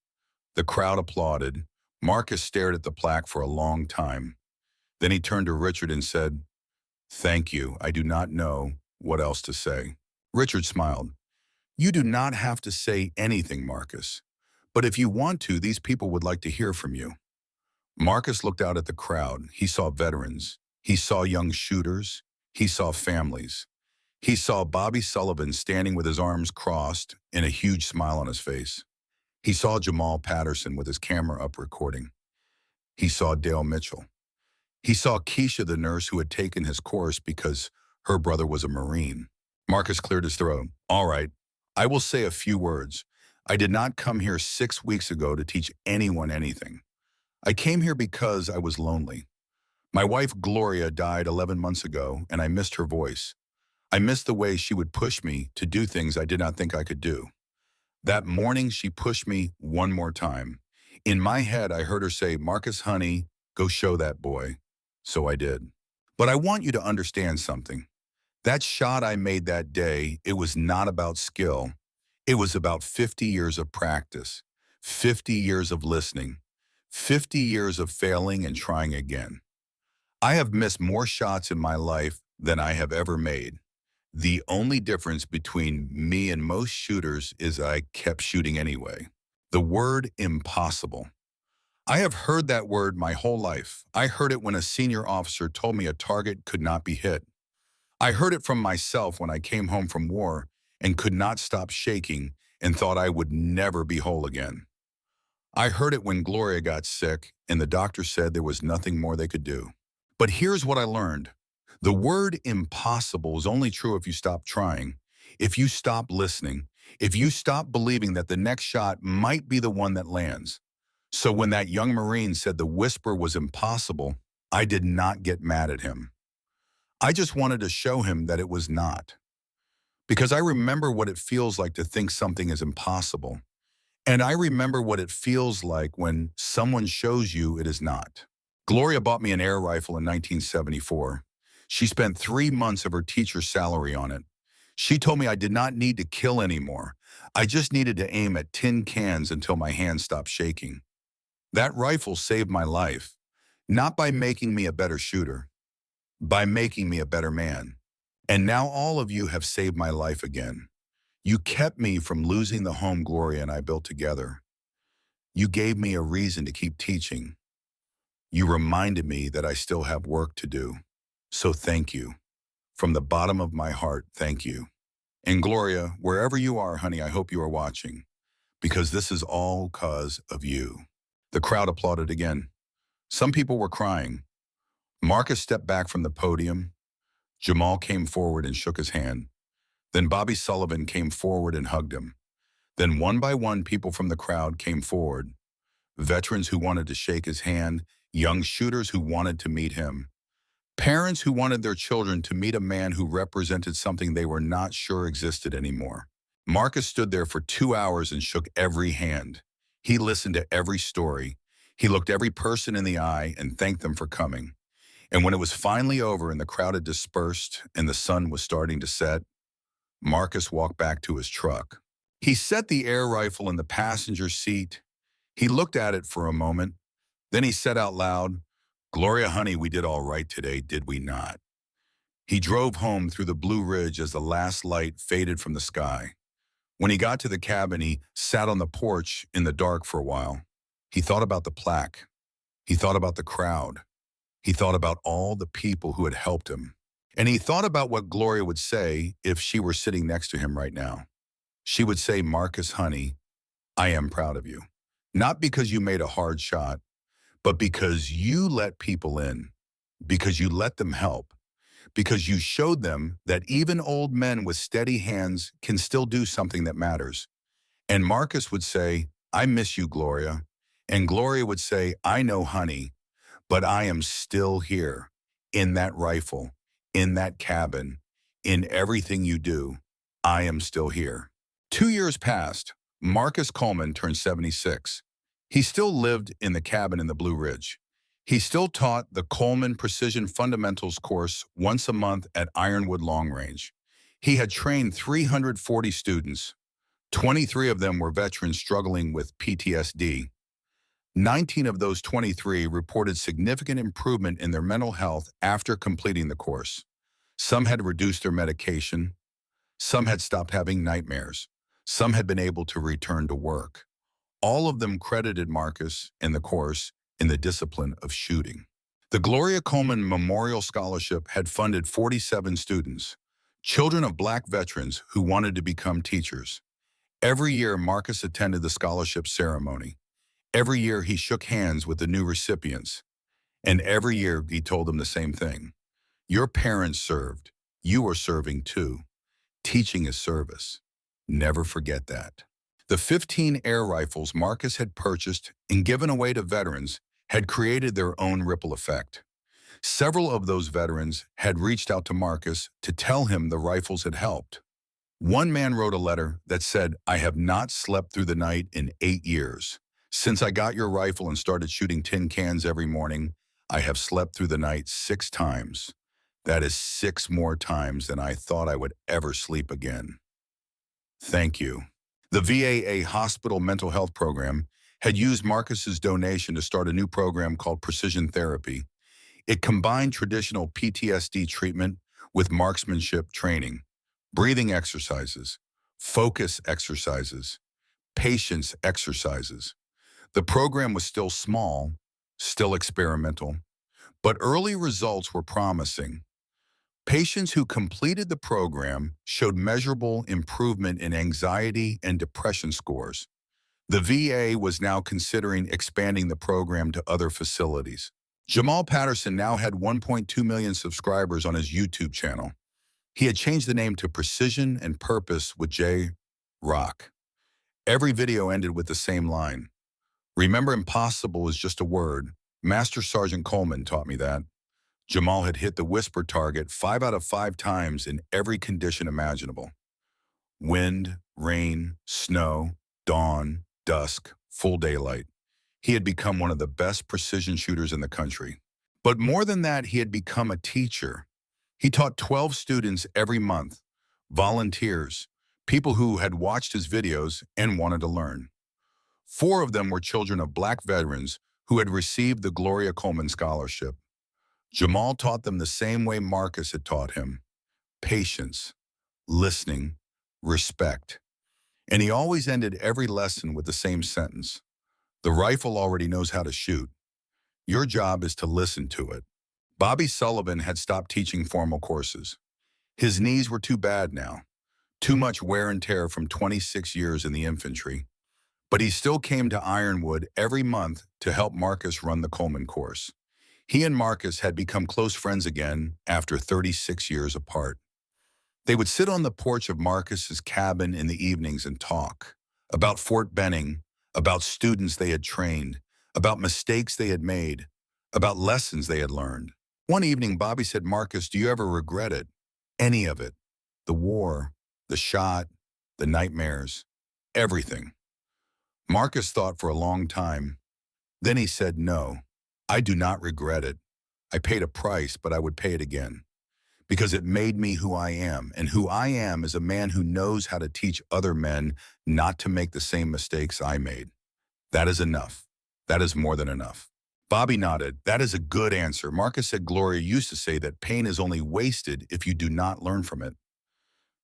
[SPEAKER 1] The crowd applauded. Marcus stared at the plaque for a long time. Then he turned to Richard and said, Thank you. I do not know what else to say. Richard smiled. You do not have to say anything, Marcus. But if you want to, these people would like to hear from you. Marcus looked out at the crowd. He saw veterans. He saw young shooters. He saw families. He saw Bobby Sullivan standing with his arms crossed and a huge smile on his face. He saw Jamal Patterson with his camera up recording. He saw Dale Mitchell. He saw Keisha, the nurse who had taken his course because her brother was a Marine. Marcus cleared his throat. All right, I will say a few words. I did not come here 6 weeks ago to teach anyone anything. I came here because I was lonely. My wife, Gloria, died 11 months ago, and I missed her voice. I missed the way she would push me to do things I did not think I could do. That morning, she pushed me one more time. In my head, I heard her say, Marcus, honey, go show that boy. So I did. But I want you to understand something. That shot I made that day, it was not about skill. It was about 50 years of practice, 50 years of listening, 50 years of failing and trying again. I have missed more shots in my life than I have ever made. The only difference between me and most shooters is I kept shooting anyway. The word impossible. I have heard that word my whole life. I heard it when a senior officer told me a target could not be hit. I heard it from myself when I came home from war and could not stop shaking and thought I would never be whole again. I heard it when Gloria got sick and the doctor said there was nothing more they could do. But here's what I learned. The word impossible is only true if you stop trying, if you stop listening, if you stop believing that the next shot might be the one that lands. So when that young Marine said the whisper was impossible, I did not get mad at him. I just wanted to show him that it was not. Because I remember what it feels like to think something is impossible. And I remember what it feels like when someone shows you it is not. Gloria bought me an air rifle in 1974. She spent 3 months of her teacher's salary on it. She told me I did not need to kill anymore. I just needed to aim at tin cans until my hands stopped shaking. That rifle saved my life, not by making me a better shooter, by making me a better man. And now all of you have saved my life again. You kept me from losing the home Gloria and I built together. You gave me a reason to keep teaching. You reminded me that I still have work to do. So thank you. From the bottom of my heart, thank you. And Gloria, wherever you are, honey, I hope you are watching, because this is all because of you. The crowd applauded again. Some people were crying. Marcus stepped back from the podium. Jamal came forward and shook his hand. Then Bobby Sullivan came forward and hugged him. Then one by one, people from the crowd came forward. Veterans who wanted to shake his hand, young shooters who wanted to meet him. Parents who wanted their children to meet a man who represented something they were not sure existed anymore. Marcus stood there for 2 hours and shook every hand. He listened to every story. He looked every person in the eye and thanked them for coming. And when it was finally over and the crowd had dispersed and the sun was starting to set, Marcus walked back to his truck. He set the air rifle in the passenger seat. He looked at it for a moment. Then he said out loud, Gloria, honey, we did all right today, did we not? He drove home through the Blue Ridge as the last light faded from the sky. When he got to the cabin, he sat on the porch in the dark for a while. He thought about the plaque. He thought about the crowd. He thought about all the people who had helped him. And he thought about what Gloria would say if she were sitting next to him right now. She would say, "Marcus, honey, I am proud of you. Not because you made a hard shot, but because you let people in, because you let them help, because you showed them that even old men with steady hands can still do something that matters." And Marcus would say, "I miss you, Gloria." And Gloria would say, "I know, honey, but I am still here, in that rifle, in that cabin, in everything you do. I am still here." 2 years passed. Marcus Coleman turned 76. He still lived in the cabin in the Blue Ridge. He still taught the Coleman Precision Fundamentals course once a month at Ironwood Long Range. He had trained 340 students. 23 of them were veterans struggling with PTSD. 19 of those 23 reported significant improvement in their mental health after completing the course. Some had reduced their medication. Some had stopped having nightmares. Some had been able to return to work. All of them credited Marcus and the course in the discipline of shooting. The Gloria Coleman Memorial Scholarship had funded 47 students, children of Black veterans who wanted to become teachers. Every year, Marcus attended the scholarship ceremony. Every year, he shook hands with the new recipients. And every year, he told them the same thing. Your parents served. You are serving too. Teaching is service. Never forget that. The 15 air rifles Marcus had purchased and given away to veterans had created their own ripple effect. Several of those veterans had reached out to Marcus to tell him the rifles had helped. One man wrote a letter that said, "I have not slept through the night in 8 years. Since I got your rifle and started shooting tin cans every morning, I have slept through the night 6 times. That is 6 more times than I thought I would ever sleep again. Thank you." The VAA hospital mental health program had used Marcus's donation to start a new program called Precision Therapy. It combined traditional PTSD treatment with marksmanship training, breathing exercises, focus exercises, patience exercises. The program was still small, still experimental, but early results were promising. Patients who completed the program showed measurable improvement in anxiety and depression scores. The VA was now considering expanding the program to other facilities. Jamal Patterson now had 1.2 million subscribers on his YouTube channel. He had changed the name to Precision and Purpose with J. Rock. Every video ended with the same line. "Remember, impossible is just a word. Master Sergeant Coleman taught me that." Jamal had hit the whisper target 5 out of 5 times in every condition imaginable. Wind, rain, snow, dawn, dusk, full daylight. He had become one of the best precision shooters in the country. But more than that, he had become a teacher. He taught 12 students every month, volunteers, people who had watched his videos and wanted to learn. 4 of them were children of Black veterans who had received the Gloria Coleman Scholarship. Jamal taught them the same way Marcus had taught him: patience, listening, respect. And he always ended every lesson with the same sentence: "The rifle already knows how to shoot. Your job is to listen to it." Bobby Sullivan had stopped teaching formal courses. His knees were too bad now, too much wear and tear from 26 years in the infantry. But he still came to Ironwood every month to help Marcus run the Coleman course. He and Marcus had become close friends again after 36 years apart. They would sit on the porch of Marcus's cabin in the evenings and talk about Fort Benning, about students they had trained, about mistakes they had made, about lessons they had learned. One evening, Bobby said, "Marcus, do you ever regret it? Any of it? The war, the shot, the nightmares, everything?" Marcus thought for a long time. Then he said, "No, I do not regret it. I paid a price, but I would pay it again. Because it made me who I am, and who I am is a man who knows how to teach other men not to make the same mistakes I made. That is enough. That is more than enough." Bobby nodded. "That is a good answer." Marcus said Gloria used to say that pain is only wasted if you do not learn from it.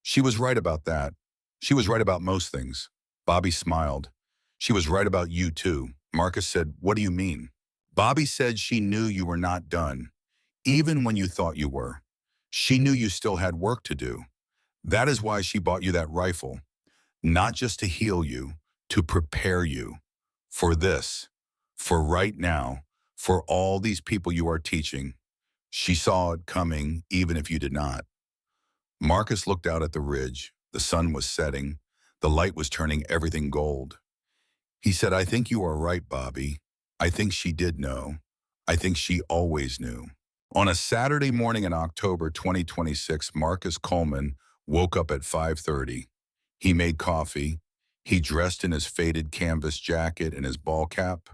[SPEAKER 1] She was right about that. She was right about most things. Bobby smiled. She was right about you too. Marcus said, what do you mean? Bobby said she knew you were not done, even when you thought you were. She knew you still had work to do. That is why she bought you that rifle, not just to heal you, to prepare you for this, for right now, for all these people you are teaching. She saw it coming, even if you did not. Marcus looked out at the ridge. The sun was setting. The light was turning everything gold. He said, I think you are right, Bobby. I think she did know. I think she always knew. On a Saturday morning in October 2026, Marcus Coleman woke up at 5:30. He made coffee. He dressed in his faded canvas jacket and his ball cap.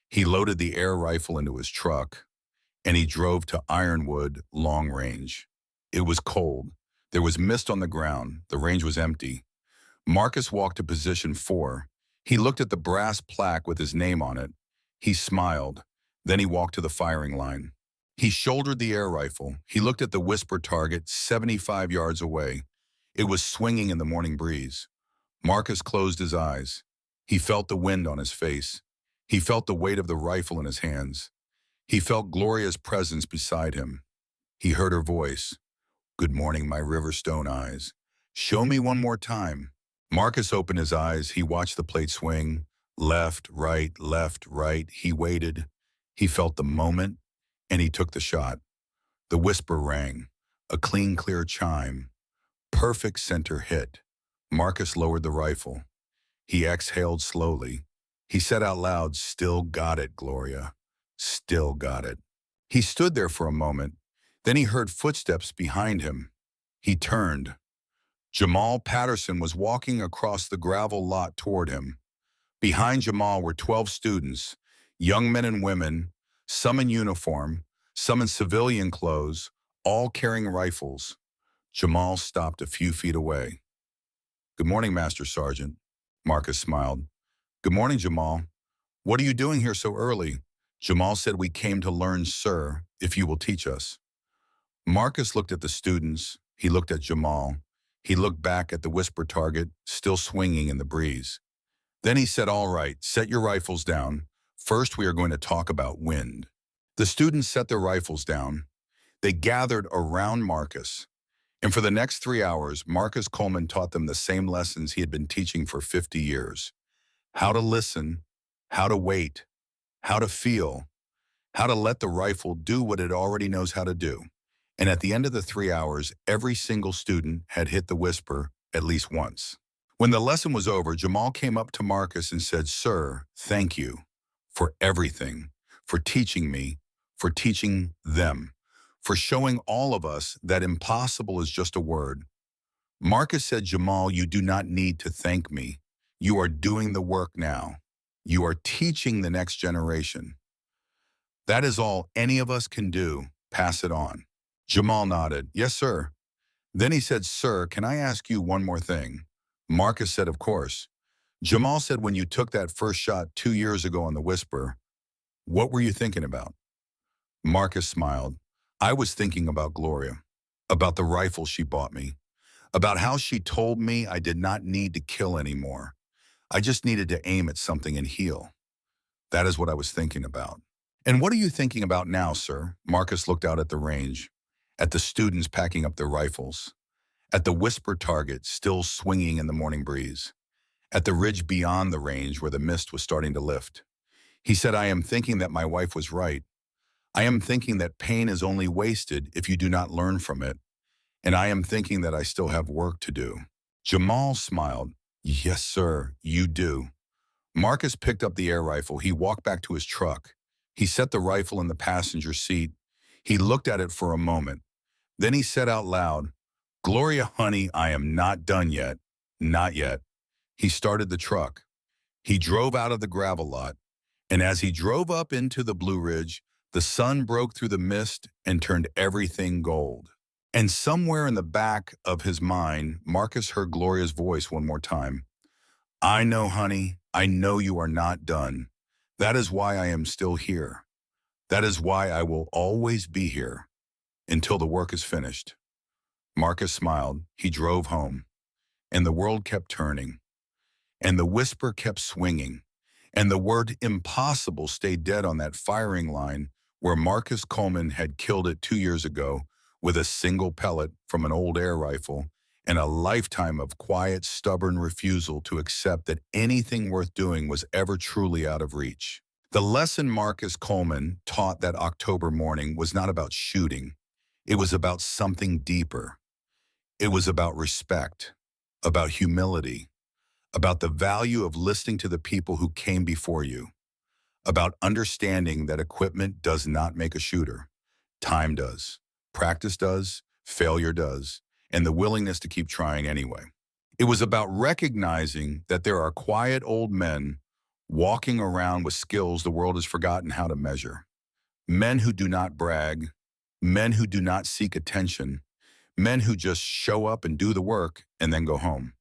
[SPEAKER 1] He loaded the air rifle into his truck, and he drove to Ironwood Long Range. It was cold. There was mist on the ground. The range was empty. Marcus walked to position 4. He looked at the brass plaque with his name on it. He smiled. Then he walked to the firing line. He shouldered the air rifle. He looked at the whisper target 75 yards away. It was swinging in the morning breeze. Marcus closed his eyes. He felt the wind on his face. He felt the weight of the rifle in his hands. He felt Gloria's presence beside him. He heard her voice. Good morning, my Riverstone eyes. Show me one more time. Marcus opened his eyes. He watched the plate swing. Left, right, left, right. He waited. He felt the moment, and he took the shot. The whisper rang. A clean, clear chime. Perfect center hit. Marcus lowered the rifle. He exhaled slowly. He said out loud, still got it, Gloria. Still got it. He stood there for a moment. Then he heard footsteps behind him. He turned. Jamal Patterson was walking across the gravel lot toward him. Behind Jamal were 12 students, young men and women, some in uniform, some in civilian clothes, all carrying rifles. Jamal stopped a few feet away. Good morning, Master Sergeant. Marcus smiled. Good morning, Jamal. What are you doing here so early? Jamal said, we came to learn, sir, if you will teach us. Marcus looked at the students. He looked at Jamal. He looked back at the whisper target, still swinging in the breeze. Then he said, all right, set your rifles down. First, we are going to talk about wind. The students set their rifles down. They gathered around Marcus. And for the next 3 hours, Marcus Coleman taught them the same lessons he had been teaching for 50 years. How to listen, how to wait, how to feel, how to let the rifle do what it already knows how to do. And at the end of the 3 hours, every single student had hit the whisper at least once. When the lesson was over, Jamal came up to Marcus and said, sir, thank you for everything, for teaching me, for teaching them, for showing all of us that impossible is just a word. Marcus said, Jamal, you do not need to thank me. You are doing the work now. You are teaching the next generation. That is all any of us can do. Pass it on. Jamal nodded. Yes, sir. Then he said, sir, can I ask you one more thing? Marcus said, of course. Jamal said, when you took that first shot 2 years ago on the whisper, what were you thinking about? Marcus smiled. I was thinking about Gloria, about the rifle she bought me, about how she told me I did not need to kill anymore. I just needed to aim at something and heal. That is what I was thinking about. And what are you thinking about now, sir? Marcus looked out at the range, at the students packing up their rifles, at the whisper target still swinging in the morning breeze, at the ridge beyond the range where the mist was starting to lift. He said, I am thinking that my wife was right. I am thinking that pain is only wasted if you do not learn from it. And I am thinking that I still have work to do. Jamal smiled. Yes, sir, you do. Marcus picked up the air rifle. He walked back to his truck. He set the rifle in the passenger seat. He looked at it for a moment. Then he said out loud, Gloria, honey, I am not done yet. Not yet. He started the truck. He drove out of the gravel lot. And as he drove up into the Blue Ridge, the sun broke through the mist and turned everything gold. And somewhere in the back of his mind, Marcus heard Gloria's voice one more time. I know, honey, I know you are not done. That is why I am still here. That is why I will always be here until the work is finished. Marcus smiled. He drove home. and the world kept turning, and the whisper kept swinging, and the word impossible stayed dead on that firing line where Marcus Coleman had killed it 2 years ago with a single pellet from an old air rifle and a lifetime of quiet, stubborn refusal to accept that anything worth doing was ever truly out of reach. The lesson Marcus Coleman taught that October morning was not about shooting. It was about something deeper. It was about respect, about humility, about the value of listening to the people who came before you, about understanding that equipment does not make a shooter. Time does, practice does, failure does, and the willingness to keep trying anyway. It was about recognizing that there are quiet old men walking around with skills the world has forgotten how to measure. Men who do not brag, men who do not seek attention, men who just show up and do the work and then go home.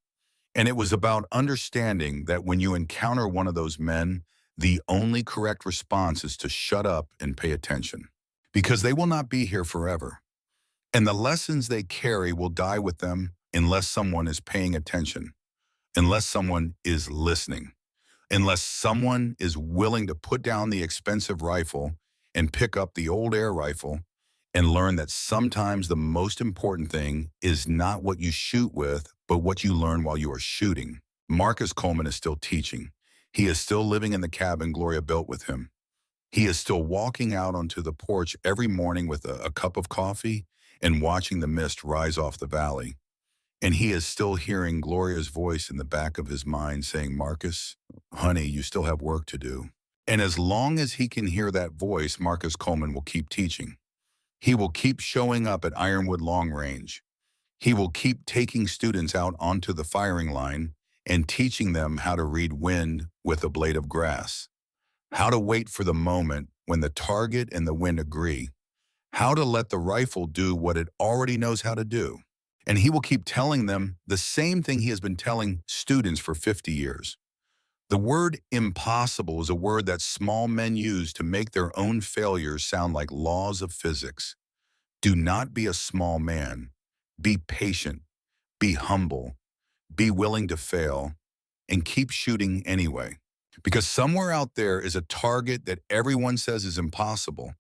[SPEAKER 1] And it was about understanding that when you encounter one of those men, the only correct response is to shut up and pay attention. Because they will not be here forever. And the lessons they carry will die with them unless someone is paying attention, unless someone is listening, unless someone is willing to put down the expensive rifle and pick up the old air rifle and learn that sometimes the most important thing is not what you shoot with, but what you learn while you are shooting. Marcus Coleman is still teaching. He is still living in the cabin Gloria built with him. He is still walking out onto the porch every morning with a cup of coffee and watching the mist rise off the valley. And he is still hearing Gloria's voice in the back of his mind saying, Marcus, honey, you still have work to do. And as long as he can hear that voice, Marcus Coleman will keep teaching. He will keep showing up at Ironwood Long Range. He will keep taking students out onto the firing line and teaching them how to read wind with a blade of grass, how to wait for the moment when the target and the wind agree, how to let the rifle do what it already knows how to do. And he will keep telling them the same thing he has been telling students for 50 years. The word impossible is a word that small men use to make their own failures sound like laws of physics. Do not be a small man. Be patient, be humble, be willing to fail, and keep shooting anyway. Because somewhere out there is a target that everyone says is impossible,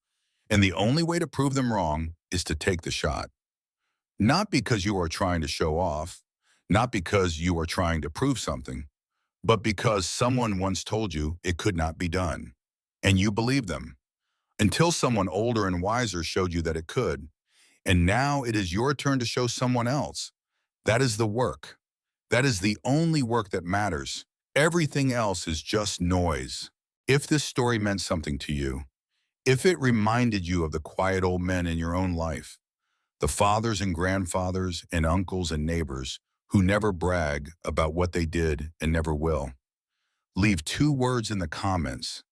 [SPEAKER 1] and the only way to prove them wrong is to take the shot. Not because you are trying to show off, not because you are trying to prove something, but because someone once told you it could not be done, and you believed them, until someone older and wiser showed you that it could, and now it is your turn to show someone else. That is the work. That is the only work that matters. Everything else is just noise. If this story meant something to you, if it reminded you of the quiet old men in your own life, the fathers and grandfathers and uncles and neighbors who never brag about what they did and never will, leave 2 words in the comments.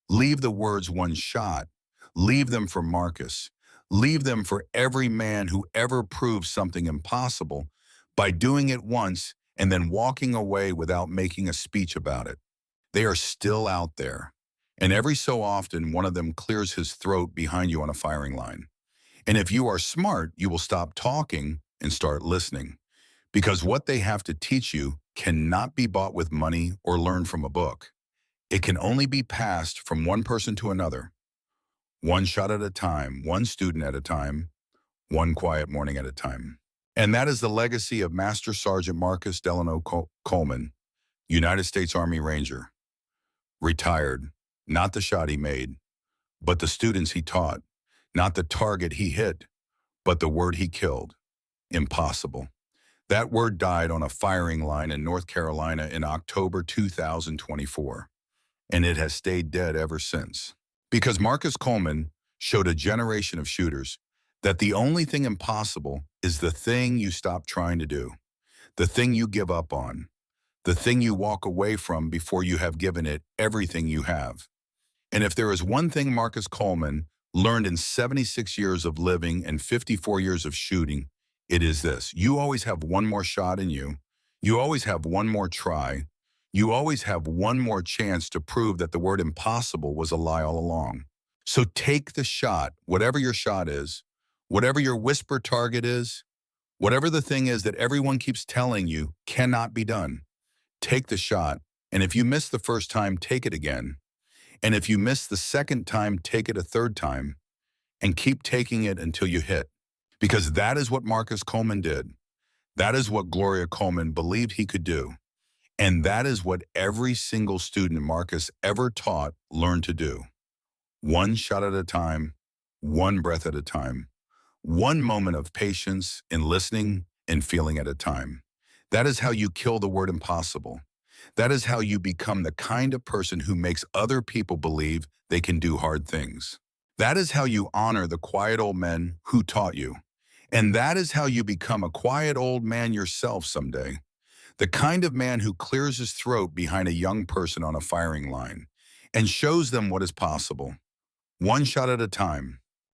[SPEAKER 1] Leave the words one shot. Leave them for Marcus. Leave them for every man who ever proved something impossible by doing it once and then walking away without making a speech about it. They are still out there. And every so often, one of them clears his throat behind you on a firing line. And if you are smart, you will stop talking and start listening. Because what they have to teach you cannot be bought with money or learned from a book. It can only be passed from one person to another, one shot at a time, one student at a time, one quiet morning at a time. And that is the legacy of Master Sergeant Marcus Delano Coleman, United States Army Ranger, retired, not the shot he made, but the students he taught, not the target he hit, but the word he killed, impossible. That word died on a firing line in North Carolina in October 2024, and it has stayed dead ever since. Because Marcus Coleman showed a generation of shooters that the only thing impossible is the thing you stop trying to do, the thing you give up on, the thing you walk away from before you have given it everything you have. And if there is one thing Marcus Coleman learned in 76 years of living and 54 years of shooting, it is this: you always have one more shot in you. You always have one more try. You always have one more chance to prove that the word impossible was a lie all along. So take the shot, whatever your shot is, whatever your whisper target is, Whatever the thing is that everyone keeps telling you cannot be done, take the shot. And if you miss the first time, take it again. And if you miss the second time, take it a third time and keep taking it until you hit. Because that is what Marcus Coleman did. That is what Gloria Coleman believed he could do. And that is what every single student Marcus ever taught learned to do. One shot at a time, one breath at a time, one moment of patience and listening and feeling at a time. That is how you kill the word impossible. That is how you become the kind of person who makes other people believe they can do hard things. That is how you honor the quiet old men who taught you. And that is how you become a quiet old man yourself someday. The kind of man who clears his throat behind a young person on a firing line and shows them what is possible. One shot at a time.